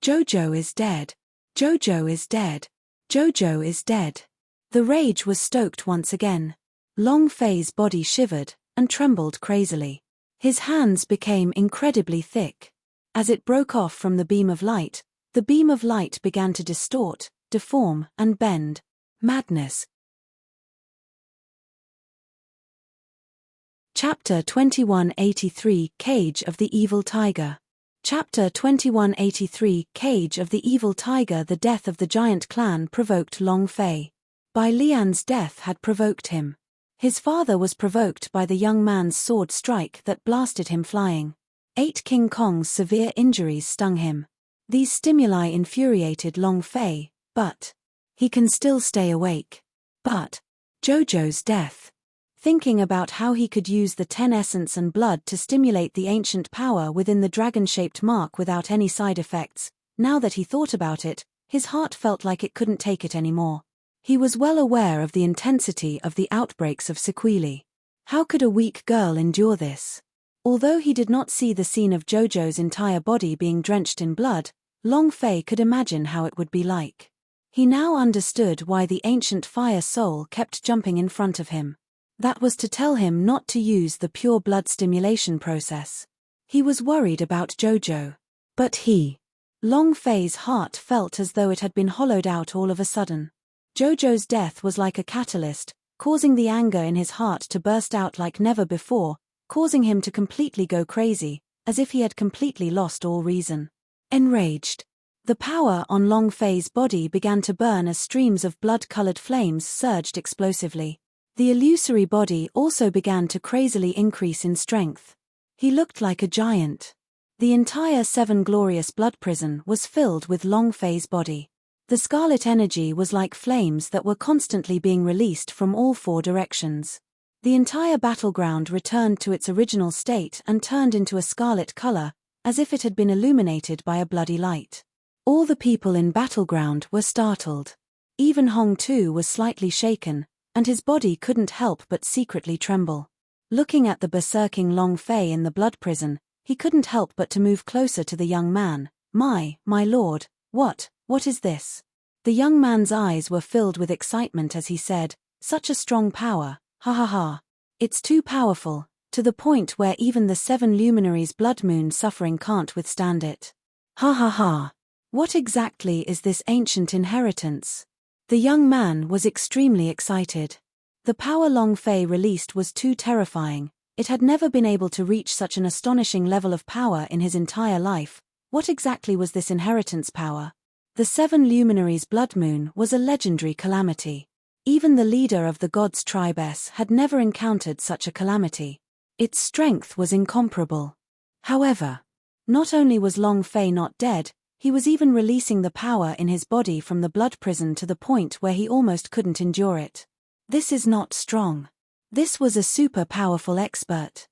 [SPEAKER 1] Jojo is dead. Jojo is dead. Jojo is dead. The rage was stoked once again. Long Fei's body shivered and trembled crazily. His hands became incredibly thick. As it broke off from the beam of light began to distort, deform, and bend. Madness. Chapter 2183 Cage of the Evil Tiger. Chapter 2183 Cage of the Evil Tiger. The death of the giant clan provoked Long Fei. Bai Lian's death had provoked him. His father was provoked by the young man's sword strike that blasted him flying. 8 King Kong's severe injuries stung him. These stimuli infuriated Long Fei, but he can still stay awake. But Jojo's death. Thinking about how he could use the 10 essence and blood to stimulate the ancient power within the dragon-shaped mark without any side effects, now that he thought about it, his heart felt like it couldn't take it anymore. He was well aware of the intensity of the outbreaks of sequelae. How could a weak girl endure this? Although he did not see the scene of Jojo's entire body being drenched in blood, Long Fei could imagine how it would be like. He now understood why the ancient fire soul kept jumping in front of him. That was to tell him not to use the pure blood stimulation process. He was worried about Jojo. But Long Fei's heart felt as though it had been hollowed out all of a sudden. Jojo's death was like a catalyst, causing the anger in his heart to burst out like never before, causing him to completely go crazy, as if he had completely lost all reason. Enraged, the power on Long Fei's body began to burn as streams of blood-colored flames surged explosively. The illusory body also began to crazily increase in strength. He looked like a giant. The entire 7 glorious blood prison was filled with Long Fei's body. The scarlet energy was like flames that were constantly being released from all 4 directions. The entire battleground returned to its original state and turned into a scarlet color, as if it had been illuminated by a bloody light. All the people in battleground were startled. Even Hong Tu was slightly shaken, and his body couldn't help but secretly tremble. Looking at the berserking Long Fei in the blood prison, he couldn't help but to move closer to the young man. My lord, what is this? The young man's eyes were filled with excitement as he said, such a strong power, ha ha ha. It's too powerful, to the point where even the 7 luminaries' blood moon suffering can't withstand it. Ha ha ha. What exactly is this ancient inheritance? The young man was extremely excited. The power Long Fei released was too terrifying. It had never been able to reach such an astonishing level of power in his entire life. What exactly was this inheritance power? The 7 luminaries' blood moon was a legendary calamity. Even the leader of the gods' tribe had never encountered such a calamity. Its strength was incomparable. However, not only was Long Fei not dead, he was even releasing the power in his body from the blood prison to the point where he almost couldn't endure it. This is not strong. This was a super powerful expert.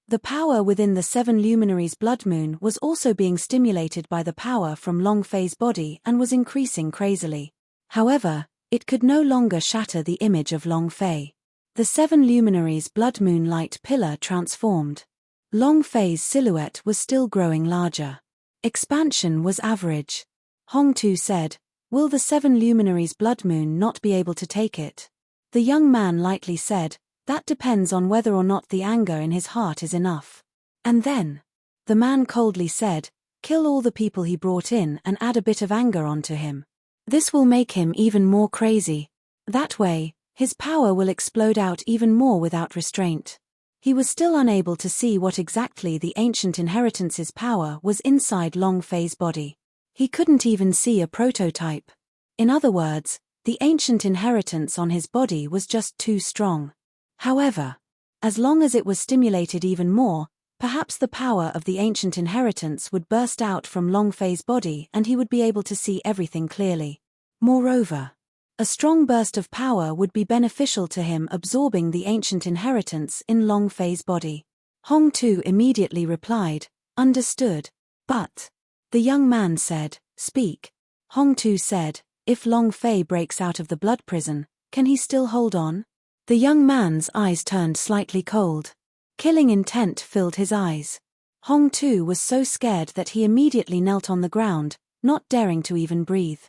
[SPEAKER 1] The power within the 7 luminaries' blood moon was also being stimulated by the power from Long Fei's body and was increasing crazily. However, it could no longer shatter the image of Long Fei. The 7 luminaries' blood moon light pillar transformed. Long Fei's silhouette was still growing larger. Expansion was average. Hong Tu said, "Will the 7 luminaries' blood moon not be able to take it?" The young man lightly said, "That depends on whether or not the anger in his heart is enough." And then, the man coldly said, "Kill all the people he brought in and add a bit of anger onto him. This will make him even more crazy. That way, his power will explode out even more without restraint." He was still unable to see what exactly the ancient inheritance's power was inside Long Fei's body. He couldn't even see a prototype. In other words, the ancient inheritance on his body was just too strong. However, as long as it was stimulated even more, perhaps the power of the ancient inheritance would burst out from Long Fei's body and he would be able to see everything clearly. Moreover, a strong burst of power would be beneficial to him, absorbing the ancient inheritance in Long Fei's body. Hong Tu immediately replied, "Understood." But the young man said, "Speak." Hong Tu said, "If Long Fei breaks out of the blood prison, can he still hold on?" The young man's eyes turned slightly cold. Killing intent filled his eyes. Hong too was so scared that he immediately knelt on the ground, not daring to even breathe.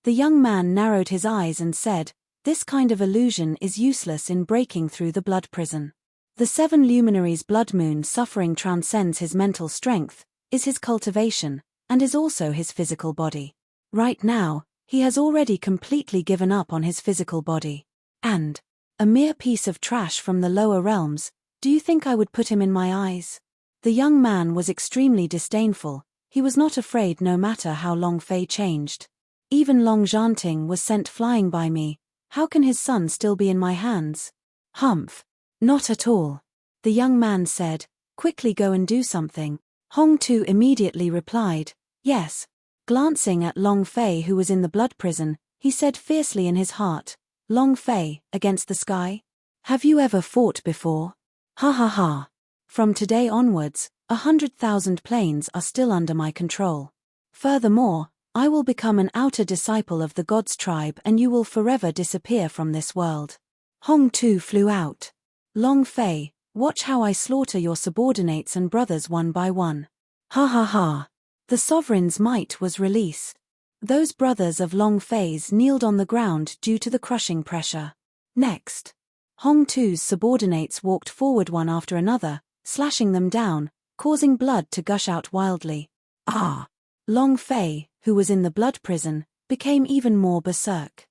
[SPEAKER 1] The young man narrowed his eyes and said, "This kind of illusion is useless in breaking through the blood prison. The 7 luminaries' blood moon suffering transcends his mental strength, is his cultivation, and is also his physical body. Right now, he has already completely given up on his physical body. And a mere piece of trash from the lower realms, do you think I would put him in my eyes?" The young man was extremely disdainful. He was not afraid no matter how Long Fei changed. "Even Long Zhanting was sent flying by me. How can his son still be in my hands?" "Humph. Not at all," the young man said. "Quickly go and do something." Hong Tu immediately replied, "Yes." Glancing at Long Fei, who was in the blood prison, he said fiercely in his heart, "Long Fei, against the sky? Have you ever fought before? Ha ha ha. From today onwards, 100,000 planes are still under my control. Furthermore, I will become an outer disciple of the God's tribe and you will forever disappear from this world." Hong Tu flew out. "Long Fei, watch how I slaughter your subordinates and brothers one by one." Ha ha ha. The sovereign's might was released. Those brothers of Long Fei's kneeled on the ground due to the crushing pressure. Next, Hong Tu's subordinates walked forward one after another, slashing them down, causing blood to gush out wildly. Ah! Long Fei, who was in the blood prison, became even more berserk.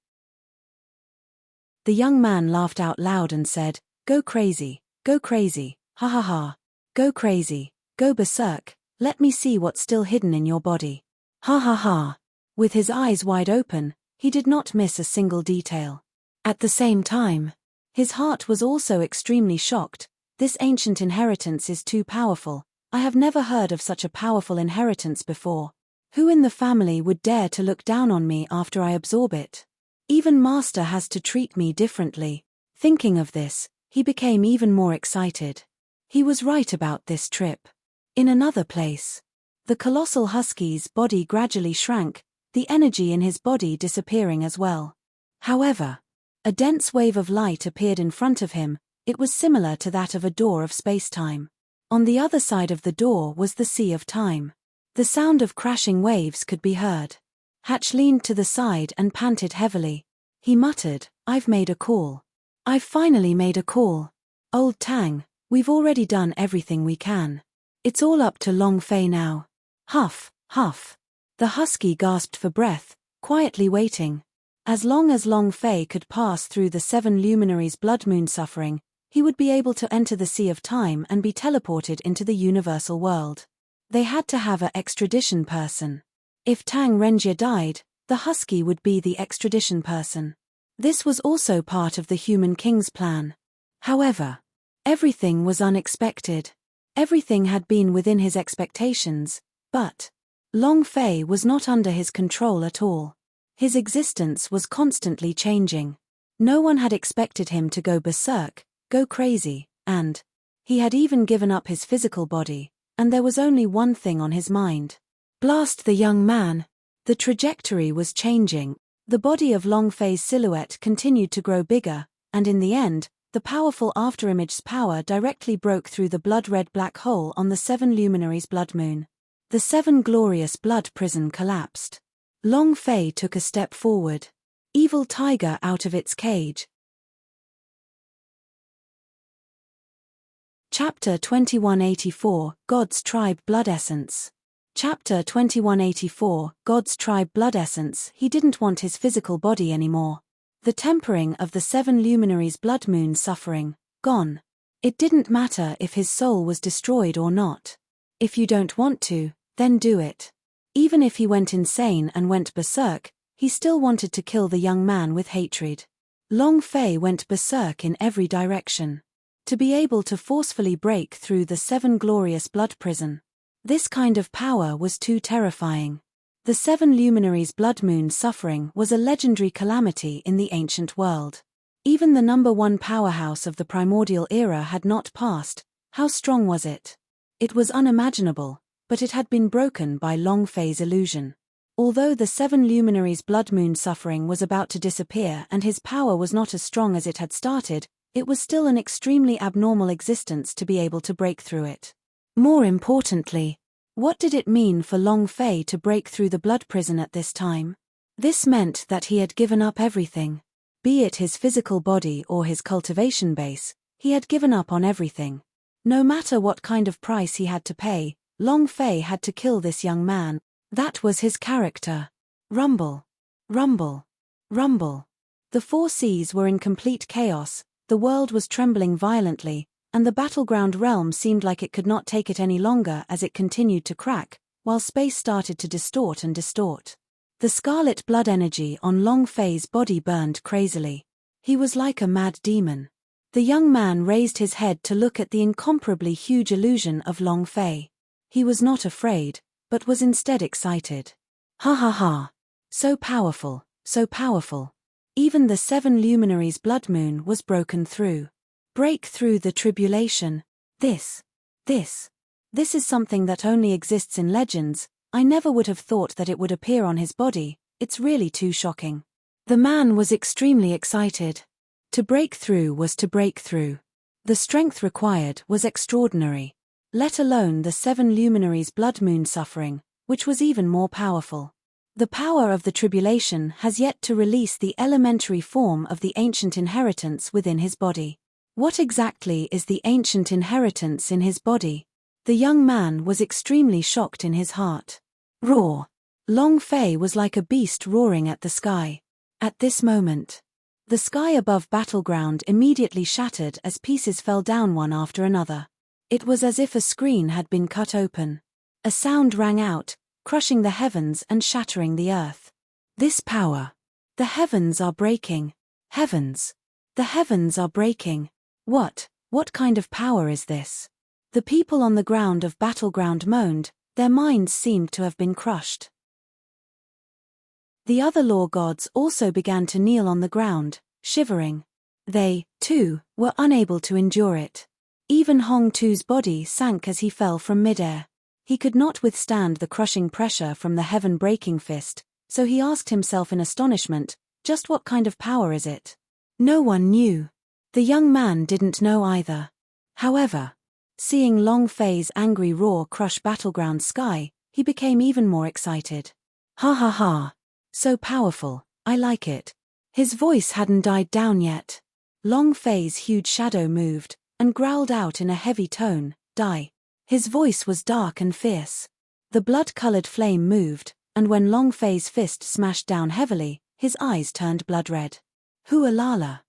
[SPEAKER 1] The young man laughed out loud and said, go crazy, ha ha ha. Go crazy, go berserk, let me see what's still hidden in your body. Ha ha ha." With his eyes wide open, he did not miss a single detail. At the same time, his heart was also extremely shocked. This ancient inheritance is too powerful. I have never heard of such a powerful inheritance before. Who in the family would dare to look down on me after I absorb it? Even Master has to treat me differently. Thinking of this, he became even more excited. He was right about this trip. In another place, the colossal husky's body gradually shrank, the energy in his body disappearing as well. However, a dense wave of light appeared in front of him. It was similar to that of a door of space-time. On the other side of the door was the sea of time. The sound of crashing waves could be heard. Hatch leaned to the side and panted heavily. He muttered, "I've made a call. I've finally made a call. Old Tang, we've already done everything we can. It's all up to Long Fei now." Huff, huff. The husky gasped for breath, quietly waiting. As long as Long Fei could pass through the 7 luminaries' blood moon suffering, he would be able to enter the Sea of Time and be teleported into the universal world. They had to have an extradition person. If Tang Renjie died, the husky would be the extradition person. This was also part of the Human King's plan. However, everything was unexpected. Everything had been within his expectations, but Long Fei was not under his control at all. His existence was constantly changing. No one had expected him to go berserk, go crazy, and he had even given up his physical body, and there was only one thing on his mind. Blast the young man. The trajectory was changing. The body of Long Fei's silhouette continued to grow bigger, and in the end, the powerful afterimage's power directly broke through the blood-red black hole on the 7 luminaries' blood moon. The 7 glorious blood prison collapsed. Long Fei took a step forward. Evil tiger out of its cage. Chapter 2184, God's Tribe Blood Essence. Chapter 2184, God's Tribe Blood Essence. He didn't want his physical body anymore. The tempering of the 7 luminaries' blood moon suffering, gone. It didn't matter if his soul was destroyed or not. If you don't want to, then do it. Even if he went insane and went berserk, he still wanted to kill the young man with hatred. Long Fei went berserk in every direction. To be able to forcefully break through the 7 glorious blood prison. This kind of power was too terrifying. The 7 luminaries' blood moon suffering was a legendary calamity in the ancient world. Even the #1 powerhouse of the primordial era had not passed. How strong was it? It was unimaginable, but it had been broken by Long Fei's illusion. Although the 7 luminaries' blood moon suffering was about to disappear and his power was not as strong as it had started, it was still an extremely abnormal existence to be able to break through it. More importantly, what did it mean for Long Fei to break through the blood prison at this time? This meant that he had given up everything. Be it his physical body or his cultivation base, he had given up on everything. No matter what kind of price he had to pay, Long Fei had to kill this young man. That was his character. Rumble. Rumble. Rumble. The four seas were in complete chaos, the world was trembling violently, and the battleground realm seemed like it could not take it any longer as it continued to crack, while space started to distort and distort. The scarlet blood energy on Long Fei's body burned crazily. He was like a mad demon. The young man raised his head to look at the incomparably huge illusion of Long Fei. He was not afraid, but was instead excited. Ha ha ha! So powerful, so powerful. Even the 7 luminaries' blood moon was broken through. Break through the tribulation. This is something that only exists in legends. I never would have thought that it would appear on his body. It's really too shocking. The man was extremely excited. To break through was to break through. The strength required was extraordinary. Let alone the 7 luminaries' blood moon suffering, which was even more powerful. The power of the tribulation has yet to release the elementary form of the ancient inheritance within his body. What exactly is the ancient inheritance in his body? The young man was extremely shocked in his heart. Roar! Long Fei was like a beast roaring at the sky. At this moment, the sky above battleground immediately shattered as pieces fell down one after another. It was as if a screen had been cut open. A sound rang out, crushing the heavens and shattering the earth. This power. The heavens are breaking. Heavens. The heavens are breaking. What kind of power is this? The people on the ground of battleground moaned, their minds seemed to have been crushed. The other law gods also began to kneel on the ground, shivering. They, too, were unable to endure it. Even Hong Tu's body sank as he fell from midair. He could not withstand the crushing pressure from the heaven-breaking fist, so he asked himself in astonishment, just what kind of power is it? No one knew. The young man didn't know either. However, seeing Long Fei's angry roar crush battleground sky, he became even more excited. Ha ha ha! So powerful, I like it. His voice hadn't died down yet. Long Fei's huge shadow moved, and growled out in a heavy tone, "Die." His voice was dark and fierce. The blood-colored flame moved, and when Long Fei's fist smashed down heavily, his eyes turned blood-red. Hualala!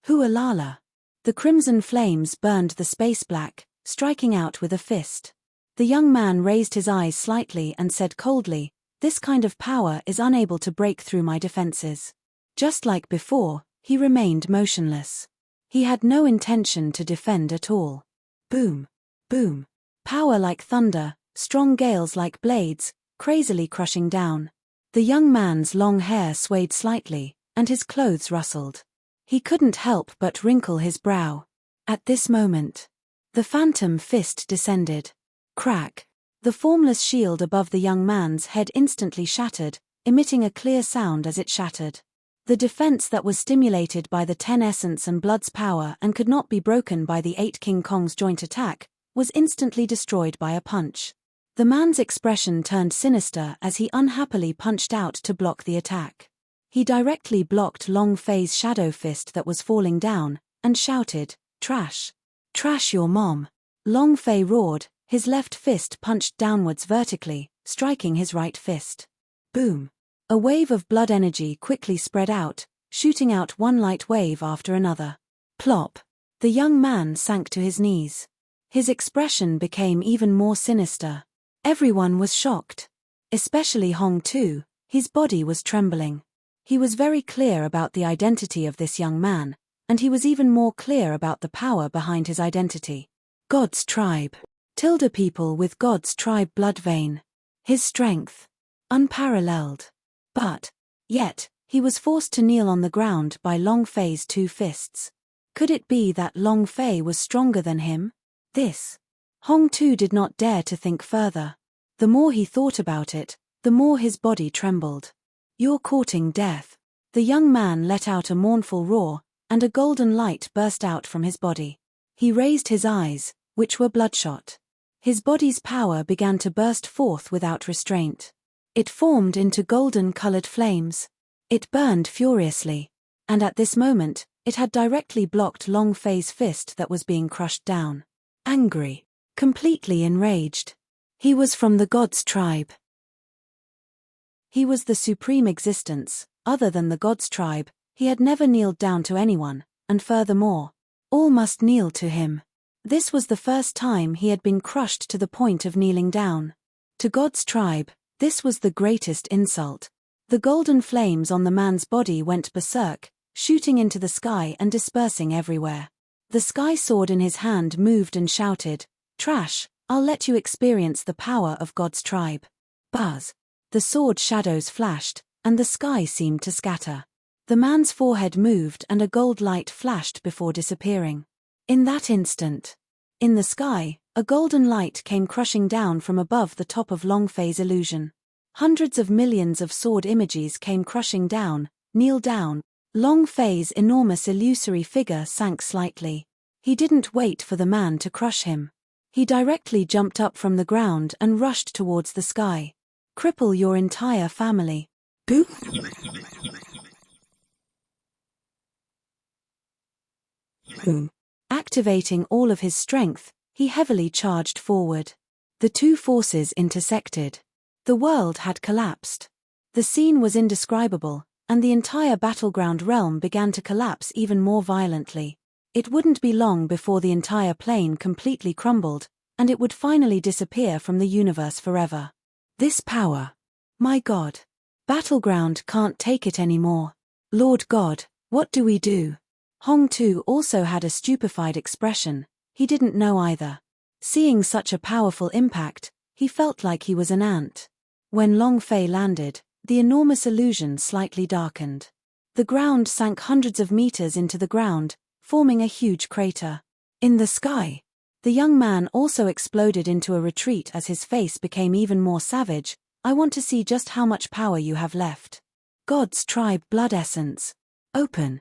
[SPEAKER 1] Hualala! The crimson flames burned the space black, striking out with a fist. The young man raised his eyes slightly and said coldly, "This kind of power is unable to break through my defenses." Just like before, he remained motionless. He had no intention to defend at all. Boom! Boom! Power like thunder, strong gales like blades, crazily crushing down. The young man's long hair swayed slightly, and his clothes rustled. He couldn't help but wrinkle his brow. At this moment, the phantom fist descended. Crack! The formless shield above the young man's head instantly shattered, emitting a clear sound as it shattered. The defense that was stimulated by the 10 essence and blood's power and could not be broken by the 8 King Kong's joint attack, was instantly destroyed by a punch. The man's expression turned sinister as he unhappily punched out to block the attack. He directly blocked Long Fei's shadow fist that was falling down, and shouted, "Trash! Trash your mom!" Long Fei roared, his left fist punched downwards vertically, striking his right fist. Boom! A wave of blood energy quickly spread out, shooting out one light wave after another. Plop! The young man sank to his knees. His expression became even more sinister. Everyone was shocked. Especially Hong Tu, his body was trembling. He was very clear about the identity of this young man, and he was even more clear about the power behind his identity. God's tribe. Tilde people with God's tribe blood vein. His strength. Unparalleled. But, yet, he was forced to kneel on the ground by Long Fei's 2 fists. Could it be that Long Fei was stronger than him? This. Hong Tu did not dare to think further. The more he thought about it, the more his body trembled. "You're courting death." The young man let out a mournful roar, and a golden light burst out from his body. He raised his eyes, which were bloodshot. His body's power began to burst forth without restraint. It formed into golden-colored flames. It burned furiously. And at this moment, it had directly blocked Long Fei's fist that was being crushed down. Angry. Completely enraged. He was from the God's tribe. He was the supreme existence. Other than the God's tribe, he had never kneeled down to anyone, and furthermore, all must kneel to him. This was the first time he had been crushed to the point of kneeling down. To God's tribe, this was the greatest insult. The golden flames on the man's body went berserk, shooting into the sky and dispersing everywhere. The sky sword in his hand moved and shouted, "Trash, I'll let you experience the power of God's tribe." Buzz. The sword shadows flashed, and the sky seemed to scatter. The man's forehead moved and a gold light flashed before disappearing. In that instant, in the sky, a golden light came crushing down from above the top of Long Fei's illusion. Hundreds of millions of sword images came crushing down. Kneel down. Long Fei's enormous illusory figure sank slightly. He didn't wait for the man to crush him. He directly jumped up from the ground and rushed towards the sky. Cripple your entire family. Boo! Boom. Activating all of his strength, he heavily charged forward. The two forces intersected. The world had collapsed. The scene was indescribable, and the entire battleground realm began to collapse even more violently. It wouldn't be long before the entire plane completely crumbled, and it would finally disappear from the universe forever. This power. My God. Battleground can't take it anymore. Lord God, what do we do? Hong Tu also had a stupefied expression. He didn't know either. Seeing such a powerful impact, he felt like he was an ant. When Long Fei landed, the enormous illusion slightly darkened. The ground sank hundreds of meters into the ground, forming a huge crater. In the sky, the young man also exploded into a retreat as his face became even more savage. I want to see just how much power you have left. God's tribe blood essence. Open.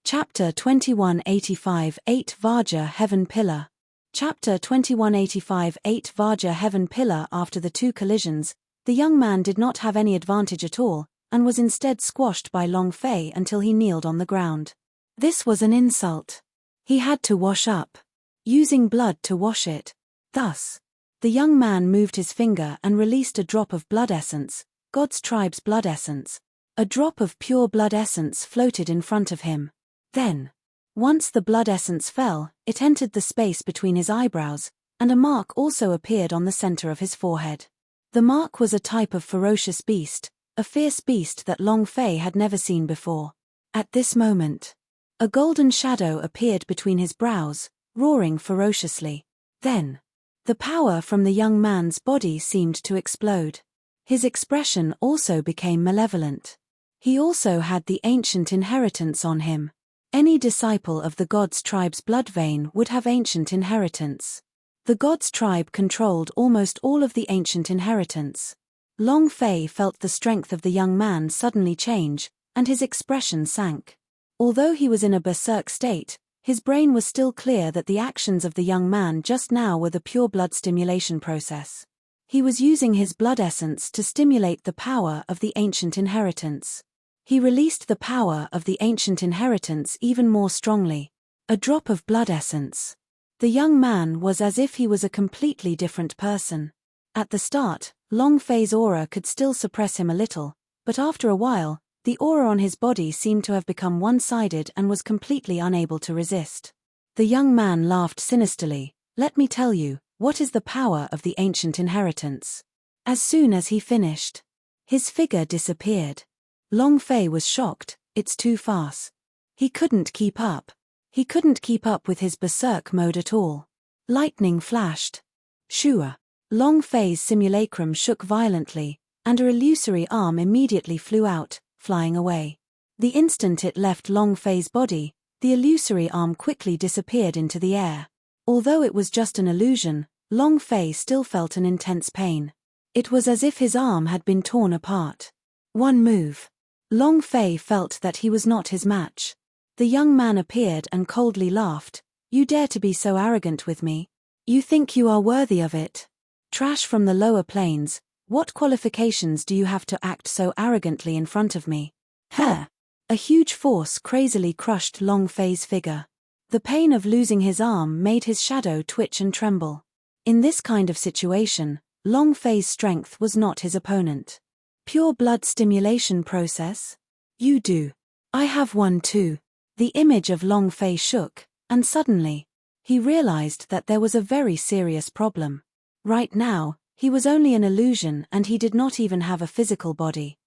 [SPEAKER 1] Chapter 2185 8 Vajra Heaven Pillar. Chapter 2185 8 Vajra Heaven Pillar. After the two collisions, the young man did not have any advantage at all, and was instead squashed by Long Fei until he kneeled on the ground. This was an insult. He had to wash up. Using blood to wash it. Thus, the young man moved his finger and released a drop of blood essence, God's tribe's blood essence. A drop of pure blood essence floated in front of him. Then, once the blood essence fell, it entered the space between his eyebrows, and a mark also appeared on the center of his forehead. The mark was a type of ferocious beast, a fierce beast that Long Fei had never seen before. At this moment, a golden shadow appeared between his brows, roaring ferociously. Then, the power from the young man's body seemed to explode. His expression also became malevolent. He also had the ancient inheritance on him. Any disciple of the God's tribe's blood vein would have ancient inheritance. The God's tribe controlled almost all of the ancient inheritance. Long Fei felt the strength of the young man suddenly change, and his expression sank. Although he was in a berserk state, his brain was still clear that the actions of the young man just now were the pure blood stimulation process. He was using his blood essence to stimulate the power of the ancient inheritance. He released the power of the ancient inheritance even more strongly. A drop of blood essence. The young man was as if he was a completely different person. At the start, Long Fei's aura could still suppress him a little, but after a while, the aura on his body seemed to have become one-sided and was completely unable to resist. The young man laughed sinisterly. Let me tell you, what is the power of the ancient inheritance? As soon as he finished, his figure disappeared. Long Fei was shocked. It's too fast. He couldn't keep up. He couldn't keep up with his berserk mode at all. Lightning flashed. Shua. Long Fei's simulacrum shook violently, and her illusory arm immediately flew out, flying away. The instant it left Long Fei's body, the illusory arm quickly disappeared into the air. Although it was just an illusion, Long Fei still felt an intense pain. It was as if his arm had been torn apart. One move. Long Fei felt that he was not his match. The young man appeared and coldly laughed. You dare to be so arrogant with me? You think you are worthy of it? Trash from the lower planes, what qualifications do you have to act so arrogantly in front of me? Huh! A huge force crazily crushed Long Fei's figure. The pain of losing his arm made his shadow twitch and tremble. In this kind of situation, Long Fei's strength was not his opponent. Pure blood stimulation process? You do. I have one too. The image of Long Fei shook, and suddenly, he realized that there was a very serious problem. Right now, he was only an illusion and he did not even have a physical body.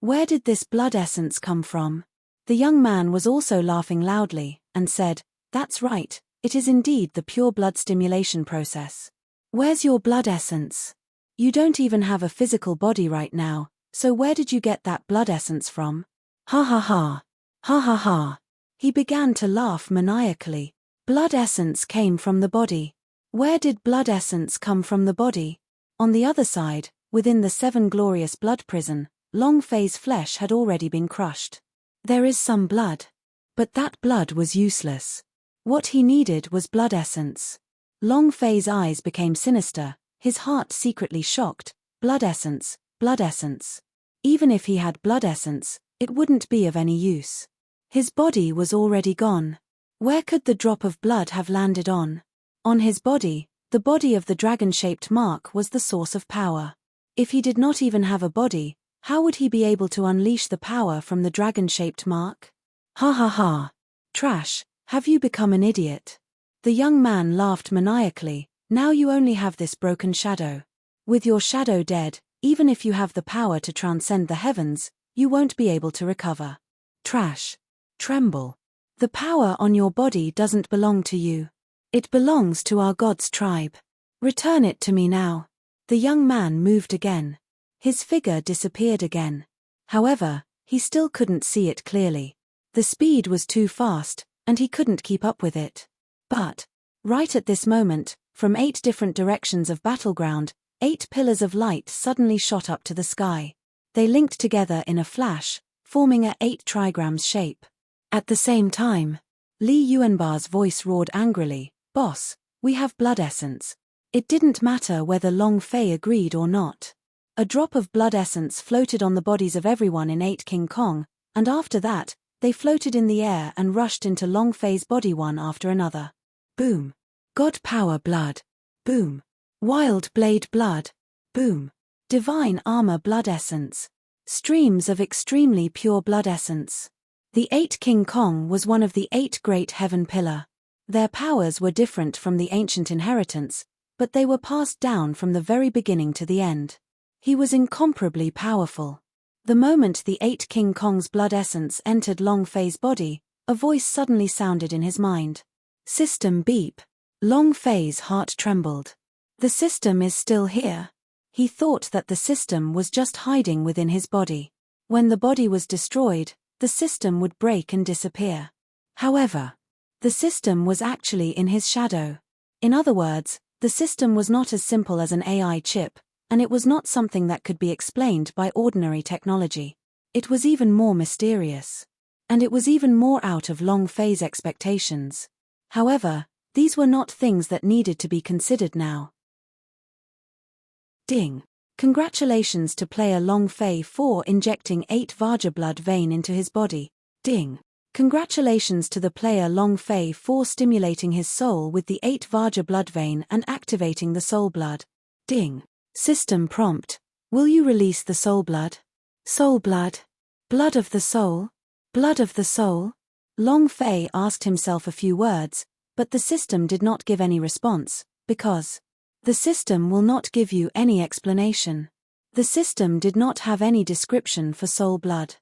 [SPEAKER 1] Where did this blood essence come from? The young man was also laughing loudly, and said, "That's right, it is indeed the pure blood stimulation process. Where's your blood essence? You don't even have a physical body right now, so where did you get that blood essence from? Ha ha ha. Ha ha ha." He began to laugh maniacally. Blood essence came from the body. Where did blood essence come from the body? On the other side, within the seven glorious blood prison, Long Fei's flesh had already been crushed. There is some blood. But that blood was useless. What he needed was blood essence. Long Fei's eyes became sinister, his heart secretly shocked. Blood essence, blood essence. Even if he had blood essence, it wouldn't be of any use. His body was already gone. Where could the drop of blood have landed on? On his body, the body of the dragon-shaped mark was the source of power. If he did not even have a body, how would he be able to unleash the power from the dragon-shaped mark? Ha ha ha. Trash, have you become an idiot? The young man laughed maniacally. Now you only have this broken shadow. With your shadow dead, even if you have the power to transcend the heavens, you won't be able to recover. Trash. Tremble. The power on your body doesn't belong to you. It belongs to our God's tribe. Return it to me now. The young man moved again. His figure disappeared again. However, he still couldn't see it clearly. The speed was too fast, and he couldn't keep up with it. But, right at this moment, from 8 different directions of battleground, 8 pillars of light suddenly shot up to the sky. They linked together in a flash, forming a 8 trigrams shape. At the same time, Li Yuanbar's voice roared angrily, "Boss, we have blood essence." It didn't matter whether Long Fei agreed or not. A drop of blood essence floated on the bodies of everyone in 8 King Kong, and after that, they floated in the air and rushed into Long Fei's body one after another. Boom. God power blood. Boom. Wild blade blood. Boom. Divine armor blood essence. Streams of extremely pure blood essence. The 8 King Kong was one of the 8 great heaven pillar. Their powers were different from the ancient inheritance, but they were passed down from the very beginning to the end. He was incomparably powerful. The moment the 8 King Kong's blood essence entered Long Fei's body, a voice suddenly sounded in his mind. System beep. Long Fei's heart trembled. The system is still here. He thought that the system was just hiding within his body. When the body was destroyed, the system would break and disappear. However, the system was actually in his shadow. In other words, the system was not as simple as an AI chip, and it was not something that could be explained by ordinary technology. It was even more mysterious. And it was even more out of Long Fei's expectations. However, these were not things that needed to be considered now. Ding. Congratulations to player Long Fei for injecting 8 Vajra blood vein into his body. Ding. Congratulations to the player Long Fei for stimulating his soul with the 8 Vajra blood vein and activating the soul blood. Ding. System prompt. Will you release the soul blood? Soul blood. Blood of the soul? Blood of the soul? Long Fei asked himself a few words, but the system did not give any response, because the system will not give you any explanation. The system did not have any description for soul blood.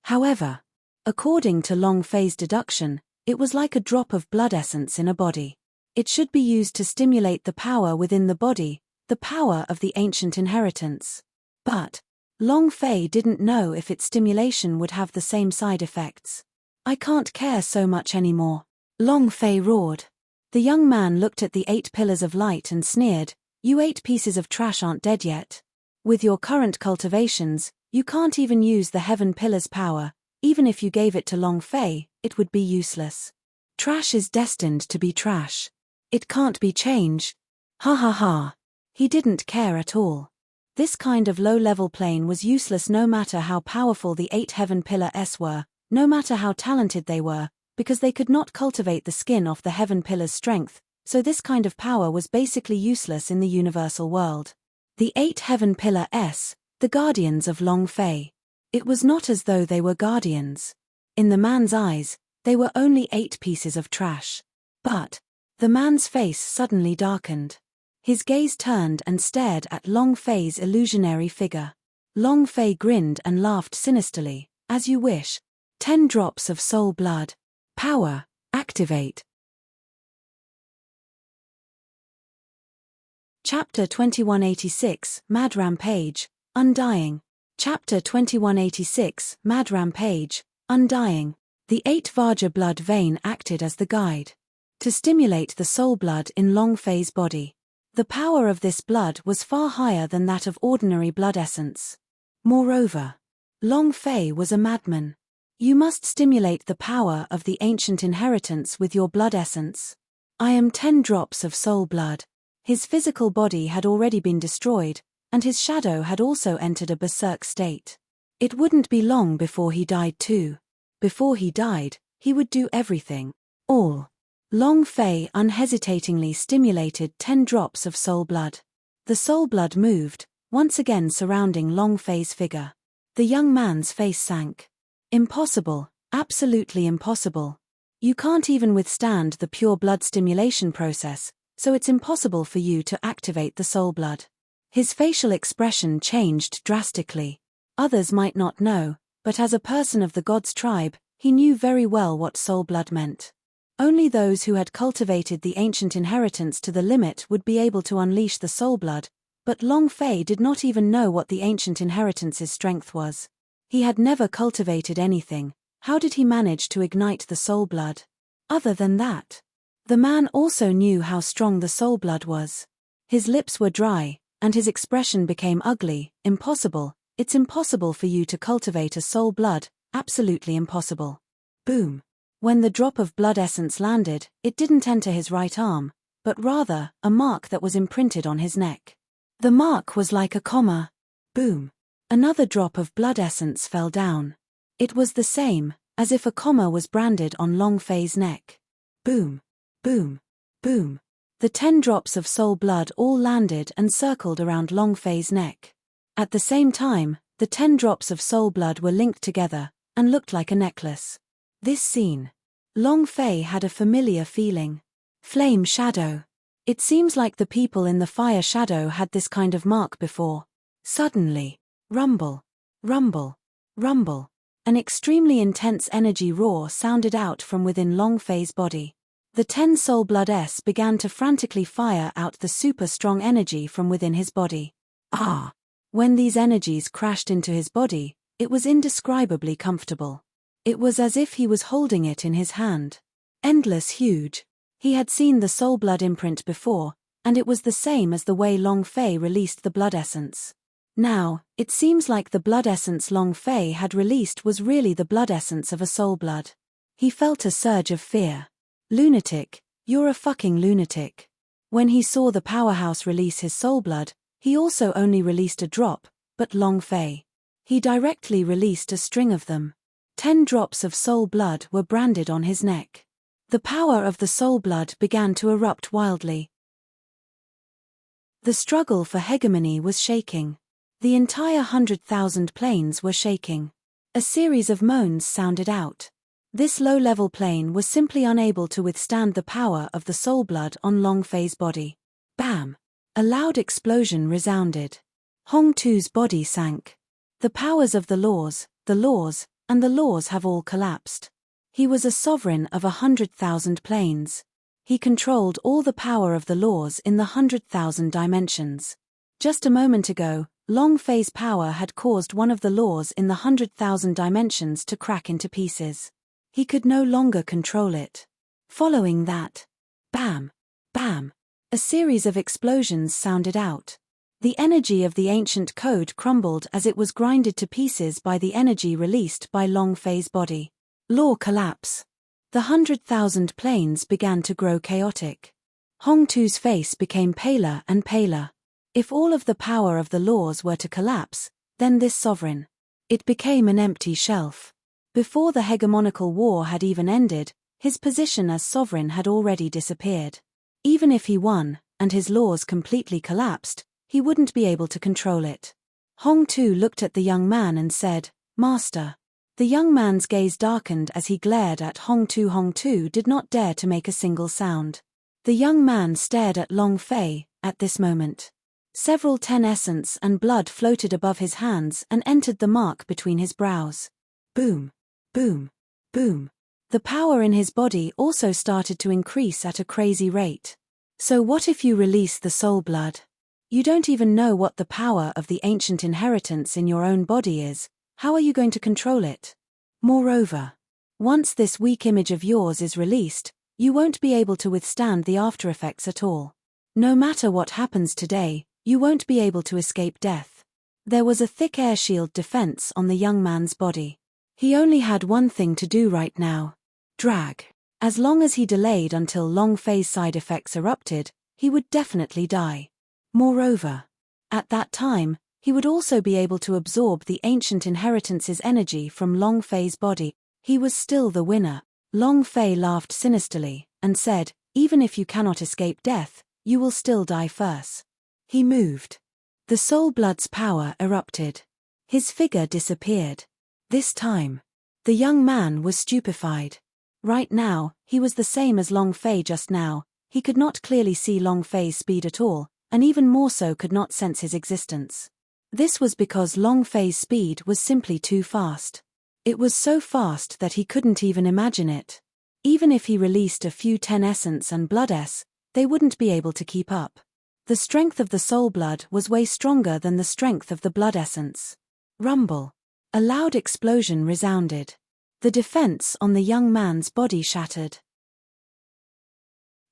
[SPEAKER 1] However, according to Long Fei's deduction, it was like a drop of blood essence in a body. It should be used to stimulate the power within the body, the power of the ancient inheritance. But Long Fei didn't know if its stimulation would have the same side effects. I can't care so much anymore. Long Fei roared. The young man looked at the 8 pillars of light and sneered, "You 8 pieces of trash aren't dead yet. With your current cultivations, you can't even use the heaven pillar's power. Even if you gave it to Long Fei, it would be useless. Trash is destined to be trash. It can't be changed. Ha ha ha. He didn't care at all. This kind of low-level plane was useless no matter how powerful the 8 heaven pillars were, no matter how talented they were, because they could not cultivate the skin off the heaven pillar's strength, so this kind of power was basically useless in the universal world. The 8 heaven pillars, the guardians of Long Fei. It was not as though they were guardians. In the man's eyes, they were only 8 pieces of trash. But the man's face suddenly darkened. His gaze turned and stared at Long Fei's illusionary figure. Long Fei grinned and laughed sinisterly. As you wish. 10 drops of soul blood. Power, activate. Chapter 2186, Mad Rampage, Undying. Chapter 2186, Mad Rampage, Undying. The 8 Vajra blood vein acted as the guide to stimulate the soul blood in Long Fei's body. The power of this blood was far higher than that of ordinary blood essence. Moreover, Long Fei was a madman. You must stimulate the power of the ancient inheritance with your blood essence. I am 10 drops of soul blood. His physical body had already been destroyed, and his shadow had also entered a berserk state. It wouldn't be long before he died too. Before he died, he would do everything. All. Long Fei unhesitatingly stimulated 10 drops of soul blood. The soul blood moved, once again surrounding Long Fei's figure. The young man's face sank. Impossible, absolutely impossible. You can't even withstand the pure blood stimulation process, so it's impossible for you to activate the soul blood. His facial expression changed drastically. Others might not know, but as a person of the god's tribe, he knew very well what soul blood meant. Only those who had cultivated the ancient inheritance to the limit would be able to unleash the soul blood, but Long Fei did not even know what the ancient inheritance's strength was. He had never cultivated anything. How did he manage to ignite the soul blood? Other than that, the man also knew how strong the soul blood was. His lips were dry, and his expression became ugly. Impossible. It's impossible for you to cultivate a soul blood, absolutely impossible. Boom. When the drop of blood essence landed, it didn't enter his right arm, but rather, a mark that was imprinted on his neck. The mark was like a comma. Boom. Another drop of blood essence fell down. It was the same, as if a comma was branded on Long Fei's neck. Boom. Boom. Boom. The 10 drops of soul blood all landed and circled around Long Fei's neck. At the same time, the 10 drops of soul blood were linked together, and looked like a necklace. This scene. Long Fei had a familiar feeling. Flame shadow. It seems like the people in the fire shadow had this kind of mark before. Suddenly. Rumble. Rumble. Rumble. An extremely intense energy roar sounded out from within Long Fei's body. The 10 soul blood S began to frantically fire out the super strong energy from within his body. Ah! When these energies crashed into his body, it was indescribably comfortable. It was as if he was holding it in his hand. Endless huge. He had seen the soul blood imprint before, and it was the same as the way Long Fei released the blood essence. Now, it seems like the blood essence Long Fei had released was really the blood essence of a soul blood. He felt a surge of fear. Lunatic, you're a fucking lunatic. When he saw the powerhouse release his soul blood, he also only released a drop, but Long Fei. He directly released a string of them. 10 drops of soul blood were branded on his neck. The power of the soul blood began to erupt wildly. The struggle for hegemony was shaking. The entire 100,000 planes were shaking. A series of moans sounded out. This low-level plane was simply unable to withstand the power of the soul blood on Long Fei's body. Bam! A loud explosion resounded. Hong Tu's body sank. The powers of the laws, and the laws have all collapsed. He was a sovereign of 100,000 planes. He controlled all the power of the laws in the 100,000 dimensions. Just a moment ago, Long Fei's power had caused one of the laws in the 100,000 dimensions to crack into pieces. He could no longer control it. Following that, bam, bam, a series of explosions sounded out. The energy of the ancient code crumbled as it was grinded to pieces by the energy released by Long Fei's body. Law collapse. The 100,000 planes began to grow chaotic. Hong Tu's face became paler and paler. If all of the power of the laws were to collapse, then this sovereign. It became an empty shelf. Before the hegemonical war had even ended, his position as sovereign had already disappeared. Even if he won, and his laws completely collapsed, he wouldn't be able to control it. Hong Tu looked at the young man and said, "Master." The young man's gaze darkened as he glared at Hong Tu. Hong Tu did not dare to make a single sound. The young man stared at Long Fei. At this moment, several 10 essence and blood floated above his hands and entered the mark between his brows. Boom, boom, boom. The power in his body also started to increase at a crazy rate. So what if you release the soul blood? You don't even know what the power of the ancient inheritance in your own body is. How are you going to control it? Moreover, once this weak image of yours is released, you won't be able to withstand the aftereffects at all. No matter what happens today, you won't be able to escape death. There was a thick air shield defense on the young man's body. He only had one thing to do right now. Drag. As long as he delayed until Long Fei's side effects erupted, he would definitely die. Moreover, at that time, he would also be able to absorb the ancient inheritance's energy from Long Fei's body. He was still the winner. Long Fei laughed sinisterly, and said, "Even if you cannot escape death, you will still die first." He moved. The soul blood's power erupted. His figure disappeared. This time, the young man was stupefied. Right now, he was the same as Long Fei just now. He could not clearly see Long Fei's speed at all, and even more so could not sense his existence. This was because Long Fei's speed was simply too fast. It was so fast that he couldn't even imagine it. Even if he released a few 10 essence and blood s, they wouldn't be able to keep up. The strength of the soul blood was way stronger than the strength of the blood essence. Rumble. A loud explosion resounded. The defense on the young man's body shattered.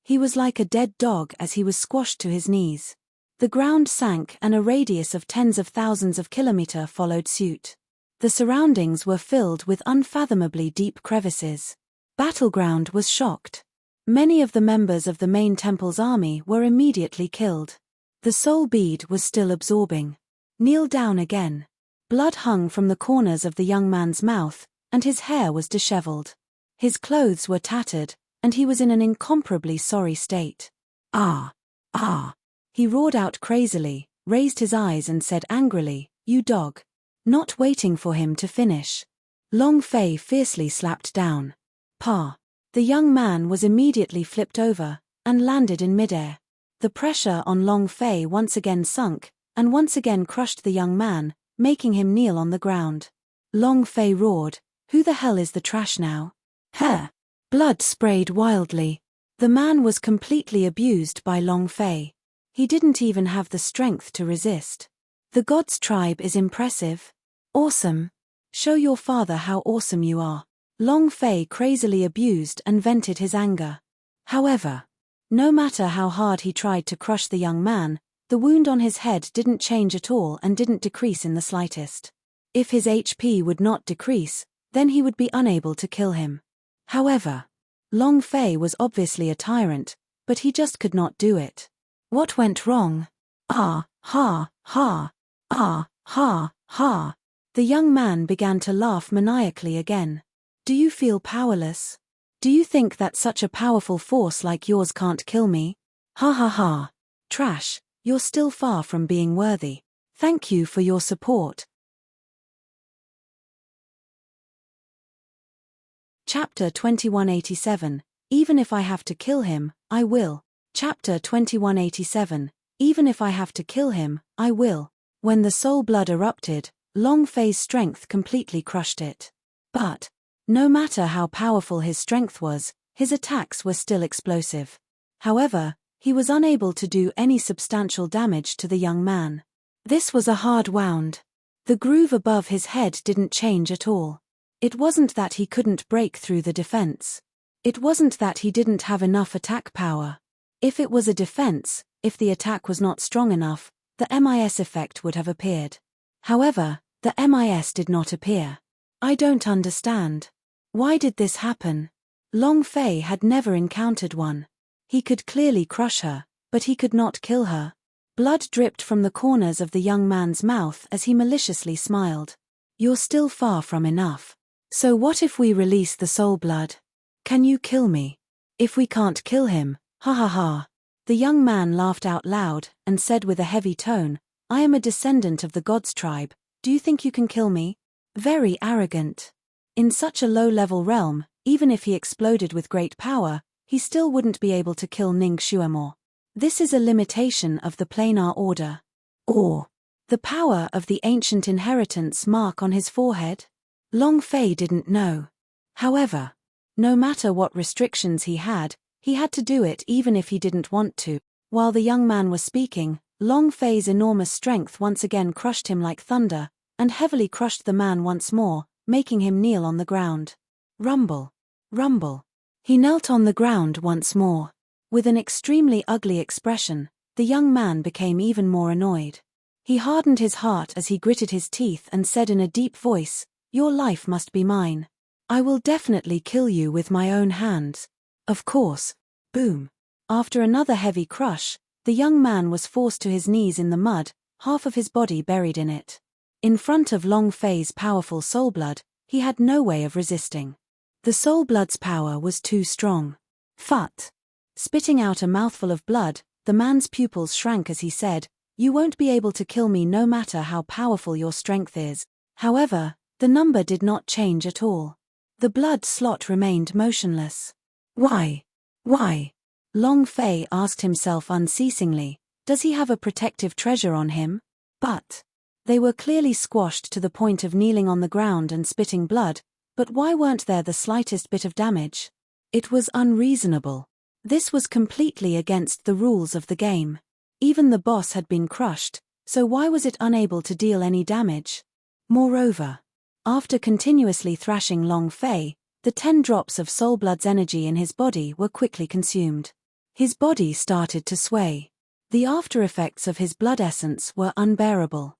[SPEAKER 1] He was like a dead dog as he was squashed to his knees. The ground sank and a radius of tens of thousands of kilometers followed suit. The surroundings were filled with unfathomably deep crevices. Battleground was shocked. Many of the members of the main temple's army were immediately killed. The soul bead was still absorbing. Kneel down again. Blood hung from the corners of the young man's mouth, and his hair was disheveled. His clothes were tattered, and he was in an incomparably sorry state. "Ah! Ah!" He roared out crazily, raised his eyes and said angrily, "You dog!" Not waiting for him to finish, Long Fei fiercely slapped down. "Pa!" The young man was immediately flipped over, and landed in midair. The pressure on Long Fei once again sunk, and once again crushed the young man, making him kneel on the ground. Long Fei roared, "Who the hell is the trash now?" "Huh!" Blood sprayed wildly. The man was completely abused by Long Fei. He didn't even have the strength to resist. "The God's tribe is impressive. Awesome. Show your father how awesome you are." Long Fei crazily abused and vented his anger. However, no matter how hard he tried to crush the young man, the wound on his head didn't change at all and didn't decrease in the slightest. If his HP would not decrease, then he would be unable to kill him. However, Long Fei was obviously a tyrant, but he just could not do it. What went wrong? "Ah, ha, ha, ah, ha, ha." The young man began to laugh maniacally again. "Do you feel powerless? Do you think that such a powerful force like yours can't kill me? Ha ha ha. Trash, you're still far from being worthy. Thank you for your support." Chapter 2187, Even if I have to kill him, I will. Chapter 2187, Even if I have to kill him, I will. When the soul blood erupted, Long Fei's strength completely crushed it. But, no matter how powerful his strength was, his attacks were still explosive. However, he was unable to do any substantial damage to the young man. This was a hard wound. The groove above his head didn't change at all. It wasn't that he couldn't break through the defense. It wasn't that he didn't have enough attack power. If it was a defense, if the attack was not strong enough, the MIS effect would have appeared. However, the MIS did not appear. I don't understand. Why did this happen? Long Fei had never encountered one. He could clearly crush her, but he could not kill her. Blood dripped from the corners of the young man's mouth as he maliciously smiled. You're still far from enough. So what if we release the soul blood? Can you kill me? If we can't kill him, ha ha ha. The young man laughed out loud and said with a heavy tone, I am a descendant of the gods' tribe. Do you think you can kill me? Very arrogant. In such a low-level realm, even if he exploded with great power, he still wouldn't be able to kill Ning Xuemore. This is a limitation of the planar order. Or the power of the ancient inheritance mark on his forehead? Long Fei didn't know. However, no matter what restrictions he had to do it even if he didn't want to. While the young man was speaking, Long Fei's enormous strength once again crushed him like thunder, and heavily crushed the man once more, making him kneel on the ground. Rumble. Rumble. He knelt on the ground once more. With an extremely ugly expression, the young man became even more annoyed. He hardened his heart as he gritted his teeth and said in a deep voice, Your life must be mine. I will definitely kill you with my own hands. Of course. Boom. After another heavy crush, the young man was forced to his knees in the mud, half of his body buried in it. In front of Long Fei's powerful soul blood, he had no way of resisting. The soul blood's power was too strong. Phut. Spitting out a mouthful of blood, the man's pupils shrank as he said, You won't be able to kill me no matter how powerful your strength is. However, the number did not change at all. The blood slot remained motionless. Why? Why? Long Fei asked himself unceasingly, does he have a protective treasure on him? But they were clearly squashed to the point of kneeling on the ground and spitting blood, but why weren't there the slightest bit of damage? It was unreasonable. This was completely against the rules of the game. Even the boss had been crushed, so why was it unable to deal any damage? Moreover, after continuously thrashing Long Fei, the 10 drops of soul blood's energy in his body were quickly consumed. His body started to sway. The after effects of his blood essence were unbearable.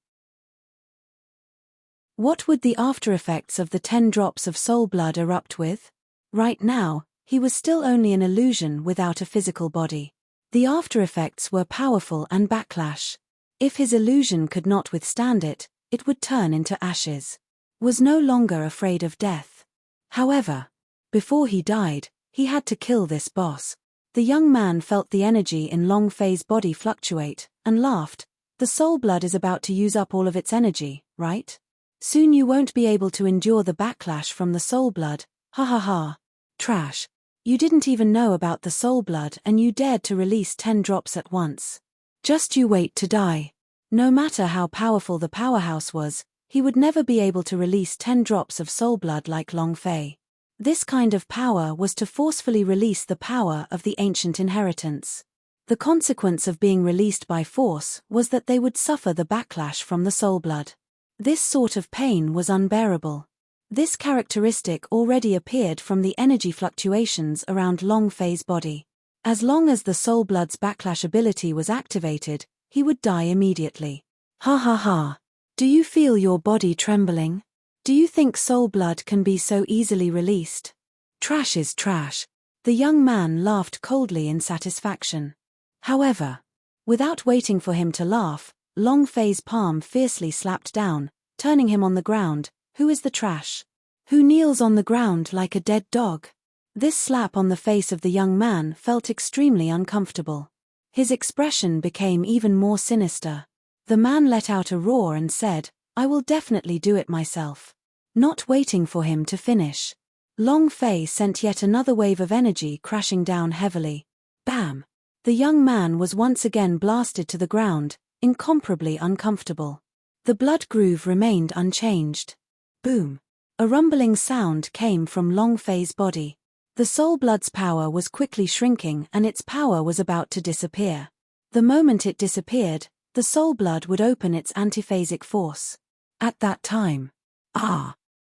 [SPEAKER 1] What would the after effects of the 10 drops of soul blood erupt with? Right now, he was still only an illusion without a physical body. The after effects were powerful and backlash. If his illusion could not withstand it, it would turn into ashes. Was no longer afraid of death. However, before he died, he had to kill this boss. The young man felt the energy in Long Fei's body fluctuate, and laughed. The soul blood is about to use up all of its energy, right? Soon you won't be able to endure the backlash from the soul blood, ha ha ha. Trash. You didn't even know about the soul blood and you dared to release 10 drops at once. Just you wait to die. No matter how powerful the powerhouse was, he would never be able to release 10 drops of soul blood like Long Fei. This kind of power was to forcefully release the power of the ancient inheritance. The consequence of being released by force was that they would suffer the backlash from the soul blood. This sort of pain was unbearable. This characteristic already appeared from the energy fluctuations around Long Fei's body. As long as the soul blood's backlash ability was activated, he would die immediately. Ha ha ha. Do you feel your body trembling? Do you think soul blood can be so easily released? Trash is trash. The young man laughed coldly in satisfaction. However, without waiting for him to laugh, Long Fei's palm fiercely slapped down, turning him on the ground. Who is the trash? Who kneels on the ground like a dead dog? This slap on the face of the young man felt extremely uncomfortable. His expression became even more sinister. The man let out a roar and said, I will definitely do it myself. Not waiting for him to finish, Long Fei sent yet another wave of energy crashing down heavily. Bam! The young man was once again blasted to the ground, incomparably uncomfortable. The blood groove remained unchanged. Boom! A rumbling sound came from Long Fei's body. The soul blood's power was quickly shrinking and its power was about to disappear. The moment it disappeared, the soul blood would open its antiphasic force. At that time,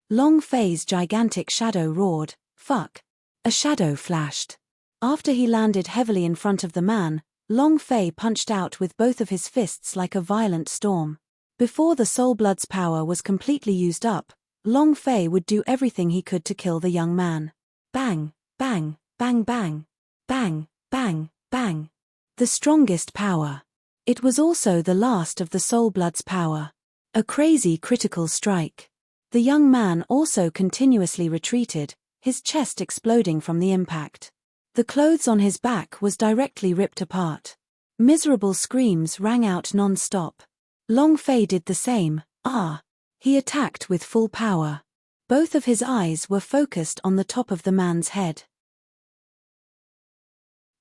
[SPEAKER 1] Long Fei's gigantic shadow roared, fuck. A shadow flashed. After he landed heavily in front of the man, Long Fei punched out with both of his fists like a violent storm. Before the soul blood's power was completely used up, Long Fei would do everything he could to kill the young man. Bang, Bang, bang, bang. Bang, bang, bang. The strongest power. It was also the last of the Soul Blood's power. A crazy critical strike. The young man also continuously retreated, his chest exploding from the impact. The clothes on his back was directly ripped apart. Miserable screams rang out non-stop. Long Fei did the same. He attacked with full power. Both of his eyes were focused on the top of the man's head.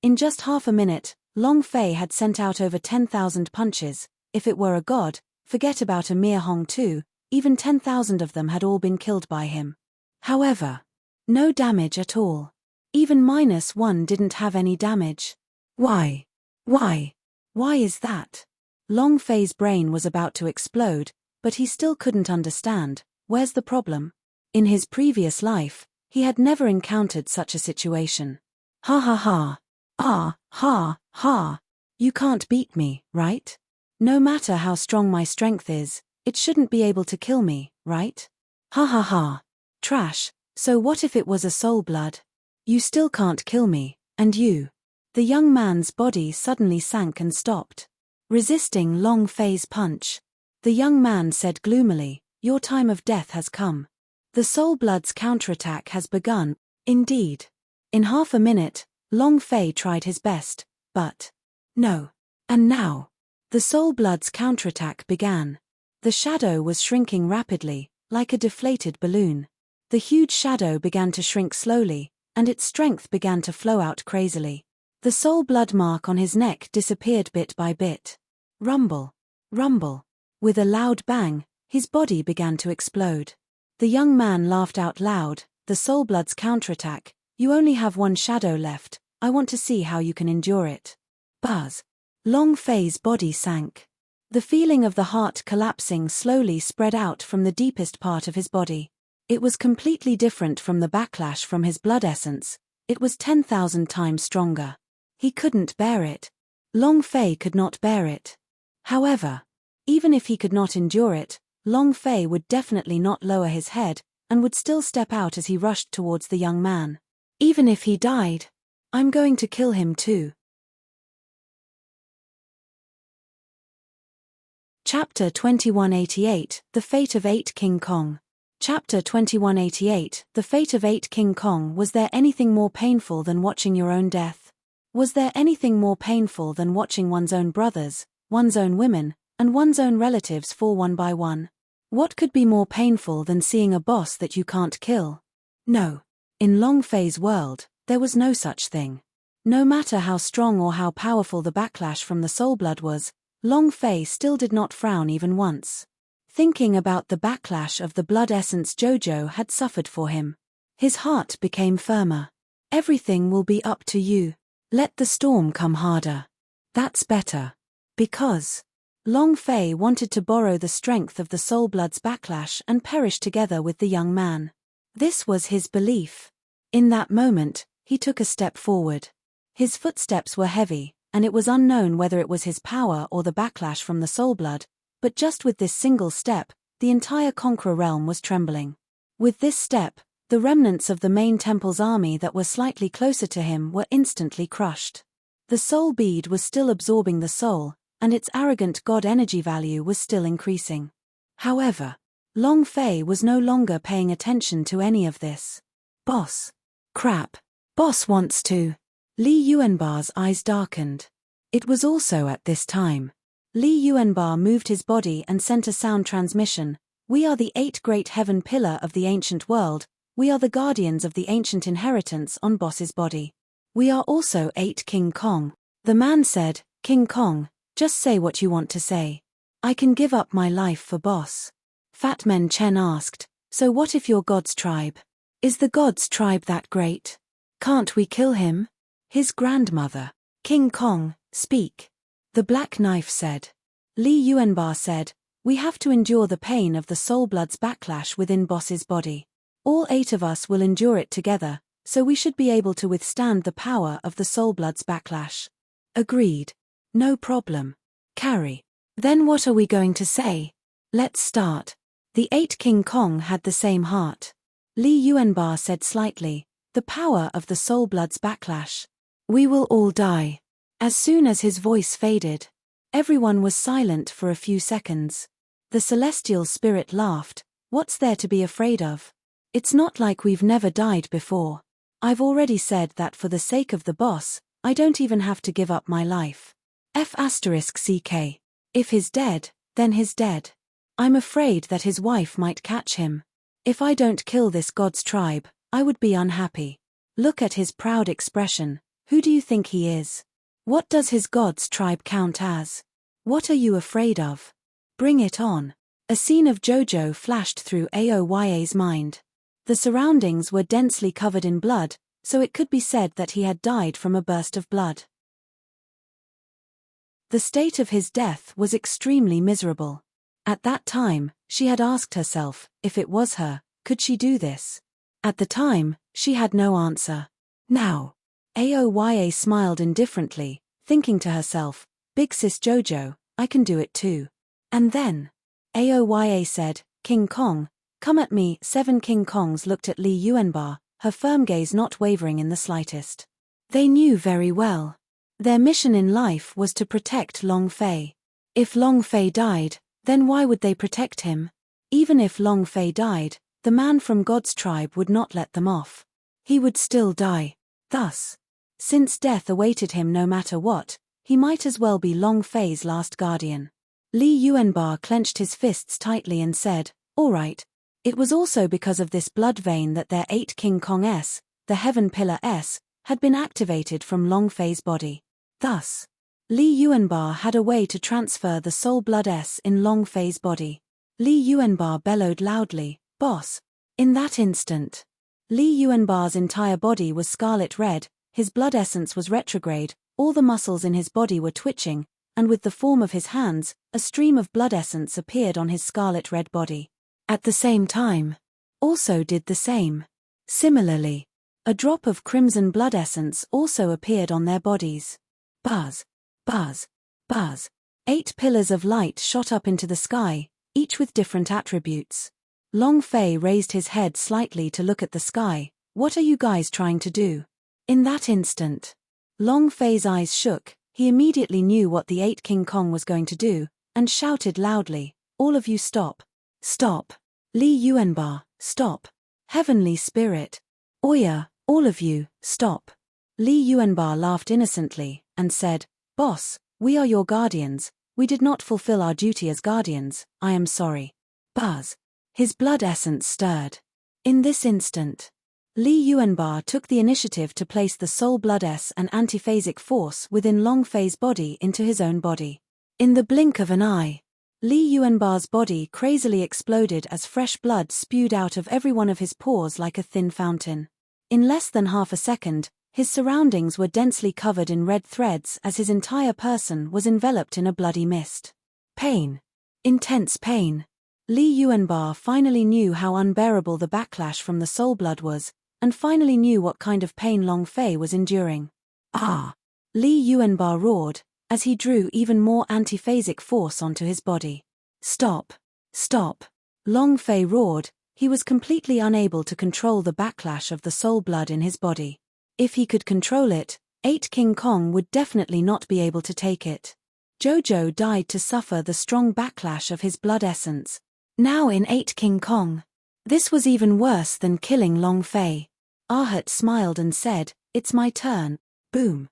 [SPEAKER 1] In just half a minute, Long Fei had sent out over 10,000 punches. If it were a god, forget about a mere Hong Tu, even 10,000 of them had all been killed by him. However, no damage at all. Even -1 didn't have any damage. Why? Why is that? Long Fei's brain was about to explode, but he still couldn't understand. Where's the problem? In his previous life, he had never encountered such a situation. Ha ha ha. Ha. You can't beat me, right? No matter how strong my strength is, it shouldn't be able to kill me, right? Ha ha ha. Trash, so what if it was a soul blood? You still can't kill me, and you. The young man's body suddenly sank and stopped, resisting Long Fei's punch. The young man said gloomily, your time of death has come. The soul blood's counterattack has begun, indeed. In half a minute, Long Fei tried his best, but no. And now, the soul blood's counterattack began. The shadow was shrinking rapidly, like a deflated balloon. The huge shadow began to shrink slowly, and its strength began to flow out crazily. The soul blood mark on his neck disappeared bit by bit. Rumble. Rumble. With a loud bang, his body began to explode. The young man laughed out loud. The soul blood's counterattack. You only have one shadow left. I want to see how you can endure it. Buzz. Long Fei's body sank. The feeling of the heart collapsing slowly spread out from the deepest part of his body. It was completely different from the backlash from his blood essence. It was 10,000 times stronger. He couldn't bear it. Long Fei could not bear it. However, even if he could not endure it, Long Fei would definitely not lower his head, and would still step out as he rushed towards the young man. Even if he died, I'm going to kill him too. Chapter 2188, The Fate of 8 King Kong. Chapter 2188, The Fate of 8 King Kong. Was there anything more painful than watching your own death? Was there anything more painful than watching one's own brothers, one's own women, and one's own relatives fall one by one? What could be more painful than seeing a boss that you can't kill? No. In Long Fei's world, there was no such thing. No matter how strong or how powerful the backlash from the soul blood was, Long Fei still did not frown even once. Thinking about the backlash of the blood essence Jojo had suffered for him, his heart became firmer. Everything will be up to you. Let the storm come harder. That's better. Because Long Fei wanted to borrow the strength of the soul blood's backlash and perish together with the young man. This was his belief. In that moment, he took a step forward. His footsteps were heavy, and it was unknown whether it was his power or the backlash from the soul blood, but just with this single step, the entire Conqueror realm was trembling. With this step, the remnants of the main temple's army that were slightly closer to him were instantly crushed. The soul bead was still absorbing the soul, and its arrogant god energy value was still increasing. However, Long Fei was no longer paying attention to any of this. Boss. Crap. Boss wants to. Li Yuanbar's eyes darkened. It was also at this time. Li Yuanbar moved his body and sent a sound transmission. We are the 8 great heaven pillar of the ancient world. We are the guardians of the ancient inheritance on Boss's body. We are also 8 King Kong. The man said, King Kong, just say what you want to say. I can give up my life for Boss. Fat Men Chen asked, so what if you're God's tribe? Is the God's tribe that great? Can't we kill him? His grandmother. King Kong, speak. The Black Knife said. Li Yuanbar said, we have to endure the pain of the soul blood's backlash within Boss's body. All 8 of us will endure it together, so we should be able to withstand the power of the soul blood's backlash. Agreed. No problem. Carry. Then what are we going to say? Let's start. The 8 King Kong had the same heart. Li Yuanbar said slightly, The power of the soul blood's backlash. We will all die. As soon as his voice faded, everyone was silent for a few seconds. The celestial spirit laughed. What's there to be afraid of? It's not like we've never died before. I've already said that for the sake of the boss, I don't even have to give up my life. F***ck. If he's dead, then he's dead. I'm afraid that his wife might catch him. If I don't kill this god's tribe, I would be unhappy. Look at his proud expression. Who do you think he is? What does his god's tribe count as? What are you afraid of? Bring it on. A scene of Jojo flashed through Aoya's mind. The surroundings were densely covered in blood, so it could be said that he had died from a burst of blood. The state of his death was extremely miserable. At that time, she had asked herself, if it was her, could she do this? At the time, she had no answer. Now, Aoya smiled indifferently, thinking to herself, Big Sis Jojo, I can do it too. And then, Aoya said, King Kong, come at me. 7 King Kongs looked at Li Yuanba, her firm gaze not wavering in the slightest. They knew very well. Their mission in life was to protect Long Fei. If Long Fei died, then why would they protect him? Even if Long Fei died, the man from God's tribe would not let them off. He would still die. Thus, since death awaited him no matter what, he might as well be Long Fei's last guardian. Li Yuanba clenched his fists tightly and said, all right. It was also because of this blood vein that their 8 King Kong S, the Heaven Pillar S, had been activated from Long Fei's body. Thus, Li Yuanba had a way to transfer the soul blood S in Long Fei's body. Li Yuanba bellowed loudly, Boss. In that instant, Li Yuanba's entire body was scarlet red, his blood essence was retrograde, all the muscles in his body were twitching, and with the form of his hands, a stream of blood essence appeared on his scarlet red body. At the same time, also did the same. Similarly, a drop of crimson blood essence also appeared on their bodies. Buzz, buzz, buzz. 8 pillars of light shot up into the sky, each with different attributes. Long Fei raised his head slightly to look at the sky. What are you guys trying to do? In that instant, Long Fei's eyes shook. He immediately knew what the 8 King Kong was going to do, and shouted loudly, all of you stop. Stop. Li Yuanba, stop. Heavenly Spirit. Oya, all of you, stop. Li Yuanba laughed innocently, and said, Boss, we are your guardians, we did not fulfill our duty as guardians, I am sorry. Buzz. His blood essence stirred. In this instant, Li Yuanba took the initiative to place the soul blood S and antiphasic force within Long Fei's body into his own body. In the blink of an eye, Li Yuanba's body crazily exploded as fresh blood spewed out of every one of his pores like a thin fountain. In less than half a second, his surroundings were densely covered in red threads as his entire person was enveloped in a bloody mist. Pain. Intense pain. Li Yuanba finally knew how unbearable the backlash from the soul blood was, and finally knew what kind of pain Long Fei was enduring. Ah! Li Yuanba roared, as he drew even more antiphasic force onto his body. Stop! Stop! Long Fei roared. He was completely unable to control the backlash of the soul blood in his body. If he could control it, 8 King Kong would definitely not be able to take it. Jojo died to suffer the strong backlash of his blood essence. Now in 8 King Kong. This was even worse than killing Long Fei. Arhat smiled and said, it's my turn. Boom.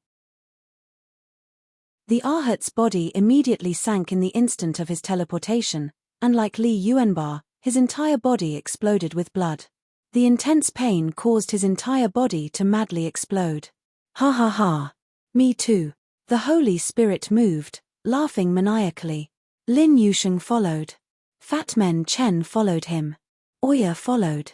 [SPEAKER 1] The Arhat's body immediately sank in the instant of his teleportation, and like Li Yuanba, his entire body exploded with blood. The intense pain caused his entire body to madly explode. Ha ha ha. Me too. The Holy Spirit moved, laughing maniacally. Lin Yusheng followed. Fat Men Chen followed him. Oya followed.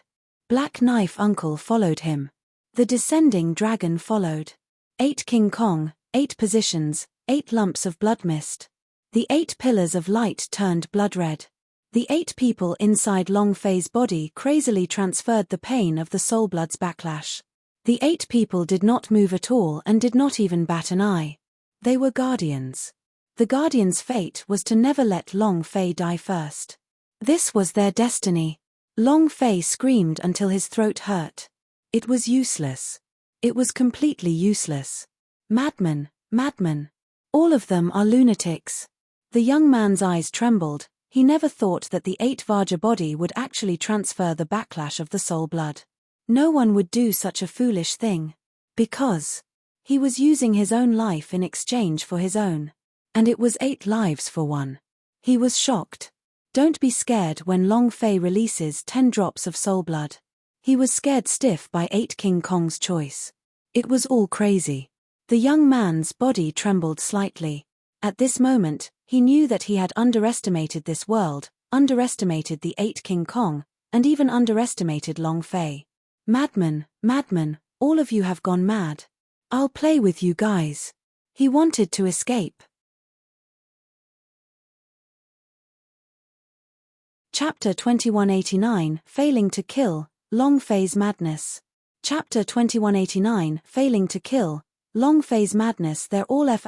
[SPEAKER 1] Black Knife Uncle followed him. The Descending Dragon followed. 8 King Kong, 8 positions, 8 lumps of blood mist. The 8 pillars of light turned blood red. The 8 people inside Long Fei's body crazily transferred the pain of the soul blood's backlash. The 8 people did not move at all and did not even bat an eye. They were guardians. The guardians' fate was to never let Long Fei die first. This was their destiny. Long Fei screamed until his throat hurt. It was useless. It was completely useless. Madmen, madmen. All of them are lunatics. The young man's eyes trembled. He never thought that the 8 Vajra body would actually transfer the backlash of the soul blood. No one would do such a foolish thing. Because he was using his own life in exchange for his own. And it was 8 lives for one. He was shocked. Don't be scared when Long Fei releases 10 drops of soul blood. He was scared stiff by 8 King Kong's choice. It was all crazy. The young man's body trembled slightly. At this moment, he knew that he had underestimated this world, underestimated the 8 King Kong, and even underestimated Long Fei. Madman, madman, all of you have gone mad. I'll play with you guys. He wanted to escape. Chapter 2189, Failing to Kill, Long Fei's Madness. Chapter 2189, Failing to Kill, Long Fei's Madness. They're all F***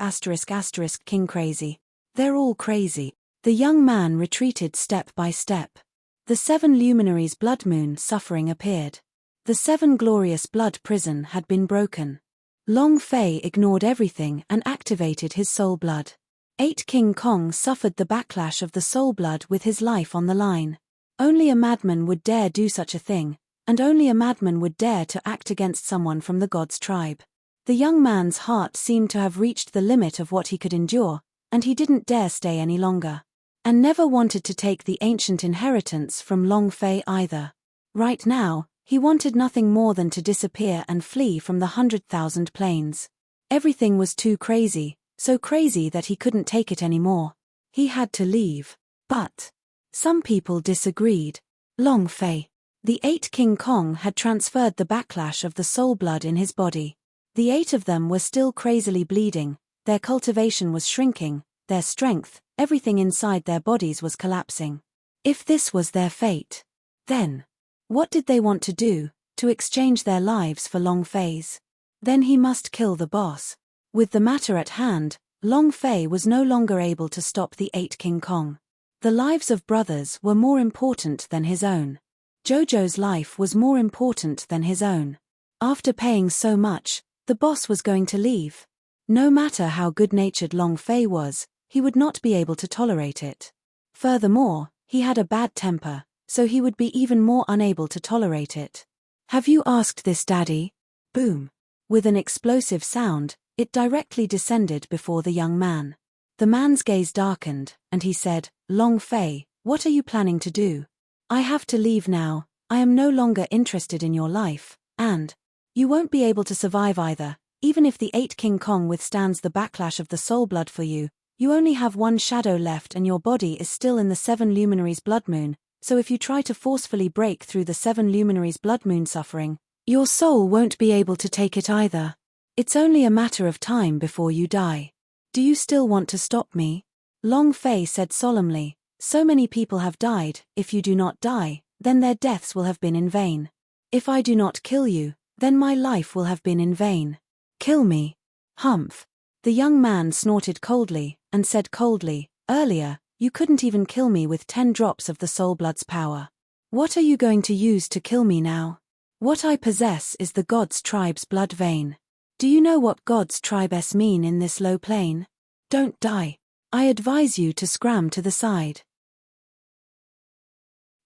[SPEAKER 1] king crazy. They're all crazy. The young man retreated step by step. The 7 luminaries' blood moon suffering appeared. The 7 glorious blood prison had been broken. Long Fei ignored everything and activated his soul blood. 8 King Kong suffered the backlash of the soul blood with his life on the line. Only a madman would dare do such a thing, and only a madman would dare to act against someone from the god's tribe. The young man's heart seemed to have reached the limit of what he could endure, and he didn't dare stay any longer. And never wanted to take the ancient inheritance from Long Fei either. Right now, he wanted nothing more than to disappear and flee from the 100,000 planes. Everything was too crazy, so crazy that he couldn't take it anymore. He had to leave. But some people disagreed. Long Fei. The 8 King Kong had transferred the backlash of the soul blood in his body. The 8 of them were still crazily bleeding, their cultivation was shrinking, their strength, everything inside their bodies was collapsing. If this was their fate, then what did they want to do? To exchange their lives for Long Fei's? Then he must kill the boss. With the matter at hand, Long Fei was no longer able to stop the 8 King Kong. The lives of brothers were more important than his own. Jojo's life was more important than his own. After paying so much, the boss was going to leave. No matter how good-natured Long Fei was, he would not be able to tolerate it. Furthermore, he had a bad temper, so he would be even more unable to tolerate it. Have you asked this, Daddy? Boom. With an explosive sound, it directly descended before the young man. The man's gaze darkened, and he said, Long Fei, what are you planning to do? I have to leave now, I am no longer interested in your life, and you won't be able to survive either. Even if the 8 King Kong withstands the backlash of the soul blood for you, you only have 1 shadow left and your body is still in the 7 luminaries' blood moon, so if you try to forcefully break through the 7 luminaries' blood moon suffering, your soul won't be able to take it either. It's only a matter of time before you die. Do you still want to stop me? Long Fei said solemnly, so many people have died, if you do not die, then their deaths will have been in vain. If I do not kill you, then my life will have been in vain. Kill me. Humph. The young man snorted coldly, and said coldly, earlier, you couldn't even kill me with 10 drops of the soul blood's power. What are you going to use to kill me now? What I possess is the god's tribe's blood vein. Do you know what god's tribes mean in this low plane? Don't die. I advise you to scram to the side.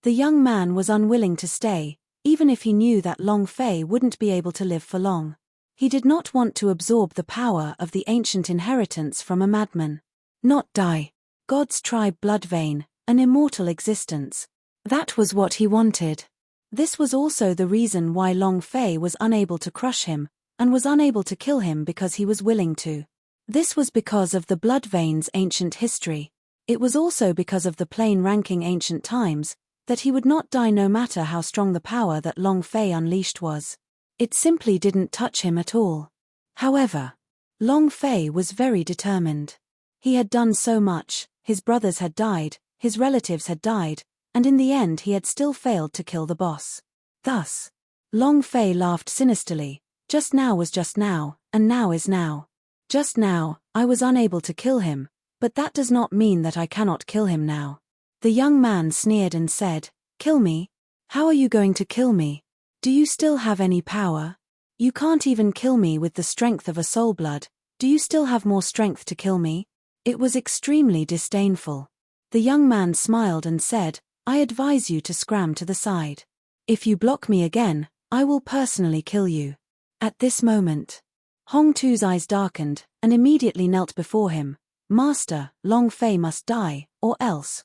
[SPEAKER 1] The young man was unwilling to stay, even if he knew that Long Fei wouldn't be able to live for long. He did not want to absorb the power of the ancient inheritance from a madman. Not die. God's tribe blood vein, an immortal existence. That was what he wanted. This was also the reason why Long Fei was unable to crush him, and was unable to kill him because he was willing to. This was because of the blood vein's ancient history. It was also because of the plain ranking ancient times, that he would not die no matter how strong the power that Long Fei unleashed was. It simply didn't touch him at all. However, Long Fei was very determined. He had done so much, his brothers had died, his relatives had died, and in the end he had still failed to kill the boss. Thus, Long Fei laughed sinisterly, just now was just now, and now is now. Just now, I was unable to kill him, but that does not mean that I cannot kill him now. The young man sneered and said, Kill me? How are you going to kill me? Do you still have any power? You can't even kill me with the strength of a soul blood. Do you still have more strength to kill me? It was extremely disdainful. The young man smiled and said, I advise you to scram to the side. If you block me again, I will personally kill you. At this moment, Hong Tu's eyes darkened, and immediately knelt before him. Master, Long Fei must die, or else.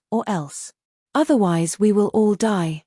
[SPEAKER 1] Otherwise we will all die.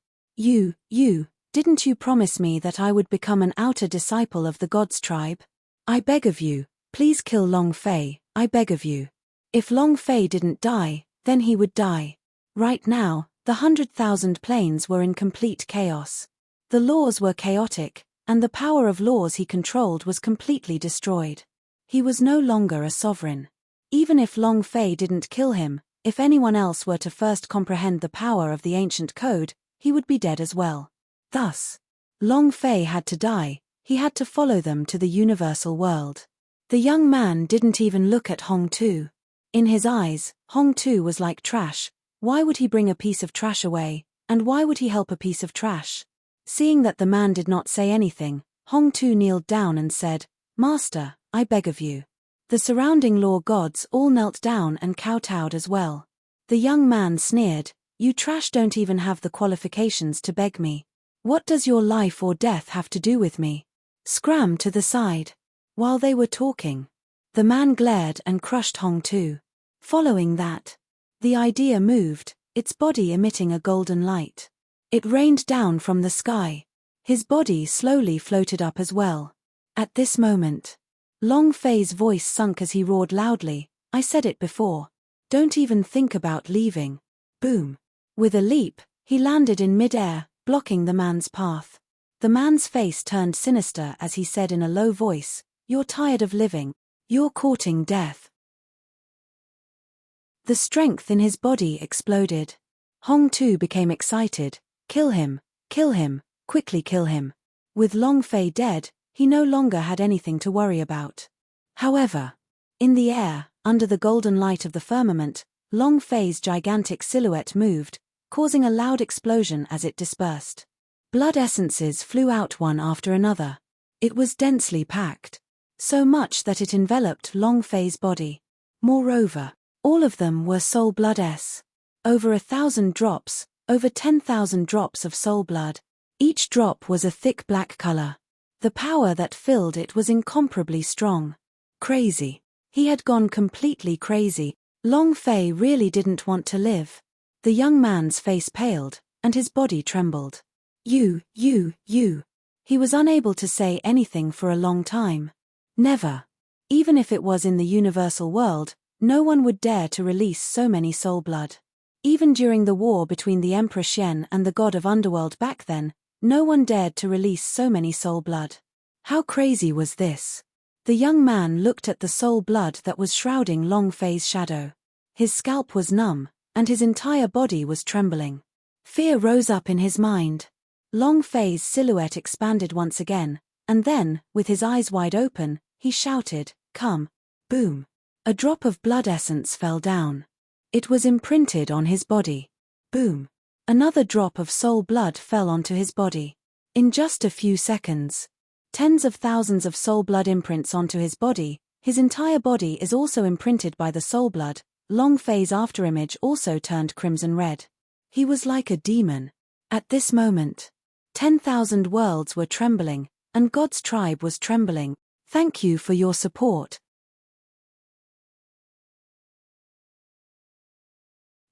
[SPEAKER 1] Didn't you promise me that I would become an outer disciple of the God's tribe? I beg of you, please kill Long Fei, I beg of you. If Long Fei didn't die, then he would die. Right now, the 100,000 planes were in complete chaos. The laws were chaotic, and the power of laws he controlled was completely destroyed. He was no longer a sovereign. Even if Long Fei didn't kill him, if anyone else were to first comprehend the power of the ancient code, he would be dead as well. Thus, Long Fei had to die, he had to follow them to the universal world. The young man didn't even look at Hong Tu. In his eyes, Hong Tu was like trash. Why would he bring a piece of trash away, and why would he help a piece of trash? Seeing that the man did not say anything, Hong Tu kneeled down and said, Master, I beg of you. The surrounding law gods all knelt down and kowtowed as well. The young man sneered, You trash don't even have the qualifications to beg me. What does your life or death have to do with me? Scram to the side. While they were talking, the man glared and crushed Hong Tu. Following that, the idea moved, its body emitting a golden light. It rained down from the sky. His body slowly floated up as well. At this moment, Long Fei's voice sunk as he roared loudly, I said it before. Don't even think about leaving. Boom. With a leap, he landed in mid-air, blocking the man's path. The man's face turned sinister as he said in a low voice, You're tired of living. You're courting death. The strength in his body exploded. Hong Tu became excited. Kill him, quickly kill him. With Long Fei dead, he no longer had anything to worry about. However, in the air, under the golden light of the firmament, Long Fei's gigantic silhouette moved, causing a loud explosion as it dispersed. Blood essences flew out one after another. It was densely packed, so much that it enveloped Long Fei's body. Moreover, all of them were soul blood S. Over 1,000 drops, over 10,000 drops of soul blood. Each drop was a thick black color. The power that filled it was incomparably strong. Crazy. He had gone completely crazy. Long Fei really didn't want to live. The young man's face paled, and his body trembled. You. He was unable to say anything for a long time. Never. Even if it was in the universal world, no one would dare to release so many soul blood. Even during the war between the Emperor Xian and the god of underworld back then, no one dared to release so many soul blood. How crazy was this? The young man looked at the soul blood that was shrouding Long Fei's shadow. His scalp was numb, and his entire body was trembling. Fear rose up in his mind. Long Fei's silhouette expanded once again, and then, with his eyes wide open, he shouted, Come. Boom. A drop of blood essence fell down. It was imprinted on his body. Boom. Another drop of soul blood fell onto his body. In just a few seconds, tens of thousands of soul blood imprints onto his body. His entire body is also imprinted by the soul blood. Long Fei's afterimage also turned crimson red. He was like a demon. At this moment, 10,000 worlds were trembling, and God's tribe was trembling. Thank you for your support.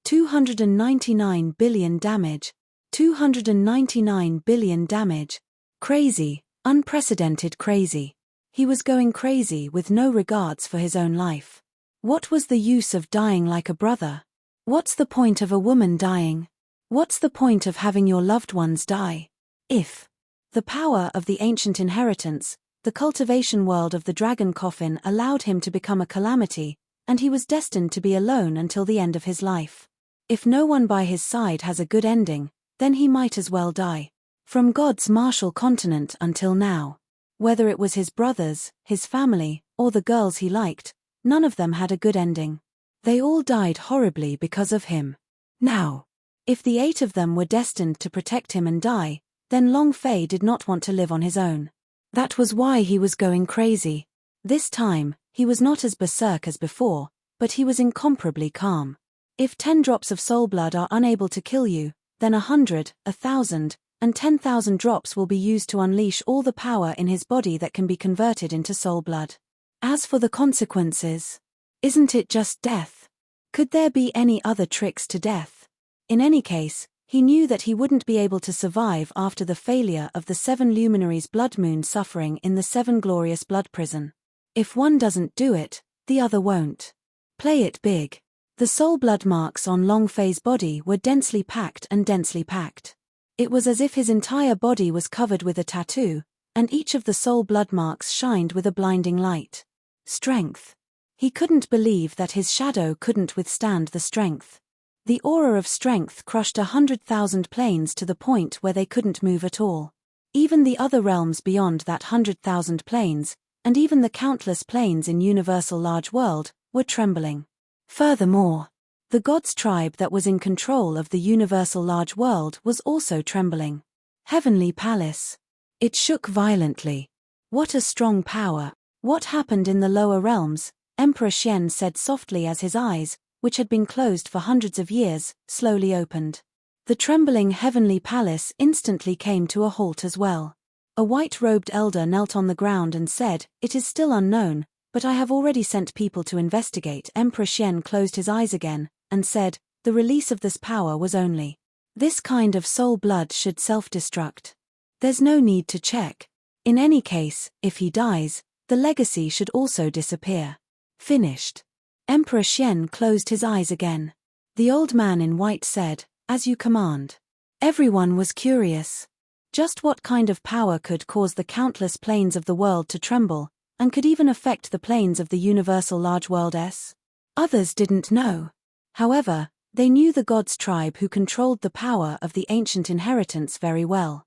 [SPEAKER 1] 299 billion damage. 299 billion damage. Crazy, unprecedented crazy. He was going crazy with no regards for his own life. What was the use of dying like a brother? What's the point of a woman dying? What's the point of having your loved ones die? If the power of the ancient inheritance, the cultivation world of the dragon coffin allowed him to become a calamity, and he was destined to be alone until the end of his life. If no one by his side has a good ending, then he might as well die. From God's martial continent until now, whether it was his brothers, his family, or the girls he liked, none of them had a good ending. They all died horribly because of him. Now, if the 8 of them were destined to protect him and die, then Long Fei did not want to live on his own. That was why he was going crazy. This time, he was not as berserk as before, but he was incomparably calm. If 10 drops of soul blood are unable to kill you, then 100, 1,000, and 10,000 drops will be used to unleash all the power in his body that can be converted into soul blood. As for the consequences, isn't it just death? Could there be any other tricks to death? In any case, he knew that he wouldn't be able to survive after the failure of the 7 luminaries' blood moon suffering in the 7 glorious blood prison. If one doesn't do it, the other won't. Play it big. The soul blood marks on Long Fei's body were densely packed and densely packed. It was as if his entire body was covered with a tattoo, and each of the soul blood marks shined with a blinding light. Strength. He couldn't believe that his shadow couldn't withstand the strength. The aura of strength crushed 100,000 planes to the point where they couldn't move at all. Even the other realms beyond that 100,000 planes, and even the countless planes in Universal Large World, were trembling. Furthermore, the gods' tribe that was in control of the Universal Large World was also trembling. Heavenly Palace. It shook violently. What a strong power. What happened in the lower realms? Emperor Xian said softly as his eyes, which had been closed for hundreds of years, slowly opened. The trembling Heavenly Palace instantly came to a halt as well. A white-robed elder knelt on the ground and said, "It is still unknown, but I have already sent people to investigate." Emperor Xian closed his eyes again, and said, "The release of this power was only. This kind of soul blood should self-destruct. There's no need to check. In any case, if he dies, the legacy should also disappear." Finished. Emperor Xian closed his eyes again. The old man in white said, "As you command." Everyone was curious. Just what kind of power could cause the countless planes of the world to tremble, and could even affect the planes of the Universal Large World S? Others didn't know. However, they knew the gods' tribe who controlled the power of the ancient inheritance very well.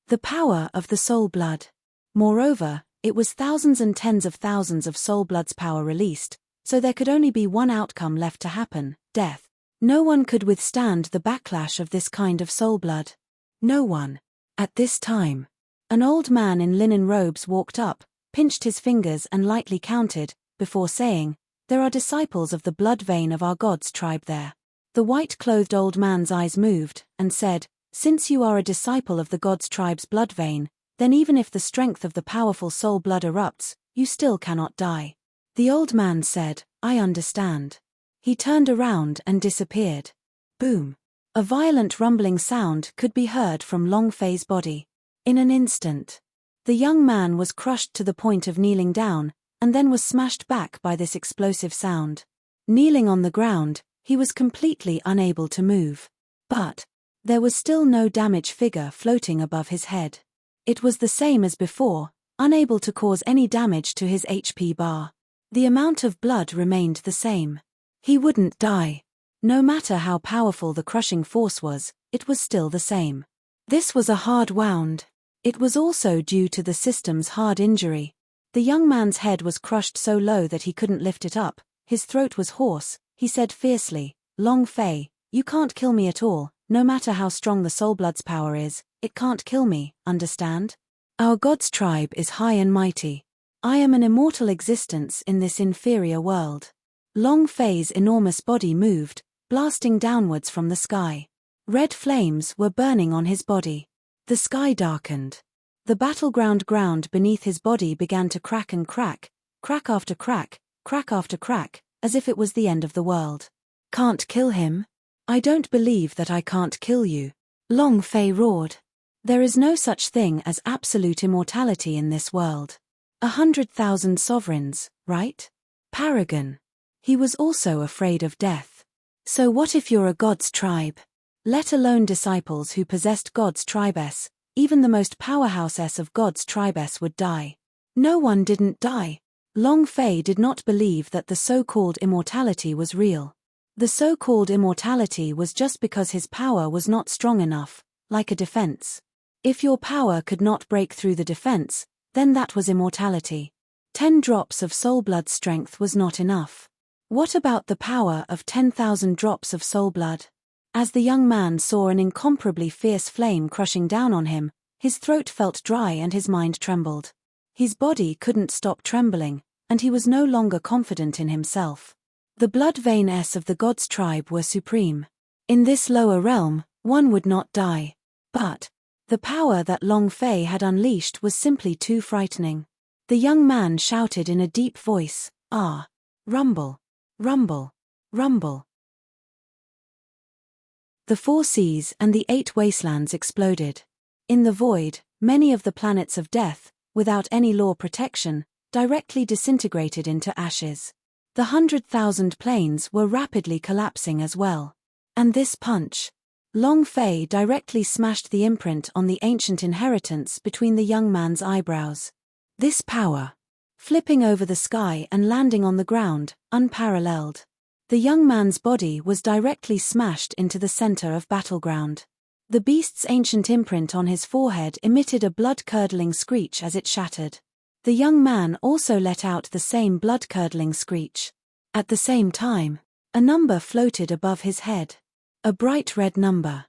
[SPEAKER 1] The power of the soul blood. Moreover, it was thousands and tens of thousands of soul blood's power released, so there could only be one outcome left to happen: death. No one could withstand the backlash of this kind of soul blood. No one. At this time, an old man in linen robes walked up, pinched his fingers and lightly counted, before saying, "There are disciples of the blood vein of our gods' tribe there." The white-clothed old man's eyes moved, and said, "Since you are a disciple of the gods' tribe's blood vein, then even if the strength of the powerful soul blood erupts, you still cannot die." The old man said, "I understand." He turned around and disappeared. Boom. A violent rumbling sound could be heard from Long Fei's body. In an instant, the young man was crushed to the point of kneeling down, and then was smashed back by this explosive sound. Kneeling on the ground, he was completely unable to move. But there was still no damage figure floating above his head. It was the same as before, unable to cause any damage to his HP bar. The amount of blood remained the same. He wouldn't die. No matter how powerful the crushing force was, it was still the same. This was a hard wound. It was also due to the system's hard injury. The young man's head was crushed so low that he couldn't lift it up, his throat was hoarse. He said fiercely, "Long Fei, you can't kill me at all, no matter how strong the soul blood's power is, it can't kill me, understand? Our god's tribe is high and mighty. I am an immortal existence in this inferior world." Long Fei's enormous body moved, blasting downwards from the sky. Red flames were burning on his body. The sky darkened. The battleground ground beneath his body began to crack and crack, crack after crack, crack after crack, as if it was the end of the world. "Can't kill him? I don't believe that I can't kill you," Long Fei roared. "There is no such thing as absolute immortality in this world. 100,000 sovereigns, right? Paragon." He was also afraid of death. So what if you're a god's tribe? Let alone disciples who possessed god's tribes, even the most powerhouse of god's tribes would die. No one didn't die. Long Fei did not believe that the so-called immortality was real. The so-called immortality was just because his power was not strong enough, like a defense. If your power could not break through the defense, then that was immortality. 10 drops of soul blood strength was not enough. What about the power of 10,000 drops of soul blood? As the young man saw an incomparably fierce flame crushing down on him, his throat felt dry and his mind trembled. His body couldn't stop trembling, and he was no longer confident in himself. The blood veins of the gods' tribe were supreme. In this lower realm, one would not die. But the power that Long Fei had unleashed was simply too frightening. The young man shouted in a deep voice, "Ah! Rumble! Rumble! Rumble!" The 4 seas and the 8 wastelands exploded. In the void, many of the planets of death, without any law protection, directly disintegrated into ashes. The 100,000 planes were rapidly collapsing as well. And this punch. Long Fei directly smashed the imprint on the ancient inheritance between the young man's eyebrows. This power. Flipping over the sky and landing on the ground, unparalleled. The young man's body was directly smashed into the center of battleground. The beast's ancient imprint on his forehead emitted a blood-curdling screech as it shattered. The young man also let out the same blood-curdling screech. At the same time, a number floated above his head. A bright red number.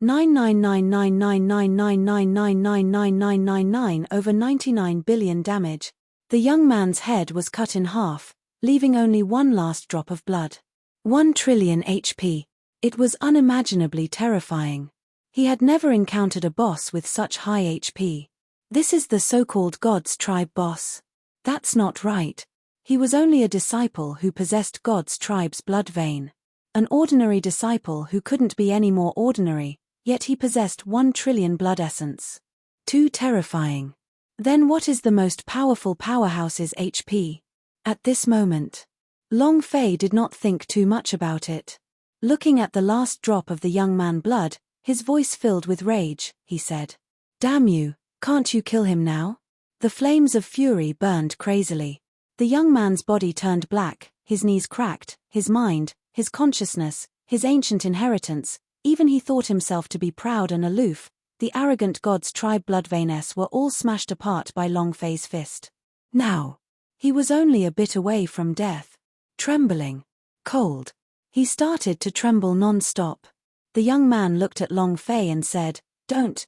[SPEAKER 1] 9999999999999 over 99 billion damage. The young man's head was cut in half, leaving only one last drop of blood. 1 trillion HP. It was unimaginably terrifying. He had never encountered a boss with such high HP. This is the so-called God's tribe boss. That's not right. He was only a disciple who possessed God's tribe's blood vein. An ordinary disciple who couldn't be any more ordinary, yet he possessed 1 trillion blood essence. Too terrifying. Then what is the most powerful powerhouse's HP? At this moment, Long Fei did not think too much about it. Looking at the last drop of the young man's blood, his voice filled with rage, he said, "Damn you, can't you kill him now?" The flames of fury burned crazily. The young man's body turned black, his knees cracked, his mind, his consciousness, his ancient inheritance, even he thought himself to be proud and aloof, the arrogant god's tribe blood veins were all smashed apart by Long Fei's fist. Now, he was only a bit away from death. Trembling. Cold. He started to tremble non-stop. The young man looked at Long Fei and said, Don't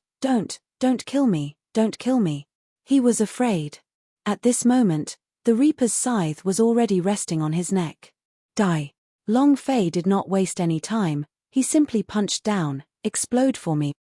[SPEAKER 1] kill me, don't kill me." He was afraid. At this moment, the Reaper's scythe was already resting on his neck. Die. Long Fei did not waste any time, he simply punched down, "Explode for me."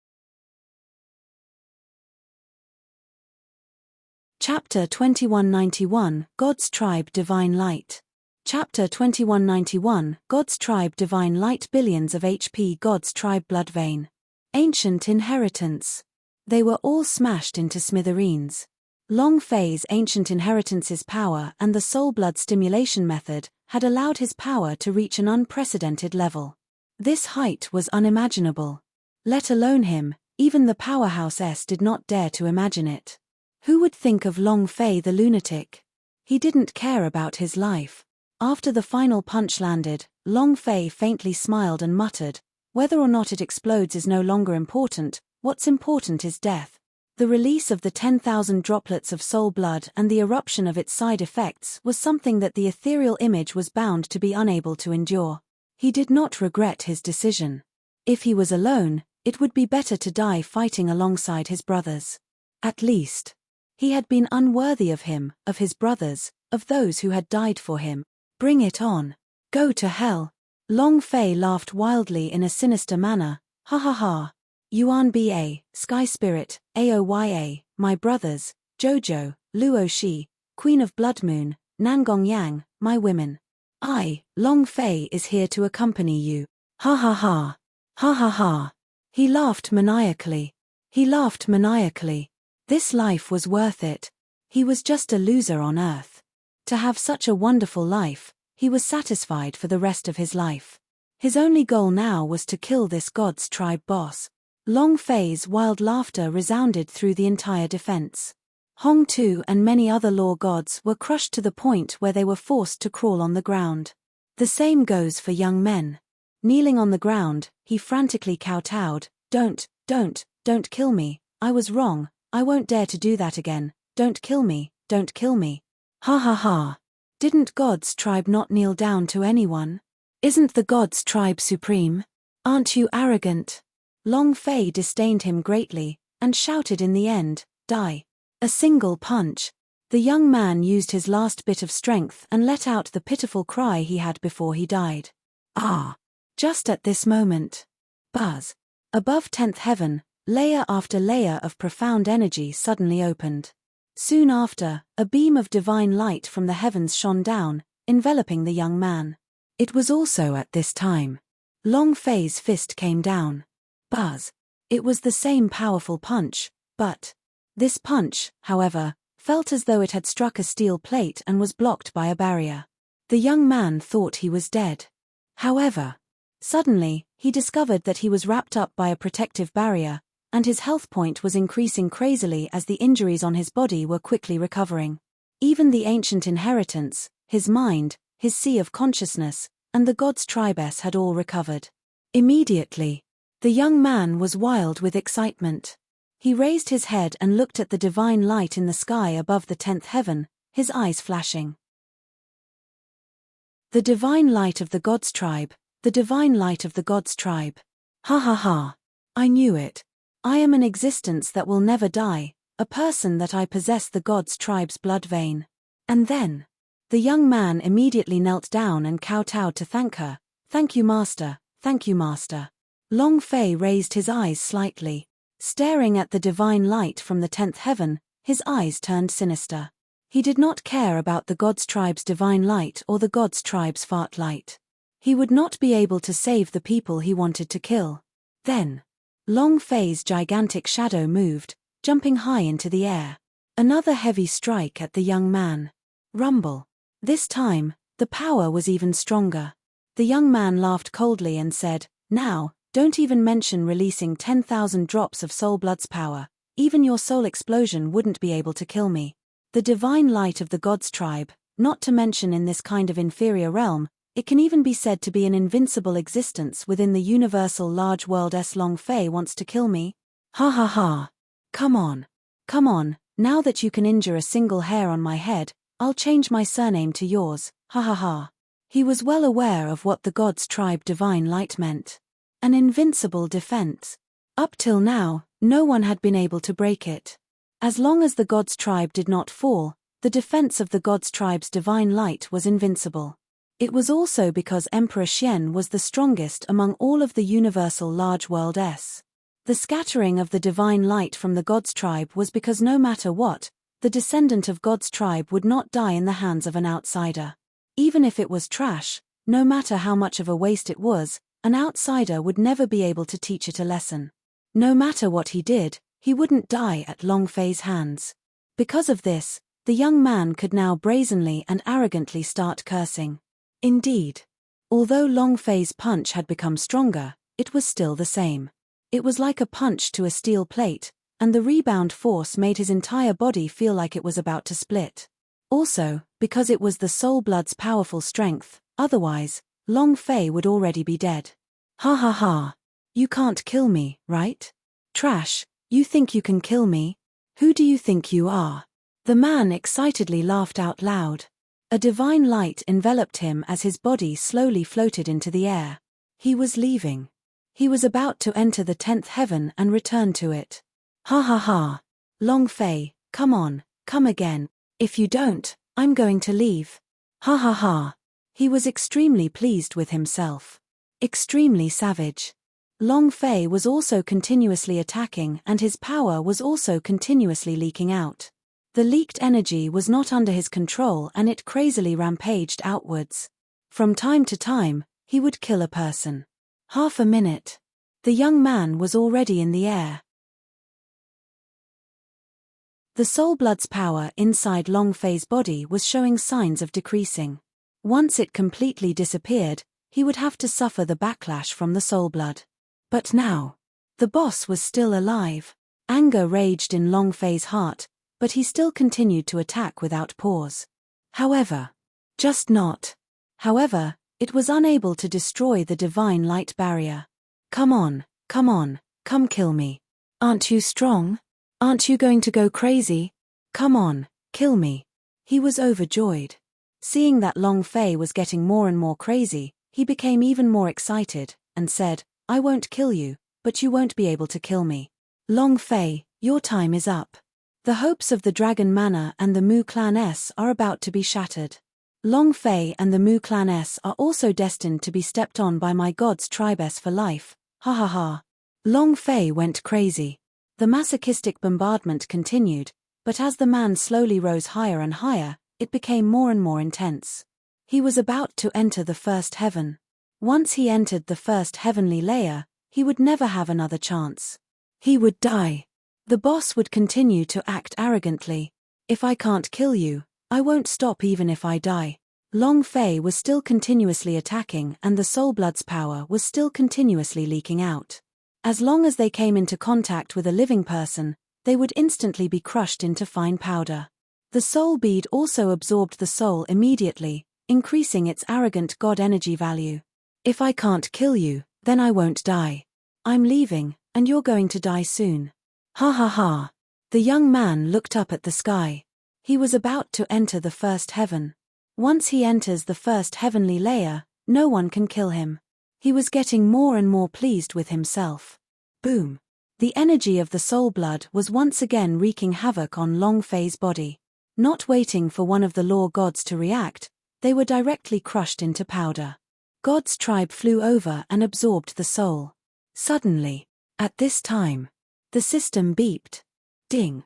[SPEAKER 1] Chapter 2191, God's Tribe Divine Light. Chapter 2191, God's Tribe Divine Light. Billions of HP. God's Tribe Blood Vein. Ancient Inheritance. They were all smashed into smithereens. Long Fei's ancient inheritance's power and the soul blood stimulation method had allowed his power to reach an unprecedented level. This height was unimaginable. Let alone him, even the powerhouse did not dare to imagine it. Who would think of Long Fei the lunatic? He didn't care about his life. After the final punch landed, Long Fei faintly smiled and muttered, "Whether or not it explodes is no longer important, what's important is death." The release of the 10,000 droplets of soul blood and the eruption of its side effects was something that the ethereal image was bound to be unable to endure. He did not regret his decision. If he was alone, it would be better to die fighting alongside his brothers. At least, he had been unworthy of him, of his brothers, of those who had died for him. Bring it on. Go to hell. Long Fei laughed wildly in a sinister manner. Ha ha ha. Yuan Ba, Sky Spirit, Aoya, my brothers, Jojo, Luo Shi, Queen of Blood Moon, Nangong Yang, my women. I, Long Fei, is here to accompany you. Ha ha ha. Ha ha ha. He laughed maniacally. He laughed maniacally. This life was worth it. He was just a loser on earth. To have such a wonderful life, he was satisfied for the rest of his life. His only goal now was to kill this God's tribe boss. Long Fei's wild laughter resounded through the entire defense. Hong Tu and many other law gods were crushed to the point where they were forced to crawl on the ground. The same goes for young men. Kneeling on the ground, he frantically kowtowed, Don't kill me, I was wrong, I won't dare to do that again, don't kill me, don't kill me. Ha ha ha. Didn't God's tribe not kneel down to anyone? Isn't the God's tribe supreme? Aren't you arrogant? Long Fei disdained him greatly, and shouted in the end, die. A single punch. The young man used his last bit of strength and let out the pitiful cry he had before he died. Ah! Just at this moment. Buzz. Above 10th heaven, layer after layer of profound energy suddenly opened. Soon after, a beam of divine light from the heavens shone down, enveloping the young man. It was also at this time. Long Fei's fist came down. Buzz. It was the same powerful punch, but this punch, however, felt as though it had struck a steel plate and was blocked by a barrier. The young man thought he was dead. However, suddenly, he discovered that he was wrapped up by a protective barrier, and his health point was increasing crazily as the injuries on his body were quickly recovering. Even the ancient inheritance, his mind, his sea of consciousness, and the god's tribes had all recovered. Immediately, the young man was wild with excitement. He raised his head and looked at the divine light in the sky above the 10th heaven, his eyes flashing. The divine light of the god's tribe, the divine light of the god's tribe. Ha ha ha. I knew it. I am an existence that will never die, a person that I possess the god's tribe's blood vein. And then, the young man immediately knelt down and kowtowed to thank her. Thank you, master, thank you, master. Long Fei raised his eyes slightly. Staring at the divine light from the 10th heaven, his eyes turned sinister. He did not care about the god's tribe's divine light or the god's tribe's fart light. He would not be able to save the people he wanted to kill. Then, Long Fei's gigantic shadow moved, jumping high into the air. Another heavy strike at the young man. Rumble. This time, the power was even stronger. The young man laughed coldly and said, "Now, don't even mention releasing 10,000 drops of soul blood's power. Even your soul explosion wouldn't be able to kill me. The divine light of the god's tribe, not to mention in this kind of inferior realm, it can even be said to be an invincible existence within the universal large world. Long Fei wants to kill me? Ha ha ha. Come on. Come on, now that you can injure a single hair on my head, I'll change my surname to yours, ha ha ha." He was well aware of what the god's tribe divine light meant. An invincible defense. Up till now, no one had been able to break it. As long as the god's tribe did not fall, the defense of the god's tribe's divine light was invincible. It was also because Emperor Xian was the strongest among all of the universal large worlds. The scattering of the divine light from the god's tribe was because no matter what, the descendant of God's tribe would not die in the hands of an outsider. Even if it was trash, no matter how much of a waste it was, an outsider would never be able to teach it a lesson. No matter what he did, he wouldn't die at Long Fei's hands. Because of this, the young man could now brazenly and arrogantly start cursing. Indeed, although Long Fei's punch had become stronger, it was still the same. It was like a punch to a steel plate, and the rebound force made his entire body feel like it was about to split. Also, because it was the soul blood's powerful strength, otherwise, Long Fei would already be dead. Ha ha ha. You can't kill me, right? Trash, you think you can kill me? Who do you think you are? The man excitedly laughed out loud. A divine light enveloped him as his body slowly floated into the air. He was leaving. He was about to enter the 10th heaven and return to it. Ha ha ha. Long Fei, come on, come again. If you don't, I'm going to leave. Ha ha ha. He was extremely pleased with himself. Extremely savage. Long Fei was also continuously attacking and his power was also continuously leaking out. The leaked energy was not under his control and it crazily rampaged outwards. From time to time, he would kill a person. Half a minute. The young man was already in the air. The soul blood's power inside Long Fei's body was showing signs of decreasing. Once it completely disappeared, he would have to suffer the backlash from the soul blood. But now, the boss was still alive. Anger raged in Long Fei's heart, but he still continued to attack without pause. However, it was unable to destroy the divine light barrier. Come on, come kill me. Aren't you strong? Aren't you going to go crazy? Come on, kill me. He was overjoyed. Seeing that Long Fei was getting more and more crazy, he became even more excited, and said, I won't kill you, but you won't be able to kill me. Long Fei, your time is up. The hopes of the Dragon Manor and the Mu Clan S are about to be shattered. Long Fei and the Mu Clan S are also destined to be stepped on by my god's tribe S for life. Ha ha ha. Long Fei went crazy. The masochistic bombardment continued, but as the man slowly rose higher and higher, it became more and more intense. He was about to enter the first heaven. Once he entered the first heavenly layer, he would never have another chance. He would die. The boss would continue to act arrogantly. If I can't kill you, I won't stop even if I die. Long Fei was still continuously attacking and the Soul Blood's power was still continuously leaking out. As long as they came into contact with a living person, they would instantly be crushed into fine powder. The soul bead also absorbed the soul immediately, increasing its arrogant god energy value. If I can't kill you, then I won't die. I'm leaving, and you're going to die soon. Ha ha ha. The young man looked up at the sky. He was about to enter the first heaven. Once he enters the first heavenly layer, no one can kill him. He was getting more and more pleased with himself. Boom. The energy of the soul blood was once again wreaking havoc on Long Fei's body. Not waiting for one of the law gods to react, they were directly crushed into powder. God's tribe flew over and absorbed the soul. Suddenly, at this time, the system beeped. Ding.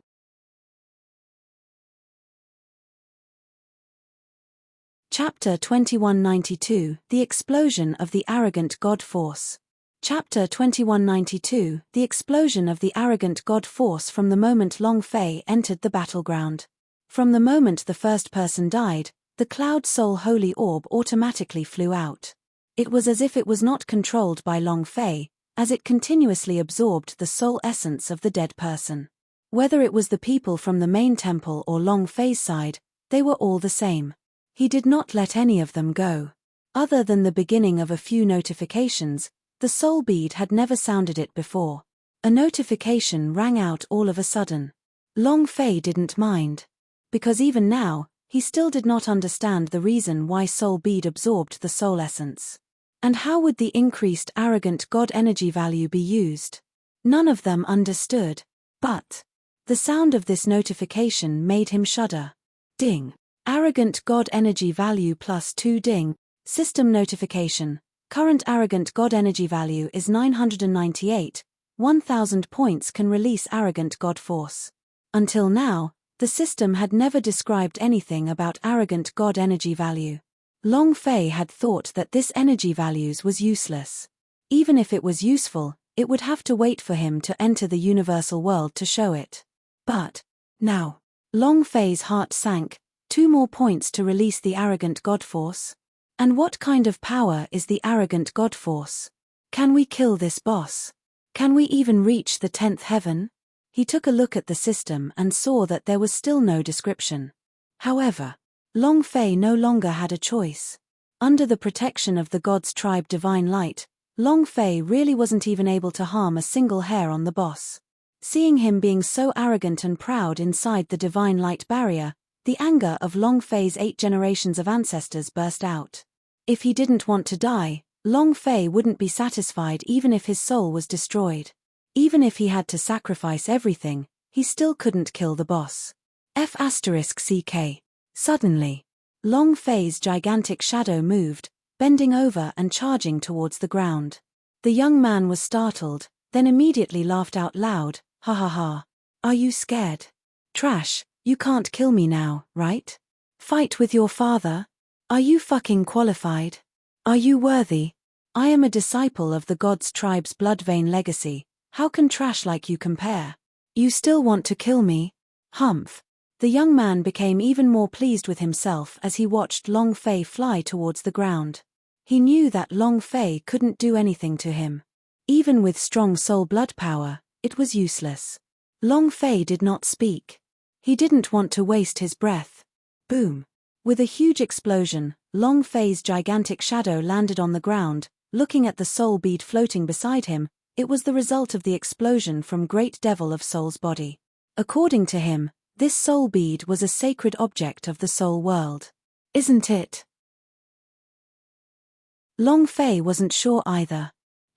[SPEAKER 1] Chapter 2192, The Explosion of the Arrogant God Force. Chapter 2192, The Explosion of the Arrogant God Force. From the moment Long Fei entered the battleground. From the moment the first person died, the Cloud Soul Holy Orb automatically flew out. It was as if it was not controlled by Long Fei, as it continuously absorbed the soul essence of the dead person. Whether it was the people from the main temple or Long Fei's side, they were all the same. He did not let any of them go. Other than the beginning of a few notifications, the soul bead had never sounded it before. A notification rang out all of a sudden. Long Fei didn't mind. Because even now, he still did not understand the reason why soul bead absorbed the soul essence. And how would the increased arrogant god energy value be used? None of them understood. But the sound of this notification made him shudder. Ding. Arrogant God Energy Value +2 Ding. System notification. Current arrogant God energy value is 998. 1000 points can release arrogant God force. Until now, the system had never described anything about arrogant God energy value. Long Fei had thought that this energy values was useless. Even if it was useful, it would have to wait for him to enter the universal world to show it. But now, Long Fei's heart sank. 2 more points to release the arrogant God force? And what kind of power is the arrogant God force? Can we kill this boss? Can we even reach the 10th heaven? He took a look at the system and saw that there was still no description. However, Long Fei no longer had a choice. Under the protection of the god's tribe Divine Light, Long Fei really wasn't even able to harm a single hair on the boss. Seeing him being so arrogant and proud inside the Divine Light barrier, the anger of Long Fei's 8 generations of ancestors burst out. If he didn't want to die, Long Fei wouldn't be satisfied even if his soul was destroyed. Even if he had to sacrifice everything, he still couldn't kill the boss. F***CK. Suddenly, Long Fei's gigantic shadow moved, bending over and charging towards the ground. The young man was startled, then immediately laughed out loud. Ha ha ha. Are you scared? Trash. You can't kill me now, right? Fight with your father? Are you fucking qualified? Are you worthy? I am a disciple of the god's tribe's blood vein legacy. How can trash like you compare? You still want to kill me? Humph. The young man became even more pleased with himself as he watched Long Fei fly towards the ground. He knew that Long Fei couldn't do anything to him. Even with strong soul blood power, it was useless. Long Fei did not speak. He didn't want to waste his breath. Boom. With a huge explosion, Long Fei's gigantic shadow landed on the ground. Looking at the soul bead floating beside him, it was the result of the explosion from Great Devil of Soul's body. According to him, this soul bead was a sacred object of the soul world. Isn't it? Long Fei wasn't sure either.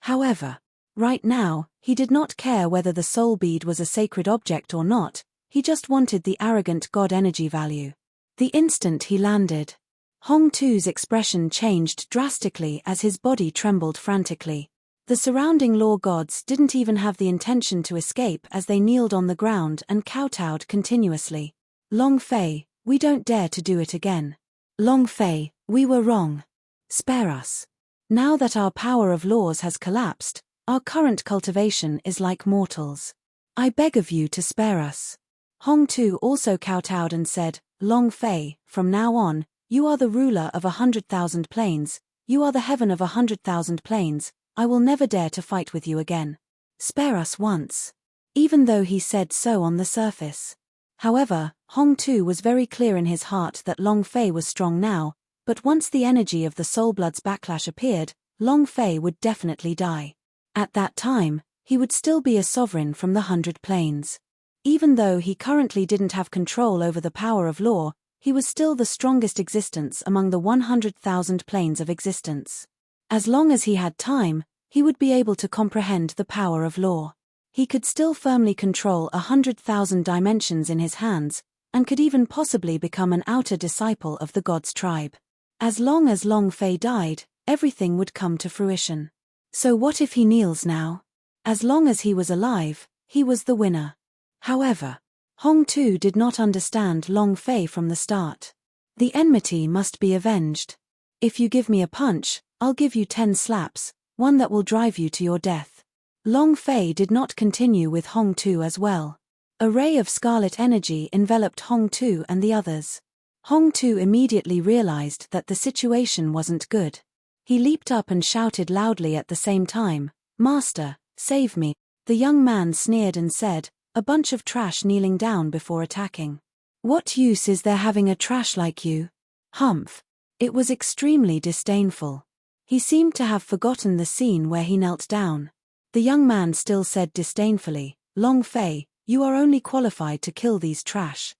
[SPEAKER 1] However, right now, he did not care whether the soul bead was a sacred object or not, he just wanted the arrogant god energy value. The instant he landed, Hong Tu's expression changed drastically as his body trembled frantically. The surrounding law gods didn't even have the intention to escape as they kneeled on the ground and kowtowed continuously. Long Fei, we don't dare to do it again. Long Fei, we were wrong. Spare us. Now that our power of laws has collapsed, our current cultivation is like mortals. I beg of you to spare us. Hong Tu also kowtowed and said, Long Fei, from now on, you are the ruler of 100,000 planes, you are the heaven of 100,000 planes, I will never dare to fight with you again. Spare us once. Even though he said so on the surface. However, Hong Tu was very clear in his heart that Long Fei was strong now, but once the energy of the Soulblood's backlash appeared, Long Fei would definitely die. At that time, he would still be a sovereign from the 100 planes. Even though he currently didn't have control over the power of law, he was still the strongest existence among the 100,000 planes of existence. As long as he had time, he would be able to comprehend the power of law. He could still firmly control 100,000 dimensions in his hands, and could even possibly become an outer disciple of the god's tribe. As long as Long Fei died, everything would come to fruition. So what if he kneels now? As long as he was alive, he was the winner. However, Hong Tu did not understand Long Fei from the start. The enmity must be avenged. If you give me a punch, I'll give you 10 slaps, one that will drive you to your death. Long Fei did not continue with Hong Tu as well. A ray of scarlet energy enveloped Hong Tu and the others. Hong Tu immediately realized that the situation wasn't good. He leaped up and shouted loudly at the same time, Master, save me. The young man sneered and said, a bunch of trash kneeling down before attacking. What use is there having a trash like you? Humph. It was extremely disdainful. He seemed to have forgotten the scene where he knelt down. The young man still said disdainfully, Long Fei, you are only qualified to kill these trash.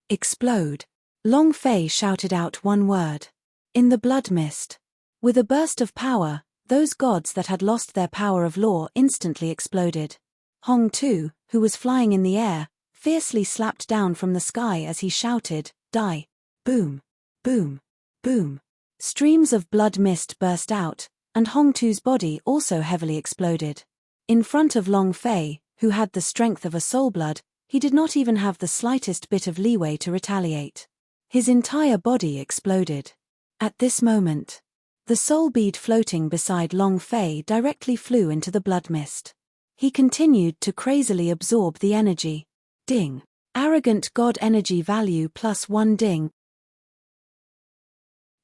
[SPEAKER 1] Explode. Long Fei shouted out one word. In the blood mist. With a burst of power, those gods that had lost their power of law instantly exploded. Hong Tu, who was flying in the air, fiercely slapped down from the sky as he shouted, Die. Boom. Boom. Boom. Streams of blood mist burst out, and Hong Tu's body also heavily exploded. In front of Long Fei, who had the strength of a soulblood, he did not even have the slightest bit of leeway to retaliate. His entire body exploded. At this moment, the soul bead floating beside Long Fei directly flew into the blood mist. He continued to crazily absorb the energy. Ding. Arrogant god energy value +1 ding.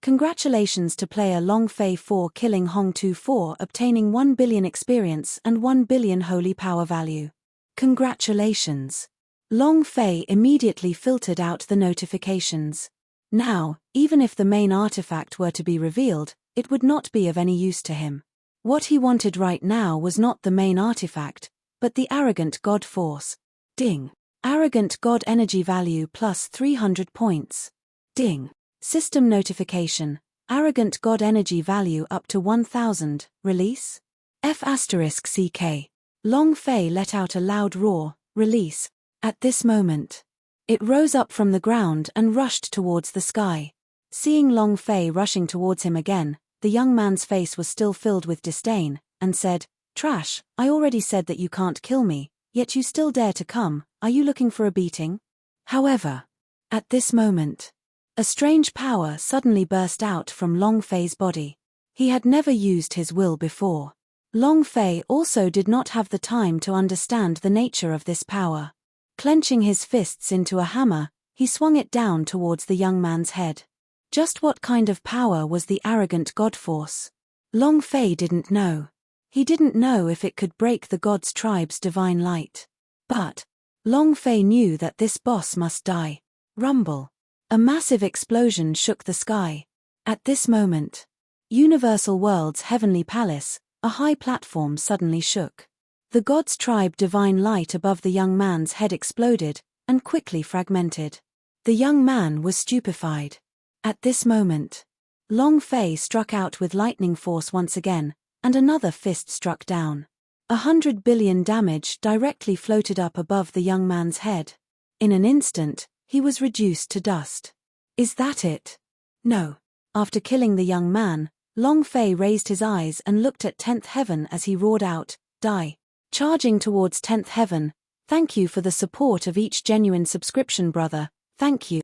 [SPEAKER 1] Congratulations to player Long Fei for killing Hong Tu for obtaining 1 billion experience and 1 billion holy power value. Congratulations. Long Fei immediately filtered out the notifications. Now, even if the main artifact were to be revealed, it would not be of any use to him. What he wanted right now was not the main artifact, but the arrogant god force. Ding. Arrogant god energy value +300 points. Ding. System notification. Arrogant god energy value up to 1000. Release? F***CK. Long Fei let out a loud roar. Release. At this moment, it rose up from the ground and rushed towards the sky. Seeing Long Fei rushing towards him again, the young man's face was still filled with disdain, and said, Trash, I already said that you can't kill me, yet you still dare to come, are you looking for a beating? However, at this moment, a strange power suddenly burst out from Long Fei's body. He had never used his will before. Long Fei also did not have the time to understand the nature of this power. Clenching his fists into a hammer, he swung it down towards the young man's head. Just what kind of power was the arrogant god force? Long Fei didn't know. He didn't know if it could break the god's tribe's divine light. But Long Fei knew that this boss must die. Rumble. A massive explosion shook the sky. At this moment, Universal World's heavenly palace, a high platform suddenly shook. The god's tribe divine light above the young man's head exploded, and quickly fragmented. The young man was stupefied. At this moment, Long Fei struck out with lightning force once again, and another fist struck down. 100 billion damage directly floated up above the young man's head. In an instant, he was reduced to dust. Is that it? No. After killing the young man, Long Fei raised his eyes and looked at 10th heaven as he roared out, "Die!" Charging towards 10th heaven, "Thank you for the support of each genuine subscription, brother, thank you."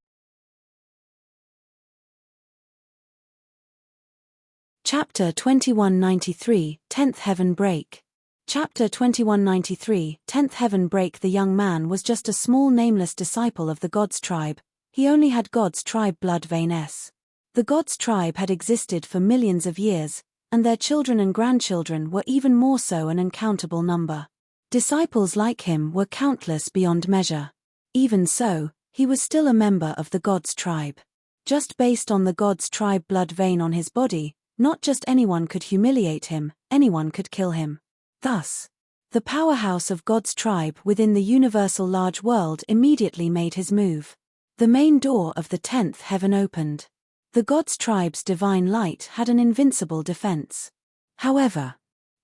[SPEAKER 1] Chapter 2193, 10th Heaven Break. Chapter 2193, 10th Heaven Break. The young man was just a small nameless disciple of the God's tribe. He only had God's tribe blood vein S. The God's tribe had existed for millions of years, and their children and grandchildren were even more so, an uncountable number. Disciples like him were countless beyond measure. Even so, he was still a member of the God's tribe. Just based on the God's tribe blood vein on his body, not just anyone could humiliate him, anyone could kill him. Thus, the powerhouse of God's tribe within the universal large world immediately made his move. The main door of the 10th heaven opened. The God's tribe's divine light had an invincible defense. However,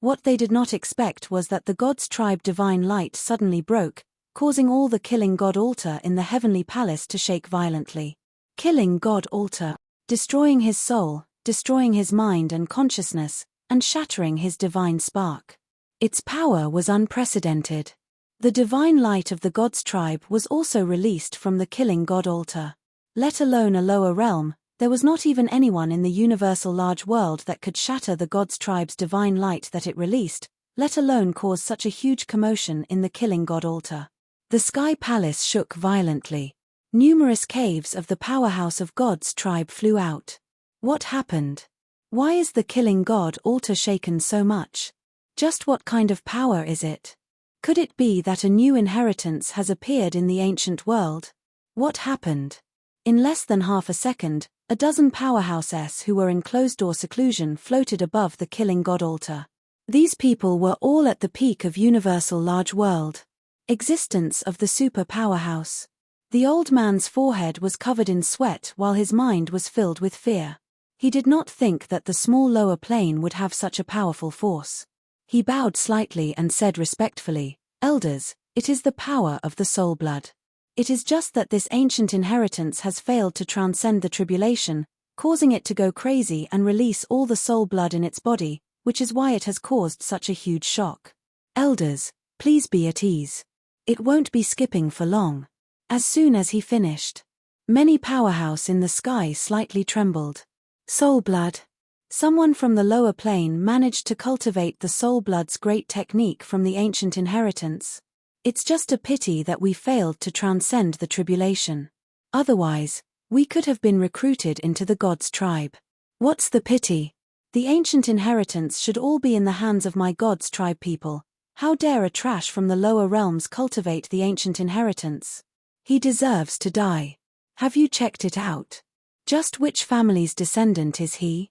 [SPEAKER 1] what they did not expect was that the God's tribe divine light suddenly broke, causing all the killing God altar in the heavenly palace to shake violently. Killing God altar, destroying his soul, destroying his mind and consciousness, and shattering his divine spark. Its power was unprecedented. The divine light of the God's tribe was also released from the killing God altar. Let alone a lower realm, there was not even anyone in the universal large world that could shatter the God's tribe's divine light that it released, let alone cause such a huge commotion in the killing God altar. The sky palace shook violently. Numerous caves of the powerhouse of God's tribe flew out. What happened? Why is the killing God altar shaken so much? Just what kind of power is it? Could it be that a new inheritance has appeared in the ancient world? What happened? In less than half a second, a dozen powerhouses who were in closed-door seclusion floated above the killing God altar. These people were all at the peak of universal large world. Existence of the super powerhouse. The old man's forehead was covered in sweat while his mind was filled with fear. He did not think that the small lower plane would have such a powerful force. He bowed slightly and said respectfully, "Elders, it is the power of the soul blood. It is just that this ancient inheritance has failed to transcend the tribulation, causing it to go crazy and release all the soul blood in its body, which is why it has caused such a huge shock. Elders, please be at ease. It won't be skipping for long." As soon as he finished, many powerhouse in the sky slightly trembled. Soul blood. Someone from the lower plane managed to cultivate the soul blood's great technique from the ancient inheritance. It's just a pity that we failed to transcend the tribulation. Otherwise, we could have been recruited into the God's tribe. What's the pity? The ancient inheritance should all be in the hands of my God's tribe people. How dare a trash from the lower realms cultivate the ancient inheritance? He deserves to die. Have you checked it out? Just which family's descendant is he?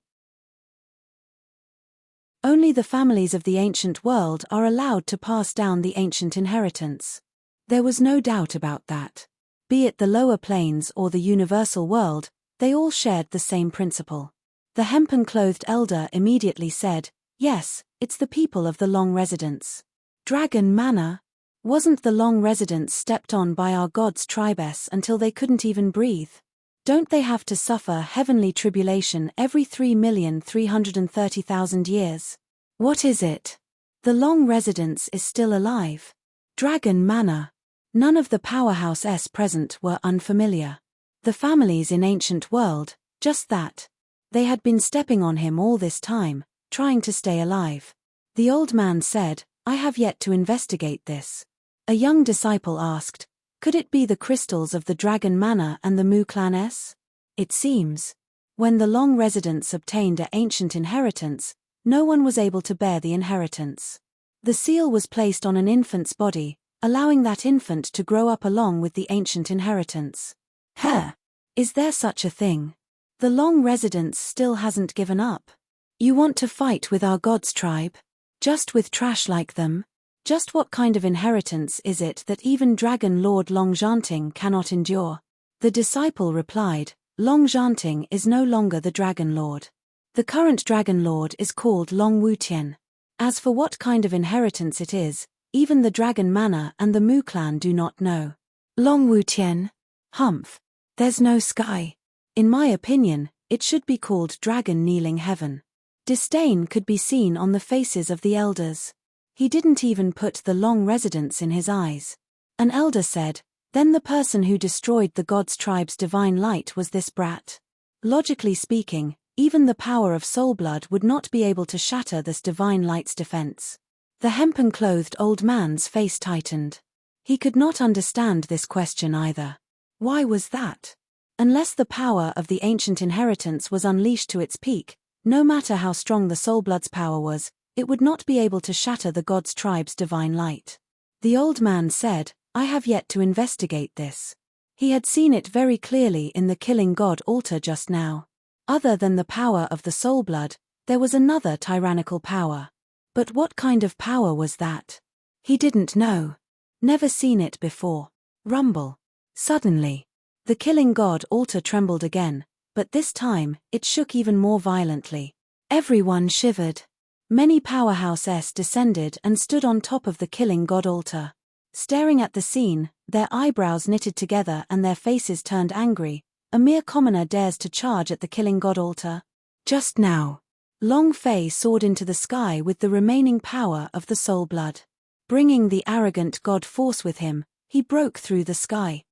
[SPEAKER 1] Only the families of the ancient world are allowed to pass down the ancient inheritance. There was no doubt about that. Be it the lower planes or the universal world, they all shared the same principle. The hempen-clothed elder immediately said, "Yes, it's the people of the Long Residence." Dragon Manor? Wasn't the Long Residence stepped on by our God's tribes until they couldn't even breathe? Don't they have to suffer heavenly tribulation every 3,330,000 years? What is it? The Long Residence is still alive. Dragon Manor. None of the powerhouses present were unfamiliar. The families in ancient world, just that. They had been stepping on him all this time, trying to stay alive. The old man said, "I have yet to investigate this." A young disciple asked, "Could it be the crystals of the Dragon Manor and the Mu Clan S?" It seems. When the Long Residence obtained an ancient inheritance, no one was able to bear the inheritance. The seal was placed on an infant's body, allowing that infant to grow up along with the ancient inheritance. Is there such a thing? The Long Residence still hasn't given up. You want to fight with our God's tribe? Just with trash like them? Just what kind of inheritance is it that even Dragon Lord Longjanting cannot endure? The disciple replied, "Longjanting is no longer the Dragon Lord. The current Dragon Lord is called Long Wutian. As for what kind of inheritance it is, even the Dragon Manor and the Mu clan do not know. Long Wutian. Humph. There's no sky. In my opinion, it should be called Dragon Kneeling Heaven. Disdain could be seen on the faces of the elders. He didn't even put the long residence in his eyes. An elder said, "Then the person who destroyed the god's tribe's divine light was this brat." Logically speaking, even the power of soul blood would not be able to shatter this divine light's defense. The hempen-clothed old man's face tightened. He could not understand this question either. Why was that? Unless the power of the ancient inheritance was unleashed to its peak, no matter how strong the soul blood's power was, it would not be able to shatter the god's tribe's divine light. The old man said, "I have yet to investigate this." He had seen it very clearly in the killing god altar just now. Other than the power of the soul blood, there was another tyrannical power. But what kind of power was that? He didn't know. Never seen it before. Rumble. Suddenly, the killing god altar trembled again, but this time, it shook even more violently. Everyone shivered. Many powerhouses descended and stood on top of the killing god altar. Staring at the scene, their eyebrows knitted together and their faces turned angry. A mere commoner dares to charge at the killing god altar. Just now, Long Fei soared into the sky with the remaining power of the soul blood. Bringing the arrogant god force with him, he broke through the sky.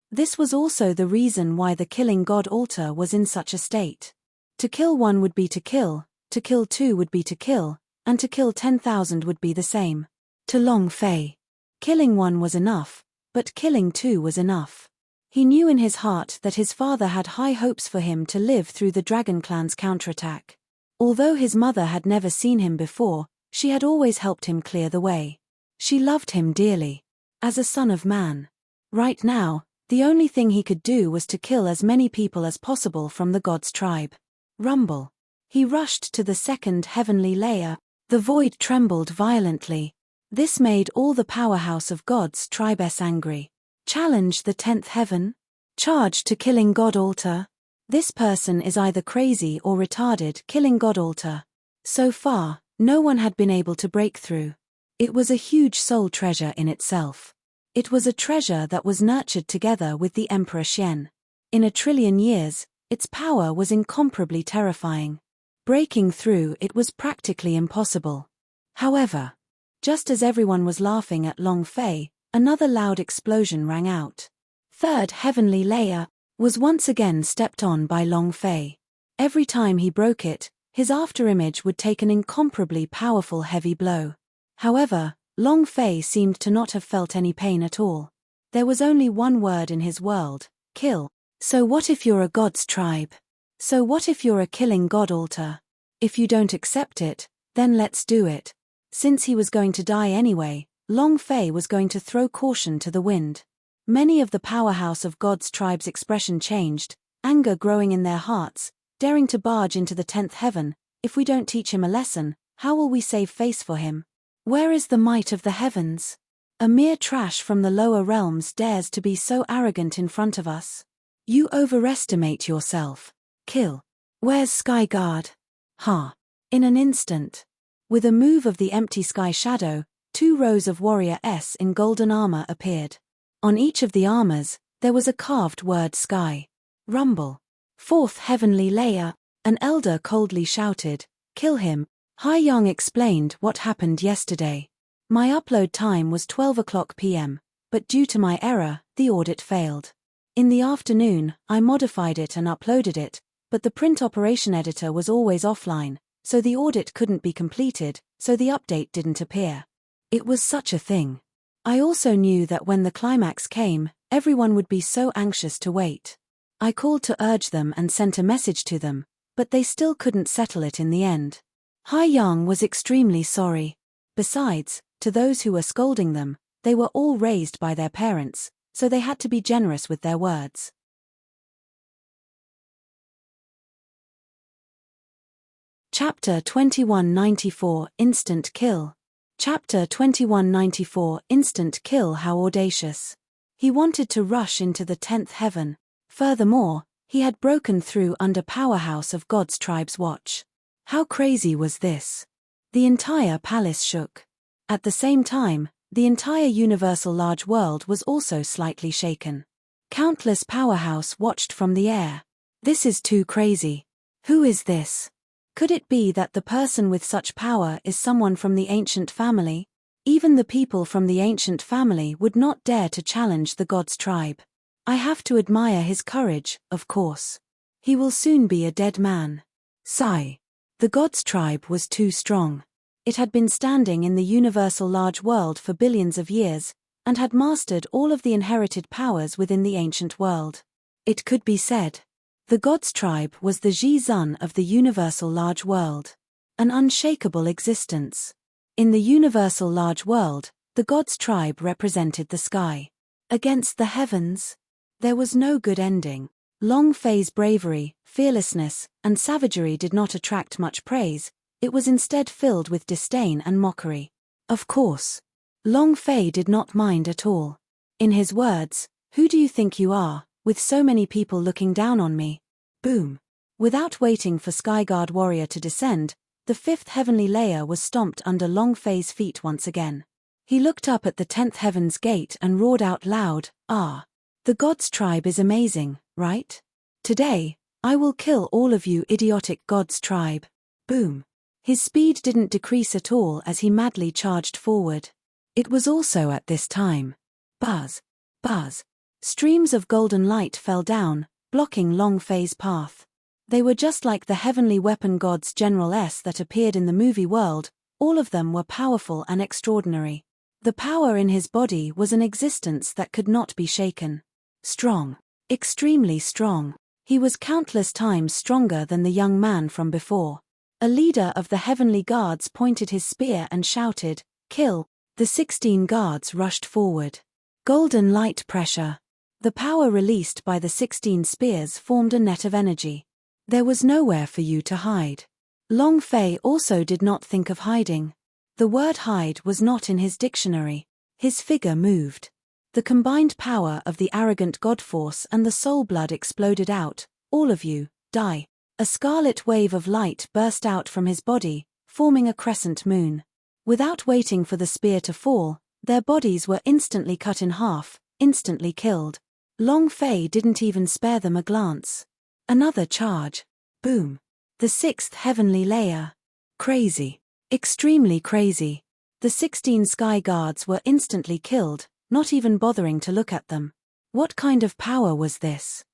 [SPEAKER 1] This was also the reason why the killing god altar was in such a state. To kill one would be to kill two would be to kill, and to kill 10,000 would be the same. To Long Fei, killing one was enough, but killing two was enough. He knew in his heart that his father had high hopes for him to live through the Dragon Clan's counterattack. Although his mother had never seen him before, she had always helped him clear the way. She loved him dearly. As a son of man. Right now, the only thing he could do was to kill as many people as possible from the god's tribe. Rumble. He rushed to the second heavenly layer. The void trembled violently. This made all the powerhouse of God's tribes angry. Challenge the 10th heaven? Charge to killing God altar? This person is either crazy or retarded. Killing God altar. So far, no one had been able to break through. It was a huge soul treasure in itself. It was a treasure that was nurtured together with the Emperor Xian. In 1,000,000,000 years, its power was incomparably terrifying. Breaking through it was practically impossible. However, just as everyone was laughing at Long Fei, another loud explosion rang out. Third heavenly layer was once again stepped on by Long Fei. Every time he broke it, his afterimage would take an incomparably powerful heavy blow. However, Long Fei seemed to not have felt any pain at all. There was only one word in his world: kill. So what if you're a god's tribe? So what if you're a killing god altar? If you don't accept it, then let's do it. Since he was going to die anyway, Long Fei was going to throw caution to the wind. Many of the powerhouse of God's tribe's expression changed, anger growing in their hearts, daring to barge into the 10th heaven. If we don't teach him a lesson, how will we save face for him? Where is the might of the heavens? A mere trash from the lower realms dares to be so arrogant in front of us. You overestimate yourself. Kill. Where's Skyguard? Ha. In an instant. With a move of the empty sky shadow, 2 rows of warriors in golden armor appeared. On each of the armors, there was a carved word sky. Rumble. Fourth heavenly layer, an elder coldly shouted, "Kill him." Hai Yang explained what happened yesterday. My upload time was 12 o'clock p.m., but due to my error, the audit failed. In the afternoon, I modified it and uploaded it, but the print operation editor was always offline, so the audit couldn't be completed, so the update didn't appear. It was such a thing. I also knew that when the climax came, everyone would be so anxious to wait. I called to urge them and sent a message to them, but they still couldn't settle it in the end. Hai Yang was extremely sorry. Besides, to those who were scolding them, they were all raised by their parents, so they had to be generous with their words. Chapter 2194 Instant Kill. Chapter 2194 Instant Kill. How audacious. He wanted to rush into the 10th heaven. Furthermore, He had broken through under powerhouse of God's tribe's watch. How crazy was this? The entire palace shook. At the same time, the entire universal large world was also slightly shaken. Countless powerhouse watched from the air. This is too crazy. Who is this? Could it be that the person with such power is someone from the ancient family? Even the people from the ancient family would not dare to challenge the God's tribe. I have to admire his courage, of course. He will soon be a dead man. Sigh. The God's tribe was too strong. It had been standing in the universal large world for billions of years, and had mastered all of the inherited powers within the ancient world. It could be said. The God's tribe was the Ji-Zun of the universal large world. An unshakable existence. In the universal large world, the God's tribe represented the sky. Against the heavens, there was no good ending. Long Fei's bravery, fearlessness, and savagery did not attract much praise. It was instead filled with disdain and mockery. Of course. Long Fei did not mind at all. In his words, "Who do you think you are, with so many people looking down on me?" Boom. Without waiting for Skyguard Warrior to descend, the 5th heavenly layer was stomped under Long Fei's feet once again. He looked up at the 10th heaven's gate and roared out loud, "Ah! The God's tribe is amazing, right? Today, I will kill all of you idiotic God's tribe." Boom. His speed didn't decrease at all as he madly charged forward. It was also at this time. Buzz. Buzz. Streams of golden light fell down, blocking Long Fei's path. They were just like the heavenly weapon gods General S that appeared in the movie world. All of them were powerful and extraordinary. The power in his body was an existence that could not be shaken. Strong. Extremely strong. He was countless times stronger than the young man from before. A leader of the heavenly guards pointed his spear and shouted, "Kill!" The 16 guards rushed forward. Golden light pressure. The power released by the 16 spears formed a net of energy. There was nowhere for you to hide. Long Fei also did not think of hiding. The word hide was not in his dictionary. His figure moved. The combined power of the arrogant god force and the soul blood exploded out. "All of you, die." A scarlet wave of light burst out from his body, forming a crescent moon. Without waiting for the spear to fall, their bodies were instantly cut in half, instantly killed. Long Fei didn't even spare them a glance. Another charge. Boom. The 6th heavenly layer. Crazy. Extremely crazy. The 16 sky guards were instantly killed, not even bothering to look at them. What kind of power was this?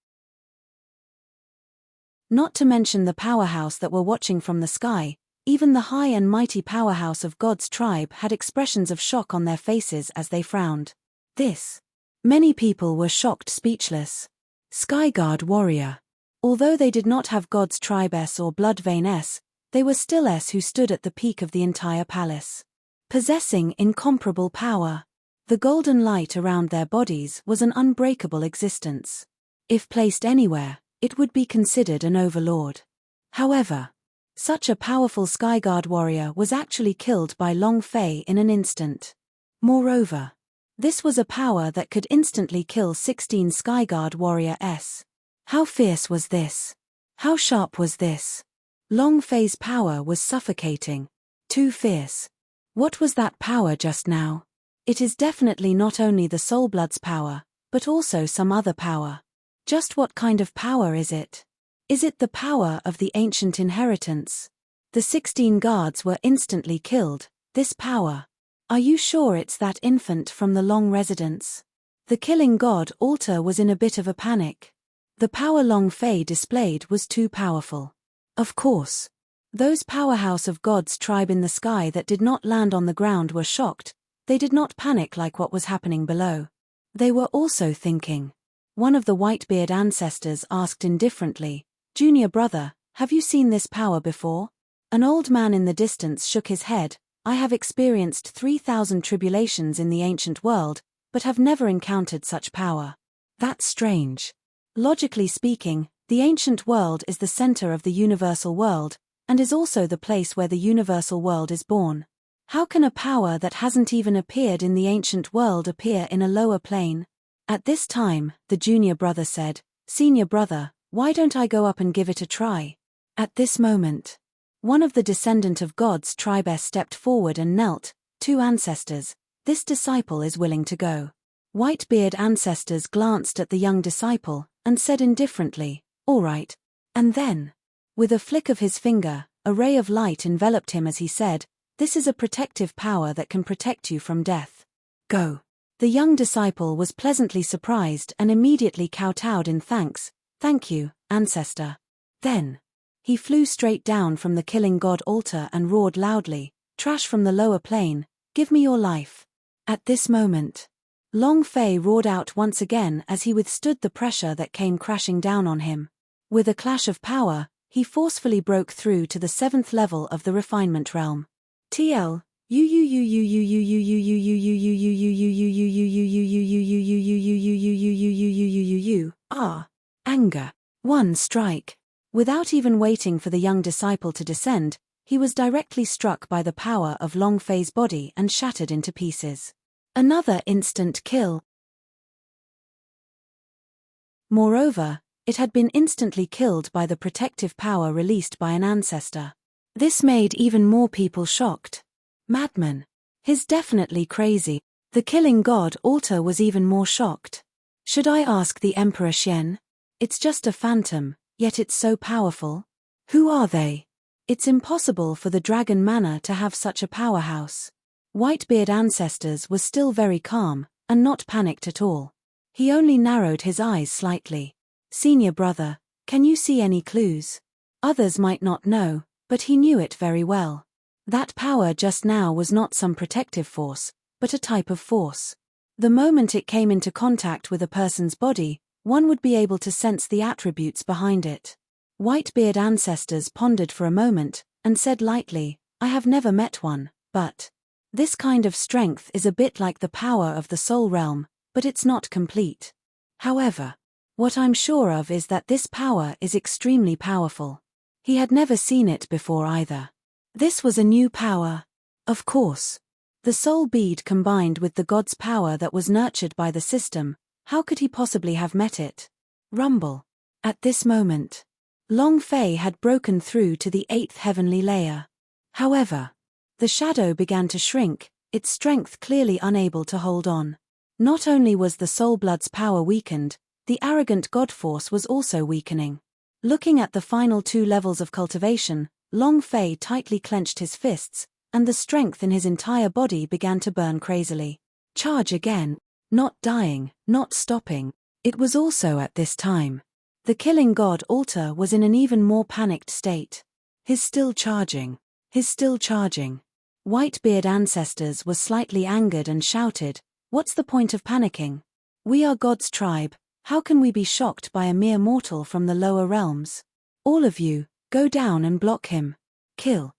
[SPEAKER 1] Not to mention the powerhouse that were watching from the sky, even the high and mighty powerhouse of God's tribe had expressions of shock on their faces as they frowned. This. Many people were shocked, speechless. Skyguard Warrior. Although they did not have God's tribe S or blood vein S, they were still S who stood at the peak of the entire palace. Possessing incomparable power. The golden light around their bodies was an unbreakable existence. If placed anywhere, it would be considered an overlord. However, such a powerful Skyguard warrior was actually killed by Long Fei in an instant. Moreover, this was a power that could instantly kill 16 Skyguard warrior S. How fierce was this? How sharp was this? Long Fei's power was suffocating. Too fierce. What was that power just now? It is definitely not only the Soul Blood's power, but also some other power. Just what kind of power is it? Is it the power of the ancient inheritance? The 16 guards were instantly killed. This power. Are you sure it's that infant from the Long residence? The killing god Altar was in a bit of a panic. The power Long Fei displayed was too powerful. Of course. Those powerhouse of God's tribe in the sky that did not land on the ground were shocked. They did not panic like what was happening below. They were also thinking. One of the Whitebeard ancestors asked indifferently, "Junior brother, have you seen this power before?" An old man in the distance shook his head. "I have experienced 3,000 tribulations in the ancient world, but have never encountered such power." That's strange. Logically speaking, the ancient world is the center of the universal world, and is also the place where the universal world is born. How can a power that hasn't even appeared in the ancient world appear in a lower plane? At this time, the junior brother said, "Senior brother, Why don't I go up and give it a try? At this moment, one of the descendant of God's tribe stepped forward and knelt. 2 ancestors, this disciple is willing to go. White-beard ancestors glanced at the young disciple, and said indifferently, all right. And then, with a flick of his finger, a ray of light enveloped him as he said, this is a protective power that can protect you from death. Go. The young disciple was pleasantly surprised and immediately kowtowed in thanks. Thank you, ancestor. Then, he flew straight down from the killing god altar and roared loudly, trash from the lower plane, give me your life. At this moment, Long Fei roared out once again as he withstood the pressure that came crashing down on him. With a clash of power, he forcefully broke through to the 7th level of the refinement realm. TL anger. One strike. Without even waiting for the young disciple to descend, he was directly struck by the power of Long Fei's body and shattered into pieces. Another instant kill. Moreover, it had been instantly killed by the protective power released by an ancestor. This made even more people shocked. Madman. He's definitely crazy. The killing god altar was even more shocked. Should I ask the Emperor Xian? It's just a phantom, yet it's so powerful. Who are they? It's impossible for the Dragon Manor to have such a powerhouse. Whitebeard ancestors was still very calm, and not panicked at all. He only narrowed his eyes slightly. Senior brother, can you see any clues? Others might not know, but he knew it very well. That power just now was not some protective force, but a type of force. The moment it came into contact with a person's body, one would be able to sense the attributes behind it. Whitebeard ancestors pondered for a moment, and said lightly, I have never met one, but this kind of strength is a bit like the power of the soul realm, but it's not complete. However, what I'm sure of is that this power is extremely powerful. He had never seen it before either. This was a new power. Of course. The soul bead combined with the god's power that was nurtured by the system, how could he possibly have met it? Rumble. At this moment, Long Fei had broken through to the 8th heavenly layer. However, the shadow began to shrink, its strength clearly unable to hold on. Not only was the soul blood's power weakened, the arrogant god force was also weakening. Looking at the final 2 levels of cultivation, Long Fei tightly clenched his fists, and the strength in his entire body began to burn crazily. Charge again. Not dying, not stopping. It was also at this time. The killing god altar was in an even more panicked state. He's still charging. He's still charging. Whitebeard ancestors was slightly angered and shouted, what's the point of panicking? We are God's tribe, how can we be shocked by a mere mortal from the lower realms? All of you, go down and block him. Kill.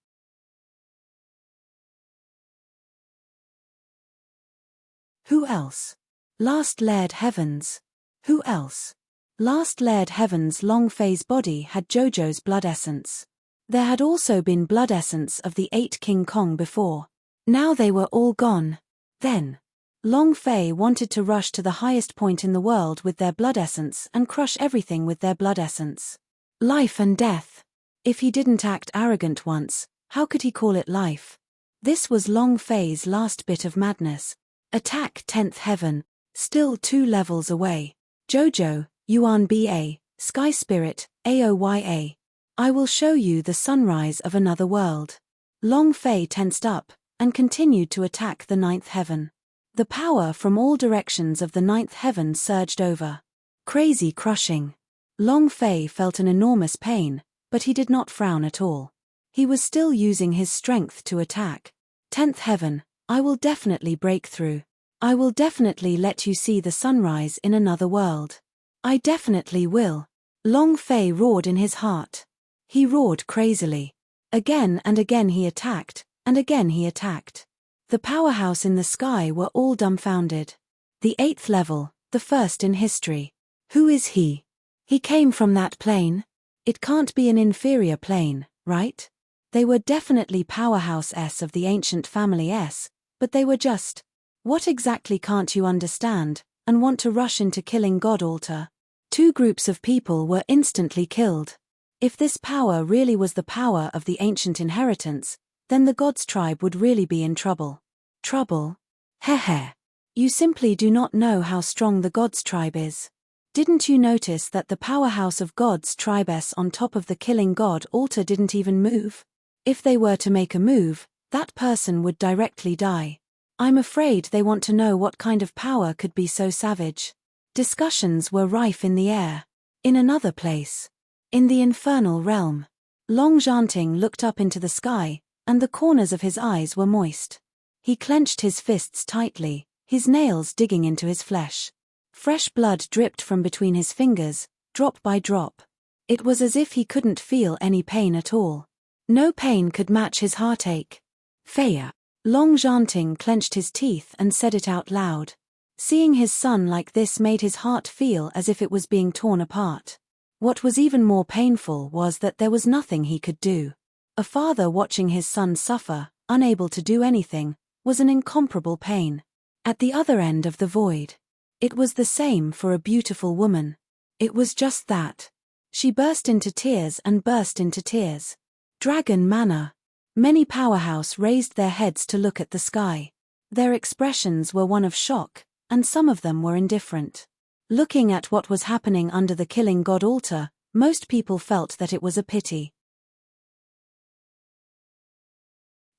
[SPEAKER 1] Who else? Last Laird Heavens. Who else? Last Laird Heavens. Long Fei's body had Jojo's blood essence. There had also been blood essence of the 8 King Kong before. Now they were all gone. Then, Long Fei wanted to rush to the highest point in the world with their blood essence and crush everything with their blood essence. Life and death. If he didn't act arrogant once, how could he call it life? This was Long Fei's last bit of madness. Attack 10th heaven, still 2 levels away. Jojo, Yuan Ba, Sky Spirit, Aoya. I will show you the sunrise of another world. Long Fei tensed up, and continued to attack the 9th heaven. The power from all directions of the 9th heaven surged over. Crazy crushing. Long Fei felt an enormous pain, but he did not frown at all. He was still using his strength to attack. 10th heaven, I will definitely break through. I will definitely let you see the sunrise in another world. I definitely will. Long Fei roared in his heart. He roared crazily. Again and again he attacked, and again he attacked. The powerhouse in the sky were all dumbfounded. The 8th level, the first in history. Who is he? He came from that plane? It can't be an inferior plane, right? They were definitely powerhouse S of the ancient family S, but they were just, what exactly can't you understand, and want to rush into killing God altar? Two groups of people were instantly killed. If this power really was the power of the ancient inheritance, then the gods' tribe would really be in trouble. Trouble? Heh. You simply do not know how strong the gods' tribe is. Didn't you notice that the powerhouse of gods' tribes on top of the killing god altar didn't even move? If they were to make a move, that person would directly die. I'm afraid they want to know what kind of power could be so savage. Discussions were rife in the air. In another place. In the infernal realm. Long Janting looked up into the sky, and the corners of his eyes were moist. He clenched his fists tightly, his nails digging into his flesh. Fresh blood dripped from between his fingers, drop by drop. It was as if he couldn't feel any pain at all. No pain could match his heartache. Faya. Long Janting clenched his teeth and said it out loud. Seeing his son like this made his heart feel as if it was being torn apart. What was even more painful was that there was nothing he could do. A father watching his son suffer, unable to do anything, was an incomparable pain. At the other end of the void. It was the same for a beautiful woman. It was just that. She burst into tears and burst into tears. Dragon Manor. Many powerhouse raised their heads to look at the sky. Their expressions were one of shock, and some of them were indifferent. Looking at what was happening under the killing god altar, most people felt that it was a pity.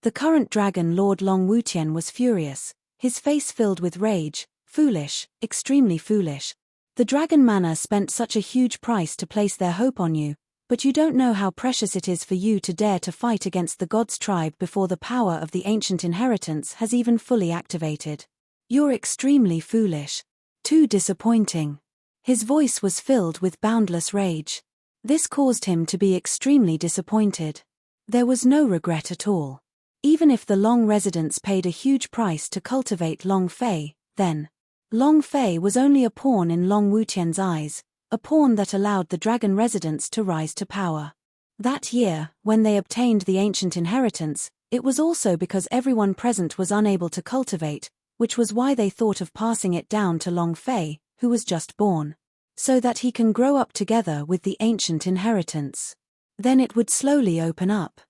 [SPEAKER 1] The current dragon Lord Long Wutian was furious, his face filled with rage. Foolish, extremely foolish. The Dragon Manor spent such a huge price to place their hope on you, but you don't know how precious it is for you to dare to fight against the gods' tribe before the power of the ancient inheritance has even fully activated. You're extremely foolish. Too disappointing. His voice was filled with boundless rage. This caused him to be extremely disappointed. There was no regret at all. Even if the Long residents paid a huge price to cultivate Long Fei, then Long Fei was only a pawn in Long Wutian's eyes, a pawn that allowed the dragon residents to rise to power. That year, when they obtained the ancient inheritance, it was also because everyone present was unable to cultivate, which was why they thought of passing it down to Long Fei, who was just born, so that he can grow up together with the ancient inheritance. Then it would slowly open up.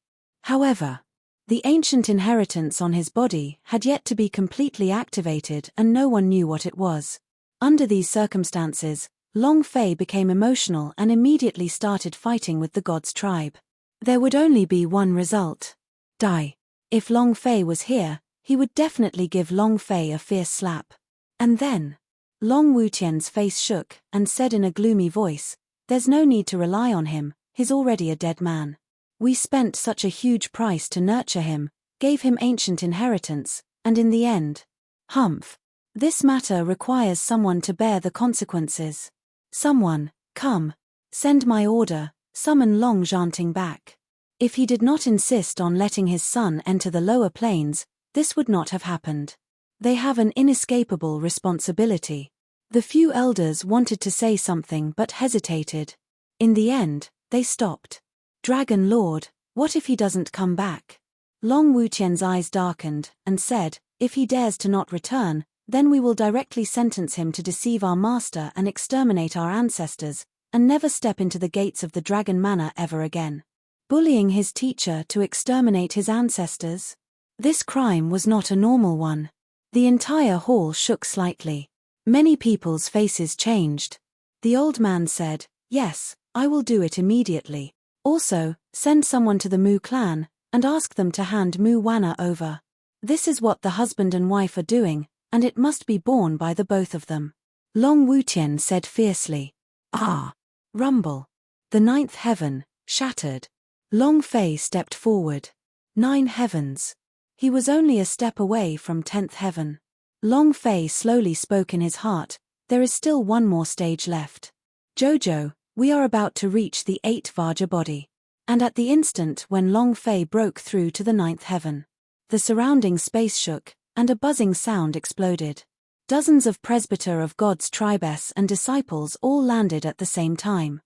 [SPEAKER 1] However, the ancient inheritance on his body had yet to be completely activated and no one knew what it was. Under these circumstances, Long Fei became emotional and immediately started fighting with the gods' tribe. There would only be one result. Die. If Long Fei was here, he would definitely give Long Fei a fierce slap. And then, Long Wutian's face shook and said in a gloomy voice, "There's no need to rely on him, he's already a dead man. We spent such a huge price to nurture him, gave him ancient inheritance, and in the end, humph. This matter requires someone to bear the consequences. Someone, come. Send my order, summon Long Janting back." If he did not insist on letting his son enter the lower planes, this would not have happened. They have an inescapable responsibility. The few elders wanted to say something but hesitated. In the end, they stopped. "Dragon Lord, what if he doesn't come back?" Long Wutian's eyes darkened, and said, "If he dares to not return, then we will directly sentence him to deceive our master and exterminate our ancestors, and never step into the gates of the Dragon Manor ever again." Bullying his teacher to exterminate his ancestors? This crime was not a normal one. The entire hall shook slightly. Many people's faces changed. The old man said, "Yes, I will do it immediately. Also, send someone to the Mu clan, and ask them to hand Mu Wana over. This is what the husband and wife are doing, and it must be borne by the both of them." Long Wutian said fiercely. "Ah!" Rumble. The ninth heaven shattered. Long Fei stepped forward. 9 heavens. He was only a step away from 10th heaven. Long Fei slowly spoke in his heart, "There is still one more stage left. Jojo, we are about to reach the 8 Vajra body." And at the instant when Long Fei broke through to the 9th heaven, the surrounding space shook, and a buzzing sound exploded. Dozens of presbyter of God's tribes and disciples all landed at the same time.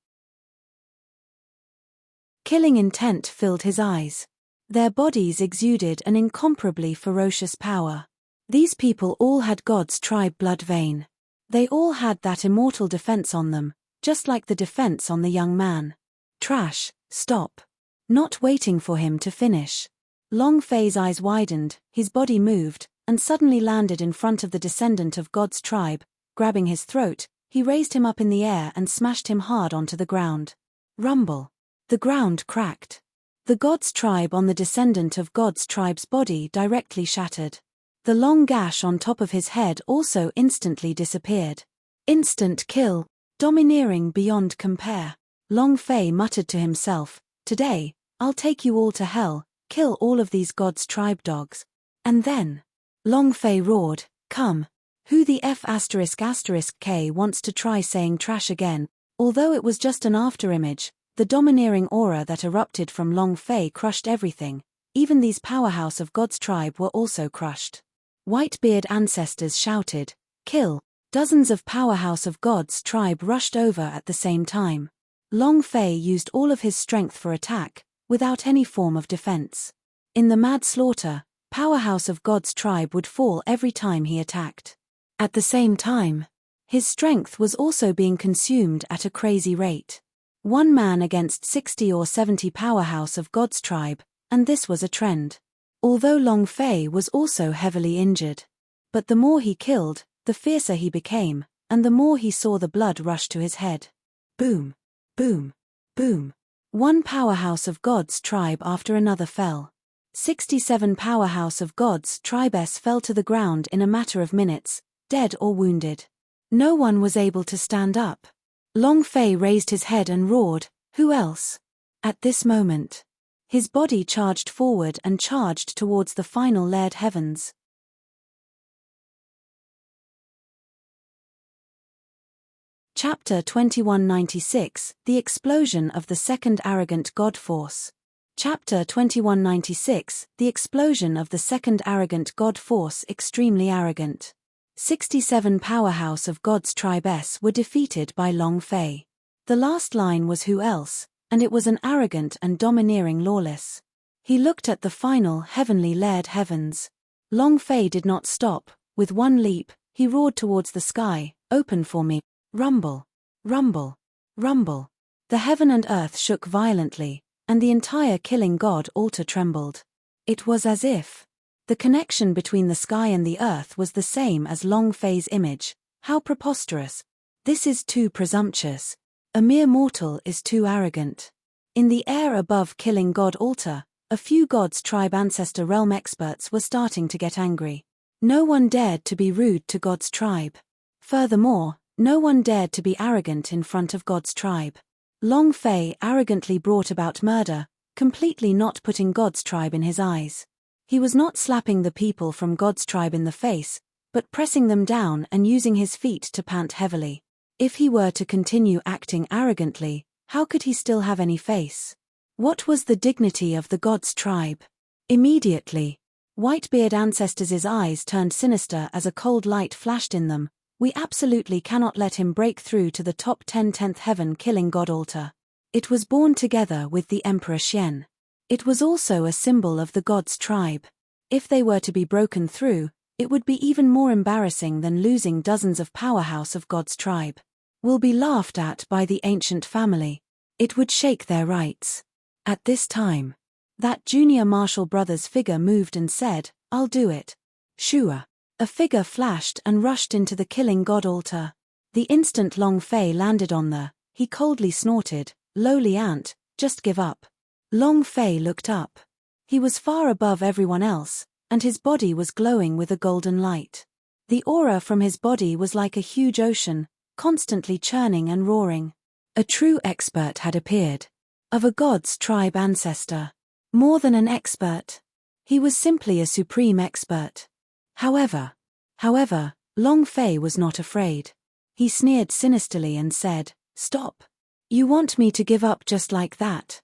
[SPEAKER 1] Killing intent filled his eyes. Their bodies exuded an incomparably ferocious power. These people all had God's tribe blood vein. They all had that immortal defense on them, just like the defense on the young man. Trash, stop. Not waiting for him to finish. Long Fei's eyes widened, his body moved, and suddenly landed in front of the descendant of God's tribe. Grabbing his throat, he raised him up in the air and smashed him hard onto the ground. Rumble. The ground cracked. The God's tribe on the descendant of God's tribe's body directly shattered. The long gash on top of his head also instantly disappeared. Instant kill, domineering beyond compare. Long Fei muttered to himself, "Today, I'll take you all to hell, kill all of these God's tribe dogs." And then, Long Fei roared, "Come. Who the F***K wants to try saying trash again?" Although it was just an afterimage, the domineering aura that erupted from Long Fei crushed everything. Even these powerhouse of God's tribe were also crushed. Whitebeard ancestors shouted, "Kill!" Dozens of powerhouse of God's tribe rushed over at the same time. Long Fei used all of his strength for attack, without any form of defense. In the mad slaughter, powerhouse of God's tribe would fall every time he attacked. At the same time, his strength was also being consumed at a crazy rate. One man against 60 or 70 powerhouse of God's tribe, and this was a trend. Although Long Fei was also heavily injured. But the more he killed, the fiercer he became, and the more he saw the blood rush to his head. Boom. Boom. Boom. One powerhouse of God's tribe after another fell. 67 powerhouse of God's tribes fell to the ground in a matter of minutes, dead or wounded. No one was able to stand up. Long Fei raised his head and roared, "Who else?" At this moment, his body charged forward and charged towards the final layered heavens. Chapter 2196, The Explosion of the Second Arrogant God Force. Chapter 2196, The Explosion of the Second Arrogant God Force. Extremely arrogant. 67 powerhouse of God's tribes were defeated by Long Fei. The last line was "who else," and it was an arrogant and domineering lawless. He looked at the final heavenly layered heavens. Long Fei did not stop. With one leap, he roared towards the sky, "Open for me." Rumble. Rumble. Rumble. The heaven and earth shook violently, and the entire killing god altar trembled. It was as if the connection between the sky and the earth was the same as Long Fei's image. How preposterous. This is too presumptuous. A mere mortal is too arrogant. In the air above killing god altar, a few God's tribe ancestor realm experts were starting to get angry. No one dared to be rude to God's tribe. Furthermore, no one dared to be arrogant in front of God's tribe. Long Fei arrogantly brought about murder, completely not putting God's tribe in his eyes. He was not slapping the people from God's tribe in the face, but pressing them down and using his feet to pant heavily. If he were to continue acting arrogantly, how could he still have any face? What was the dignity of the God's tribe? Immediately, Whitebeard ancestors' eyes turned sinister as a cold light flashed in them. We absolutely cannot let him break through to the top 10th heaven killing god altar. It was born together with the Emperor Xian. It was also a symbol of the god's tribe. If they were to be broken through, it would be even more embarrassing than losing dozens of powerhouse of God's tribe. Will be laughed at by the ancient family. It would shake their rights. At this time, that junior Marshall Brothers figure moved and said, "I'll do it." Shua. A figure flashed and rushed into the killing god altar. The instant Long Fei landed on he coldly snorted, "Lowly ant, just give up." Long Fei looked up. He was far above everyone else, and his body was glowing with a golden light. The aura from his body was like a huge ocean, constantly churning and roaring. A true expert had appeared. Of a god's tribe ancestor. More than an expert. He was simply a supreme expert. However, Long Fei was not afraid. He sneered sinisterly and said, "Stop. You want me to give up just like that?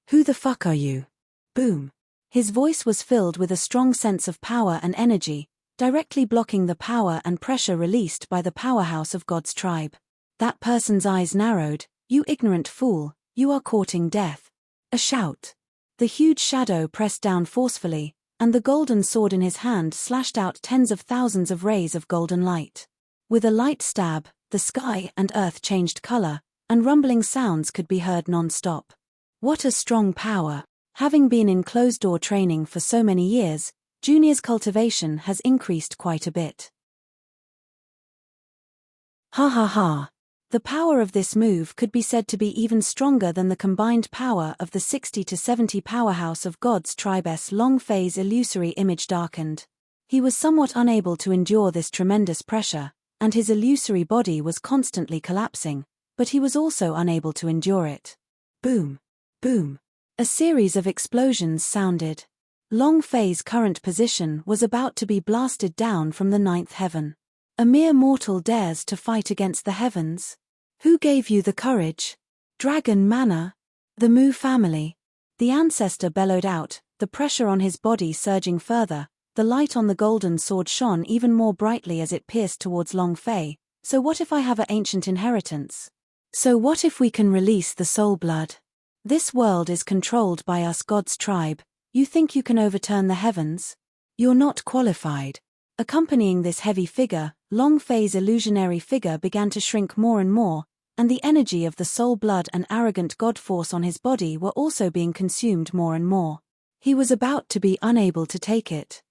[SPEAKER 1] Who the fuck are you?" Boom. His voice was filled with a strong sense of power and energy, directly blocking the power and pressure released by the powerhouse of God's tribe. That person's eyes narrowed. "You ignorant fool, you are courting death." A shout. The huge shadow pressed down forcefully, and the golden sword in his hand slashed out tens of thousands of rays of golden light. With a light stab, the sky and earth changed color, and rumbling sounds could be heard non-stop. What a strong power! Having been in closed-door training for so many years, Junior's cultivation has increased quite a bit. Ha ha ha. The power of this move could be said to be even stronger than the combined power of the 60 to 70 powerhouse of God's tribe's long phase illusory image darkened. He was somewhat unable to endure this tremendous pressure, and his illusory body was constantly collapsing, but he was also unable to endure it. Boom! Boom! A series of explosions sounded. Long Fei's current position was about to be blasted down from the 9th heaven. A mere mortal dares to fight against the heavens? Who gave you the courage? Dragon Manor? The Mu family? The ancestor bellowed out, the pressure on his body surging further. The light on the golden sword shone even more brightly as it pierced towards Long Fei. So what if I have an ancient inheritance? So what if we can release the soul blood? This world is controlled by us, God's tribe. You think you can overturn the heavens? You're not qualified. Accompanying this heavy figure, Long Fei's illusionary figure began to shrink more and more, and the energy of the soul blood and arrogant God force on his body were also being consumed more and more. He was about to be unable to take it.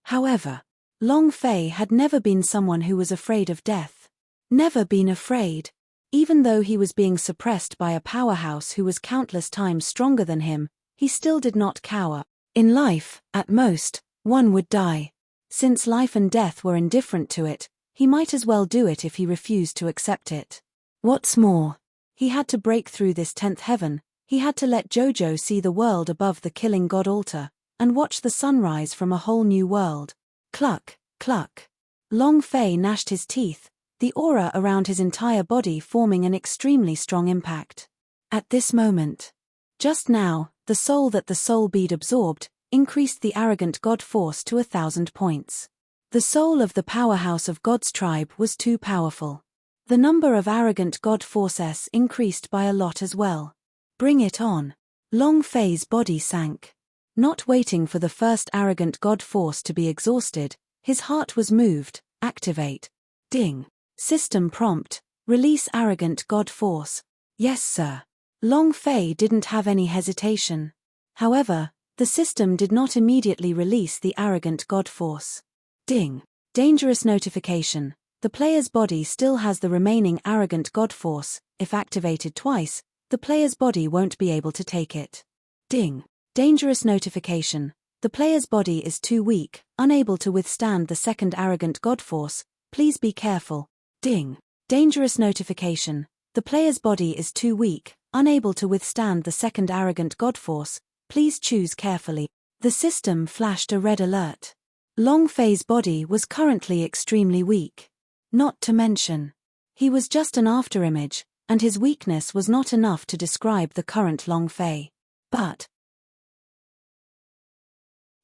[SPEAKER 1] However, Long Fei had never been someone who was afraid of death. Never been afraid. Even though he was being suppressed by a powerhouse who was countless times stronger than him, he still did not cower. In life, at most, one would die. Since life and death were indifferent to it, he might as well do it if he refused to accept it. What's more, he had to break through this 10th heaven. He had to let Jojo see the world above the killing god altar, and watch the sunrise from a whole new world. Cluck, cluck. Long Fei gnashed his teeth, the aura around his entire body forming an extremely strong impact. At this moment, just now, the soul that the soul bead absorbed increased the arrogant god force to 1,000 points. The soul of the powerhouse of God's tribe was too powerful. The number of arrogant god forces increased by a lot as well. Bring it on. Long Fei's body sank. Not waiting for the first arrogant god force to be exhausted, his heart was moved. Activate. Ding. System prompt. Release arrogant god force. Yes, sir. Long Fei didn't have any hesitation. However, the system did not immediately release the arrogant god force. Ding. Dangerous notification. The player's body still has the remaining arrogant god force. If activated twice, the player's body won't be able to take it. Ding. Dangerous notification. The player's body is too weak, unable to withstand the second arrogant god force. Please be careful. Ding. Dangerous notification. The player's body is too weak, unable to withstand the second arrogant god force. Please choose carefully. The system flashed a red alert. Long Fei's body was currently extremely weak. Not to mention, he was just an afterimage, and his weakness was not enough to describe the current Long Fei. But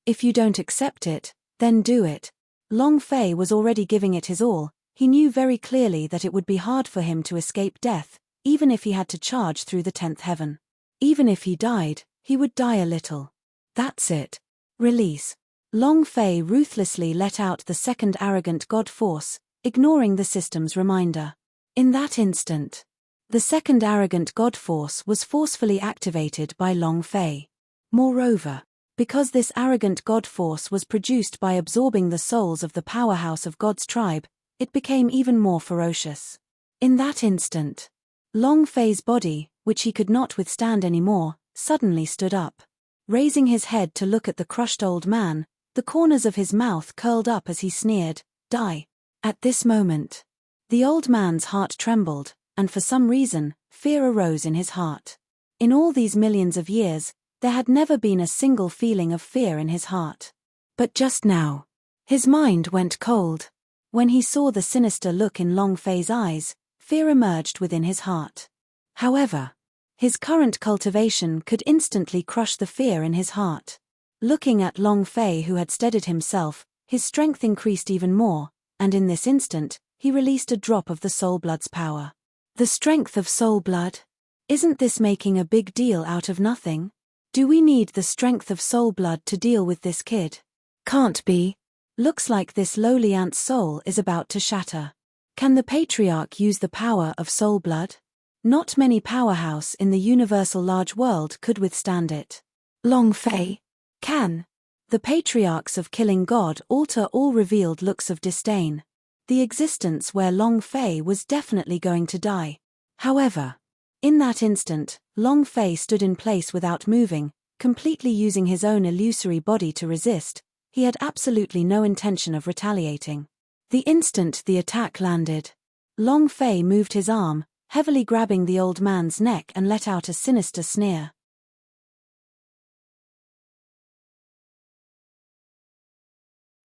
[SPEAKER 1] if you don't accept it, then do it. Long Fei was already giving it his all. He knew very clearly that it would be hard for him to escape death, even if he had to charge through the 10th heaven. Even if he died, he would die a little. That's it. Release. Long Fei ruthlessly let out the second arrogant god force, ignoring the system's reminder. In that instant, the second arrogant god force was forcefully activated by Long Fei. Moreover, because this arrogant god force was produced by absorbing the souls of the powerhouse of God's tribe, it became even more ferocious. In that instant, Long Fei's body, which he could not withstand anymore, suddenly stood up. Raising his head to look at the crushed old man, the corners of his mouth curled up as he sneered, "Die." At this moment, the old man's heart trembled, and for some reason, fear arose in his heart. In all these millions of years, there had never been a single feeling of fear in his heart. But just now, his mind went cold. When he saw the sinister look in Long Fei's eyes, fear emerged within his heart. However, his current cultivation could instantly crush the fear in his heart. Looking at Long Fei, who had steadied himself, his strength increased even more, and in this instant, he released a drop of the soul blood's power. The strength of soul blood? Isn't this making a big deal out of nothing? Do we need the strength of soul blood to deal with this kid? Can't be. Looks like this lowly ant's soul is about to shatter. Can the patriarch use the power of soul blood? Not many powerhouse in the universal large world could withstand it. Long Fei can. The patriarchs of killing God alter all revealed looks of disdain. The existence where Long Fei was definitely going to die. However, in that instant, Long Fei stood in place without moving, completely using his own illusory body to resist. He had absolutely no intention of retaliating. The instant the attack landed, Long Fei moved his arm, heavily grabbing the old man's neck, and let out a sinister sneer.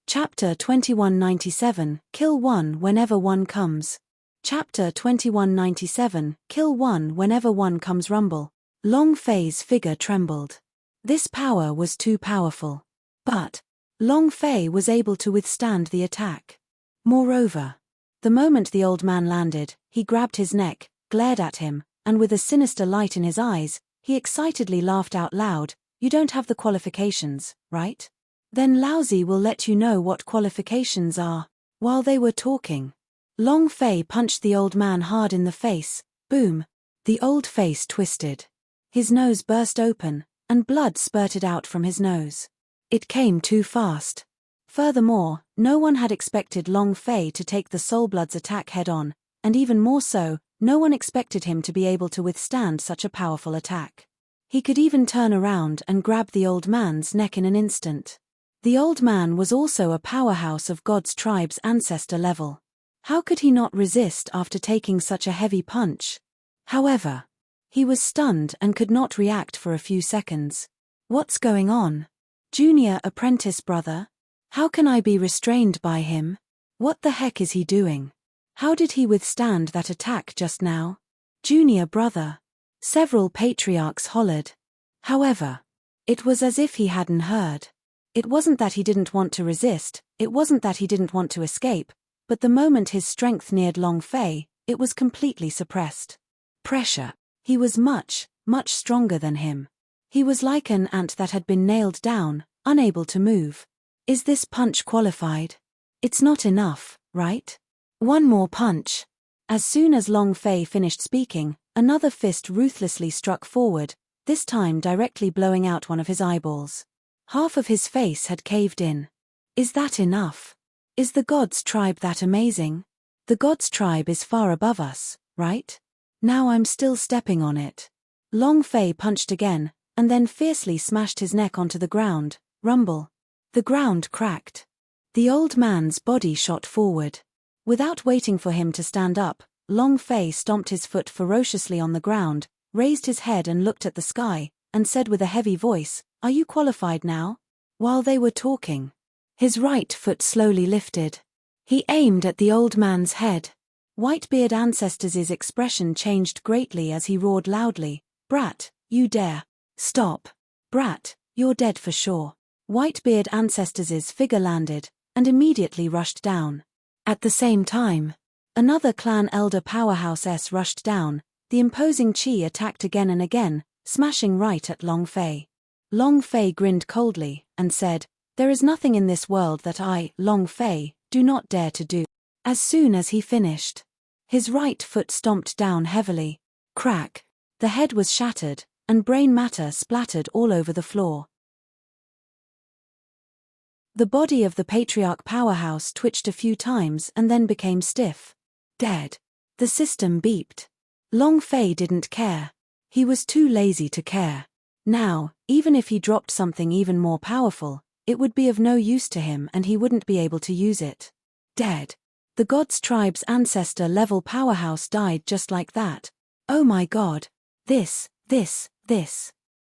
[SPEAKER 1] Chapter 2197, Kill One Whenever One Comes. Chapter 2197, Kill One Whenever One Comes. Rumble. Long Fei's figure trembled. This power was too powerful. But Long Fei was able to withstand the attack. Moreover, the moment the old man landed, he grabbed his neck, glared at him, and with a sinister light in his eyes, he excitedly laughed out loud. You don't have the qualifications, right? Then Laozi will let you know what qualifications are. While they were talking, Long Fei punched the old man hard in the face. Boom! The old face twisted. His nose burst open, and blood spurted out from his nose. It came too fast. Furthermore, no one had expected Long Fei to take the Soulblood's attack head-on, and even more so, no one expected him to be able to withstand such a powerful attack. He could even turn around and grab the old man's neck in an instant. The old man was also a powerhouse of God's tribe's ancestor level. How could he not resist after taking such a heavy punch? However, he was stunned and could not react for a few seconds. What's going on? Junior apprentice brother? How can I be restrained by him? What the heck is he doing? How did he withstand that attack just now? Junior brother. Several patriarchs hollered. However, it was as if he hadn't heard. It wasn't that he didn't want to resist, it wasn't that he didn't want to escape, but the moment his strength neared Long Fei, it was completely suppressed. Pressure. He was much, much stronger than him. He was like an ant that had been nailed down, unable to move. Is this punch qualified? It's not enough, right? One more punch. As soon as Long Fei finished speaking, another fist ruthlessly struck forward, this time directly blowing out one of his eyeballs. Half of his face had caved in. Is that enough? Is the God's tribe that amazing? The God's tribe is far above us, right? Now I'm still stepping on it. Long Fei punched again, and then fiercely smashed his neck onto the ground. Rumble. The ground cracked. The old man's body shot forward. Without waiting for him to stand up, Long Fei stomped his foot ferociously on the ground, raised his head and looked at the sky, and said with a heavy voice, "Are you qualified now?" While they were talking, his right foot slowly lifted. He aimed at the old man's head. Whitebeard Ancestors' expression changed greatly as he roared loudly, "Brat, you dare! Stop! Brat, you're dead for sure." Whitebeard Ancestors' figure landed, and immediately rushed down. At the same time, another clan elder powerhouse rushed down. The imposing Qi attacked again and again, smashing right at Long Fei. Long Fei grinned coldly, and said, "There is nothing in this world that I, Long Fei, do not dare to do." As soon as he finished, his right foot stomped down heavily. Crack! The head was shattered, and brain matter splattered all over the floor. The body of the patriarch powerhouse twitched a few times and then became stiff. Dead. The system beeped. Long Fei didn't care. He was too lazy to care. Now, even if he dropped something even more powerful, it would be of no use to him and he wouldn't be able to use it. Dead. The God's tribe's ancestor level powerhouse died just like that. Oh my god. This.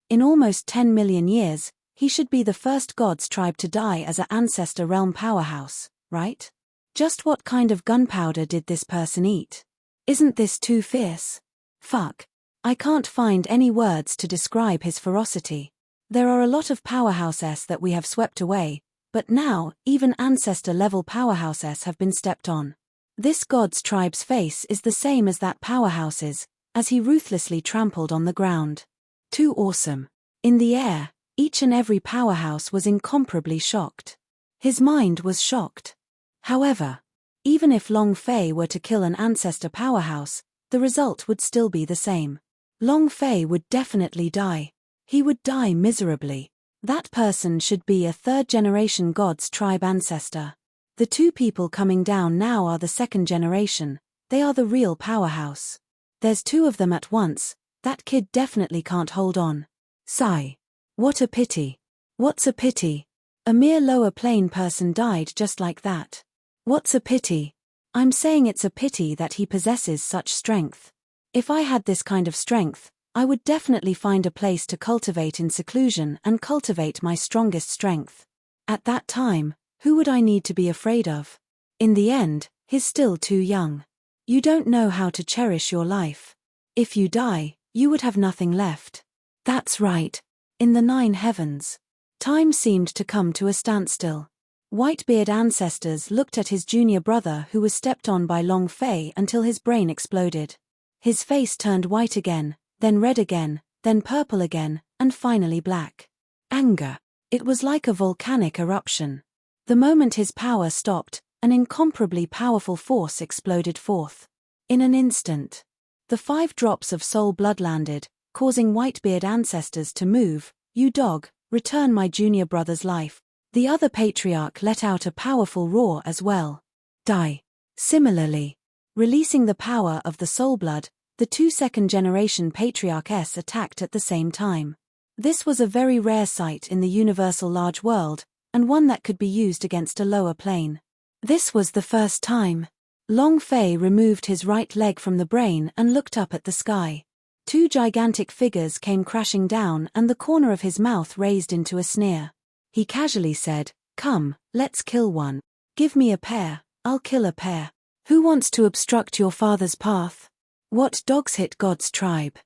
[SPEAKER 1] In almost 10 million years, he should be the first God's tribe to die as an ancestor realm powerhouse, right? Just what kind of gunpowder did this person eat? Isn't this too fierce? Fuck. I can't find any words to describe his ferocity. There are a lot of powerhouses that we have swept away, but now, even ancestor-level powerhouses have been stepped on. This God's tribe's face is the same as that powerhouse's, as he ruthlessly trampled on the ground. Too awesome. In the air, each and every powerhouse was incomparably shocked. His mind was shocked. However, even if Long Fei were to kill an ancestor powerhouse, the result would still be the same. Long Fei would definitely die. He would die miserably. That person should be a third-generation God's tribe ancestor. The two people coming down now are the second generation. They are the real powerhouse. There's two of them at once. That kid definitely can't hold on. Sigh. What a pity. What's a pity? A mere lower plane person died just like that. What's a pity? I'm saying it's a pity that he possesses such strength. If I had this kind of strength, I would definitely find a place to cultivate in seclusion and cultivate my strongest strength. At that time, who would I need to be afraid of? In the end, he's still too young. You don't know how to cherish your life. If you die, you would have nothing left. That's right. In the 9 heavens. Time seemed to come to a standstill. Whitebeard ancestors looked at his junior brother who was stepped on by Long Fei until his brain exploded. His face turned white again, then red again, then purple again, and finally black. Anger. It was like a volcanic eruption. The moment his power stopped, an incomparably powerful force exploded forth. In an instant, the 5 drops of soul blood landed, causing Whitebeard ancestors to move. You dog, return my junior brother's life. The other patriarch let out a powerful roar as well. Die. Similarly, releasing the power of the soul blood, the 2 second-generation patriarchs attacked at the same time. This was a very rare sight in the universal large world, and one that could be used against a lower plane. This was the first time. Long Fei removed his right leg from the brain and looked up at the sky. 2 gigantic figures came crashing down and the corner of his mouth raised into a sneer. He casually said, "Come, let's kill one. Give me a pair, I'll kill a pair. Who wants to obstruct your father's path? What dogs hit God's tribe?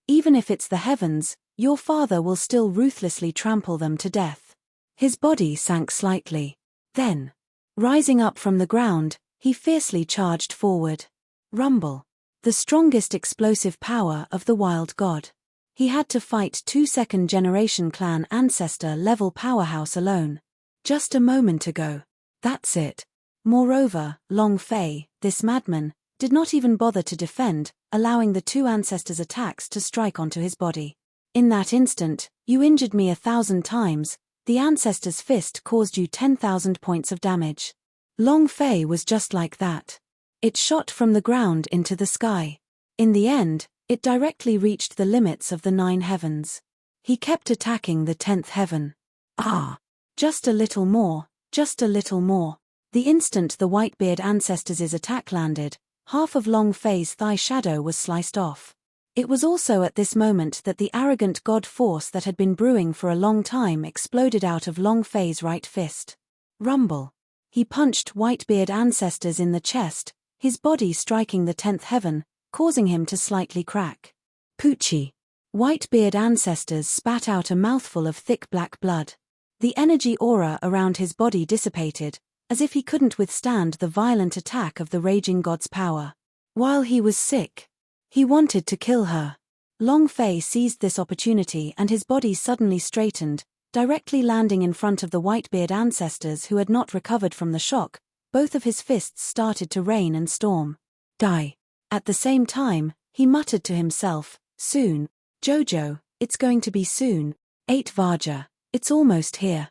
[SPEAKER 1] Even if it's the heavens, your father will still ruthlessly trample them to death." His body sank slightly. Then, rising up from the ground, he fiercely charged forward. Rumble. The strongest explosive power of the wild god. He had to fight 2 second-generation clan ancestor-level powerhouse alone. Just a moment ago. That's it. Moreover, Long Fei, this madman, did not even bother to defend, allowing the 2 ancestors' attacks to strike onto his body. In that instant, you injured me 1,000 times, the ancestor's fist caused you 10,000 points of damage. Long Fei was just like that. It shot from the ground into the sky. In the end, it directly reached the limits of the 9 heavens. He kept attacking the 10th heaven. Just a little more, just a little more. The instant the Whitebeard ancestors' attack landed, half of Long Fei's thigh shadow was sliced off. It was also at this moment that the arrogant god force that had been brewing for a long time exploded out of Long Fei's right fist. Rumble. He punched Whitebeard ancestors in the chest, his body striking the 10th heaven, causing him to slightly crack. Poochie. Whitebeard ancestors spat out a mouthful of thick black blood. The energy aura around his body dissipated, as if he couldn't withstand the violent attack of the raging god's power. While he was sick, he wanted to kill her. Long Fei seized this opportunity and his body suddenly straightened, directly landing in front of the Whitebeard ancestors who had not recovered from the shock. Both of his fists started to rain and storm. Die. At the same time, he muttered to himself, "Soon. Jojo, it's going to be soon. 8 Vaja, it's almost here."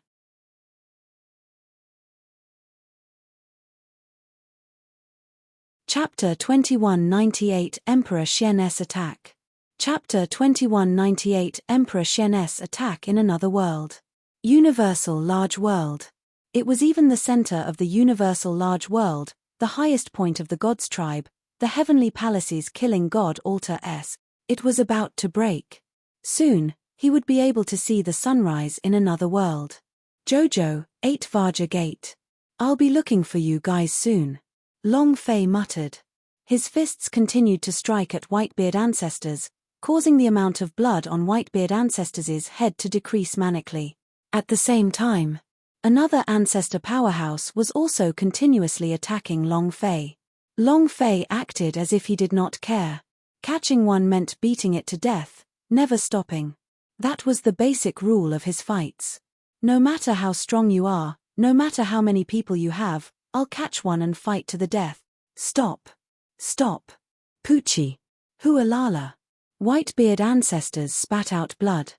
[SPEAKER 1] Chapter 2198 Emperor Xian's Attack. Chapter 2198 Emperor Xian's Attack in Another World. Universal Large World. It was even the center of the universal large world, the highest point of the god's tribe, the heavenly palace's killing god altar s. It was about to break. Soon, he would be able to see the sunrise in another world. Jojo, 8 Vaja Gate. I'll be looking for you guys soon. Long Fei muttered. His fists continued to strike at Whitebeard ancestors, causing the amount of blood on Whitebeard ancestors' head to decrease manically. At the same time, another ancestor powerhouse was also continuously attacking Long Fei. Long Fei acted as if he did not care. Catching one meant beating it to death, never stopping. That was the basic rule of his fights. No matter how strong you are, no matter how many people you have, I'll catch one and fight to the death. Stop. Stop. Poochie. Hualala. Whitebeard ancestors spat out blood.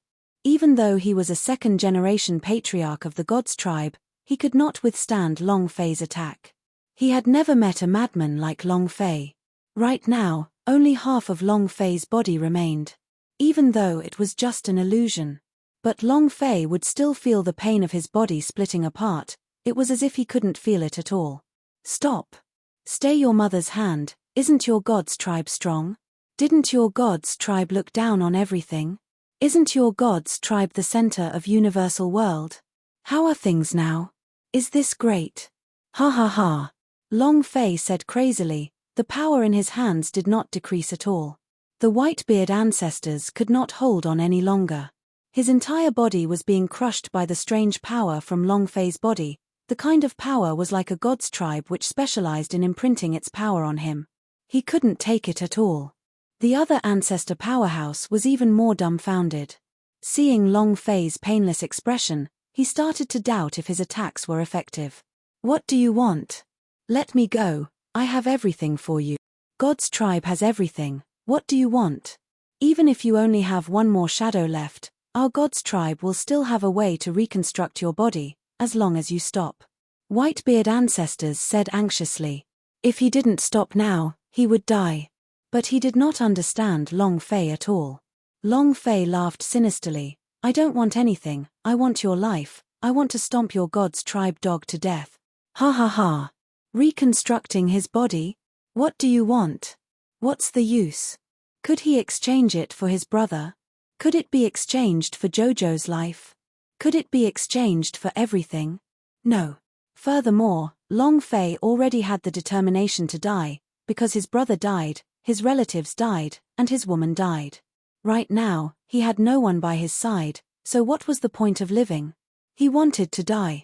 [SPEAKER 1] Even though he was a second-generation patriarch of the gods tribe, he could not withstand Long Fei's attack. He had never met a madman like Long Fei. Right now, only half of Long Fei's body remained. Even though it was just an illusion. But Long Fei would still feel the pain of his body splitting apart. It was as if he couldn't feel it at all. Stop. Stay your mother's hand. Isn't your god's tribe strong? Didn't your god's tribe look down on everything? Isn't your god's tribe the center of universal world? How are things now? Is this great? Ha ha ha. Long Fei said crazily. The power in his hands did not decrease at all. The Whitebeard ancestors could not hold on any longer. His entire body was being crushed by the strange power from Long Fei's body. The kind of power was like a god's tribe which specialized in imprinting its power on him. He couldn't take it at all. The other ancestor powerhouse was even more dumbfounded. Seeing Long Fei's painless expression, he started to doubt if his attacks were effective. What do you want? Let me go. I have everything for you. God's tribe has everything. What do you want? Even if you only have one more shadow left, our God's tribe will still have a way to reconstruct your body, as long as you stop. Whitebeard ancestors said anxiously. If he didn't stop now, he would die. But he did not understand Long Fei at all. Long Fei laughed sinisterly. I don't want anything, I want your life, I want to stomp your God's tribe dog to death. Ha ha ha. Reconstructing his body? What do you want? What's the use? Could he exchange it for his brother? Could it be exchanged for Jojo's life? Could it be exchanged for everything? No. Furthermore, Long Fei already had the determination to die, because his brother died, his relatives died, and his woman died. Right now, he had no one by his side, so what was the point of living? He wanted to die.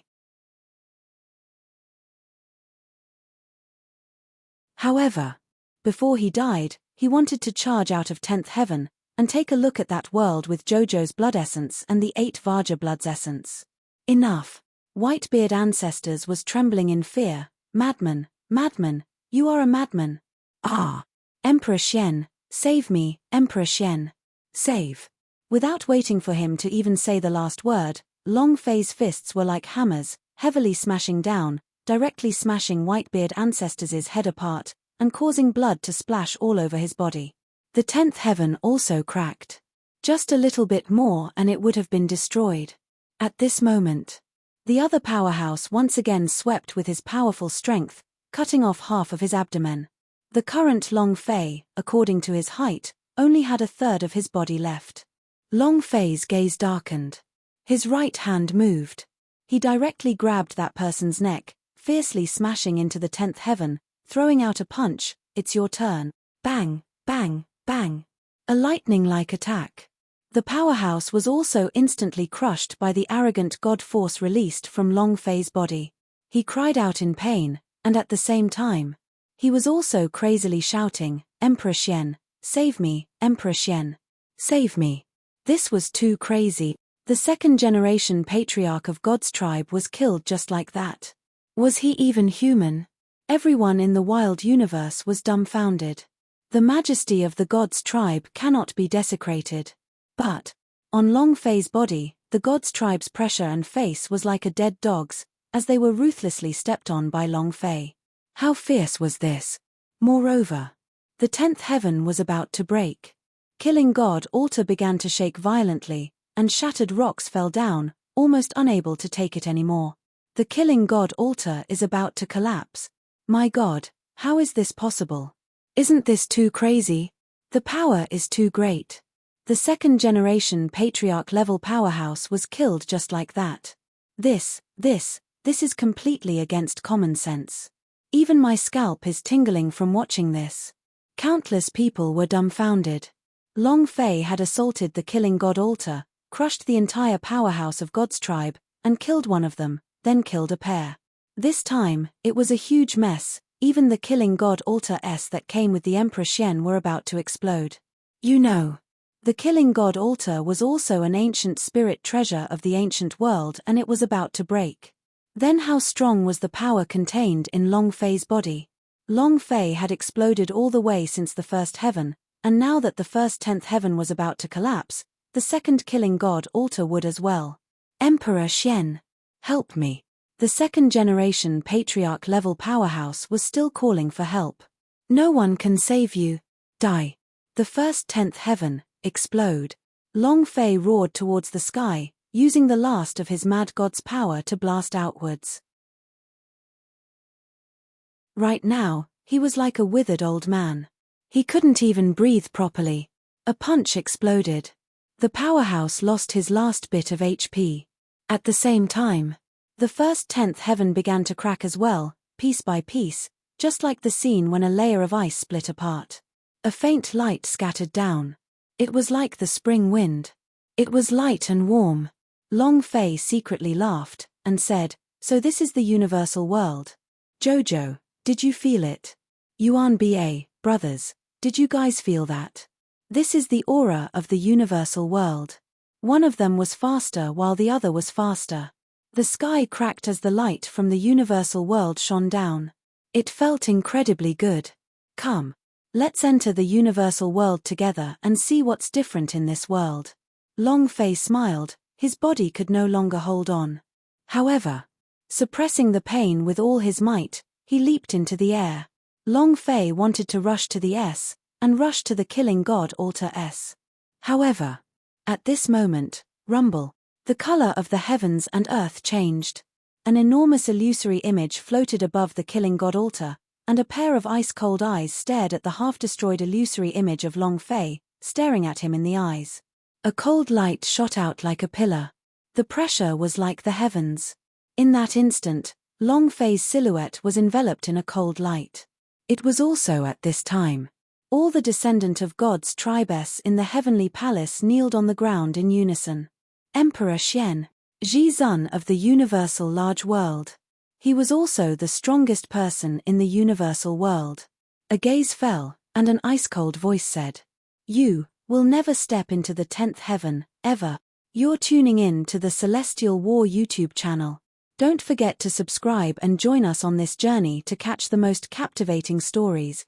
[SPEAKER 1] However, before he died, he wanted to charge out of 10th heaven, and take a look at that world with Jojo's blood essence and the 8 Vaja blood's essence. Enough. Whitebeard ancestors was trembling in fear. Madman, madman, you are a madman. Ah! Emperor Xian, save me, Emperor Xian. Save. Without waiting for him to even say the last word, Long Fei's fists were like hammers, heavily smashing down, directly smashing Whitebeard ancestors' head apart, and causing blood to splash all over his body. The 10th heaven also cracked. Just a little bit more and it would have been destroyed. At this moment, the other powerhouse once again swept with his powerful strength, cutting off half of his abdomen. The current Long Fei, according to his height, only had a third of his body left. Long Fei's gaze darkened. His right hand moved. He directly grabbed that person's neck, fiercely smashing into the 10th heaven, throwing out a punch. It's your turn. Bang, bang, bang. A lightning-like attack. The powerhouse was also instantly crushed by the arrogant god force released from Long Fei's body. He cried out in pain, and at the same time, he was also crazily shouting, Emperor Xian, save me, Emperor Xian. Save me. This was too crazy. The second-generation patriarch of God's tribe was killed just like that. Was he even human? Everyone in the wild universe was dumbfounded. The majesty of the God's tribe cannot be desecrated. But, on Long Fei's body, the God's tribe's pressure and face was like a dead dog's, as they were ruthlessly stepped on by Long Fei. How fierce was this? Moreover, the 10th heaven was about to break. Killing God altar began to shake violently, and shattered rocks fell down, almost unable to take it anymore. The Killing God altar is about to collapse. My God, how is this possible? Isn't this too crazy? The power is too great. The second-generation patriarch-level powerhouse was killed just like that. This is completely against common sense. Even my scalp is tingling from watching this. Countless people were dumbfounded. Long Fei had assaulted the Killing God altar, crushed the entire powerhouse of God's tribe, and killed one of them, then killed a pair. This time, it was a huge mess. Even the Killing God altar that came with the Emperor Xian were about to explode. You know, the Killing God altar was also an ancient spirit treasure of the ancient world, and it was about to break. Then how strong was the power contained in Long Fei's body? Long Fei had exploded all the way since the first heaven, and now that the first 10th heaven was about to collapse, the second killing god altar would as well. Emperor Xian, help me. The second-generation patriarch-level powerhouse was still calling for help. No one can save you. Die. The first 10th heaven, explode. Long Fei roared towards the sky, using the last of his mad god's power to blast outwards. Right now, he was like a withered old man. He couldn't even breathe properly. A punch exploded. The powerhouse lost his last bit of HP. At the same time, the first 10th heaven began to crack as well, piece by piece, just like the scene when a layer of ice split apart. A faint light scattered down. It was like the spring wind. It was light and warm. Long Fei secretly laughed, and said, "So this is the universal world. Jojo, did you feel it? Yuan Ba, brothers, did you guys feel that? This is the aura of the universal world." One of them was faster while the other was faster. The sky cracked as the light from the universal world shone down. It felt incredibly good. Come. Let's enter the universal world together and see what's different in this world. Long Fei smiled, his body could no longer hold on. However, suppressing the pain with all his might, he leaped into the air. Long Fei wanted to rush to the S, and rush to the killing god altar S. However, at this moment, rumble. The color of the heavens and earth changed. An enormous illusory image floated above the killing god altar, and a pair of ice-cold eyes stared at the half-destroyed illusory image of Long Fei, staring at him in the eyes. A cold light shot out like a pillar. The pressure was like the heavens. In that instant, Long Fei's silhouette was enveloped in a cold light. It was also at this time. All the descendant of gods tribes in the heavenly palace kneeled on the ground in unison. Emperor Xian, Zhi-Zun of the universal large world. He was also the strongest person in the universal world. A gaze fell, and an ice-cold voice said, "You will never step into the 10th heaven, ever." You're tuning in to the Celestial War YouTube channel. Don't forget to subscribe and join us on this journey to catch the most captivating stories,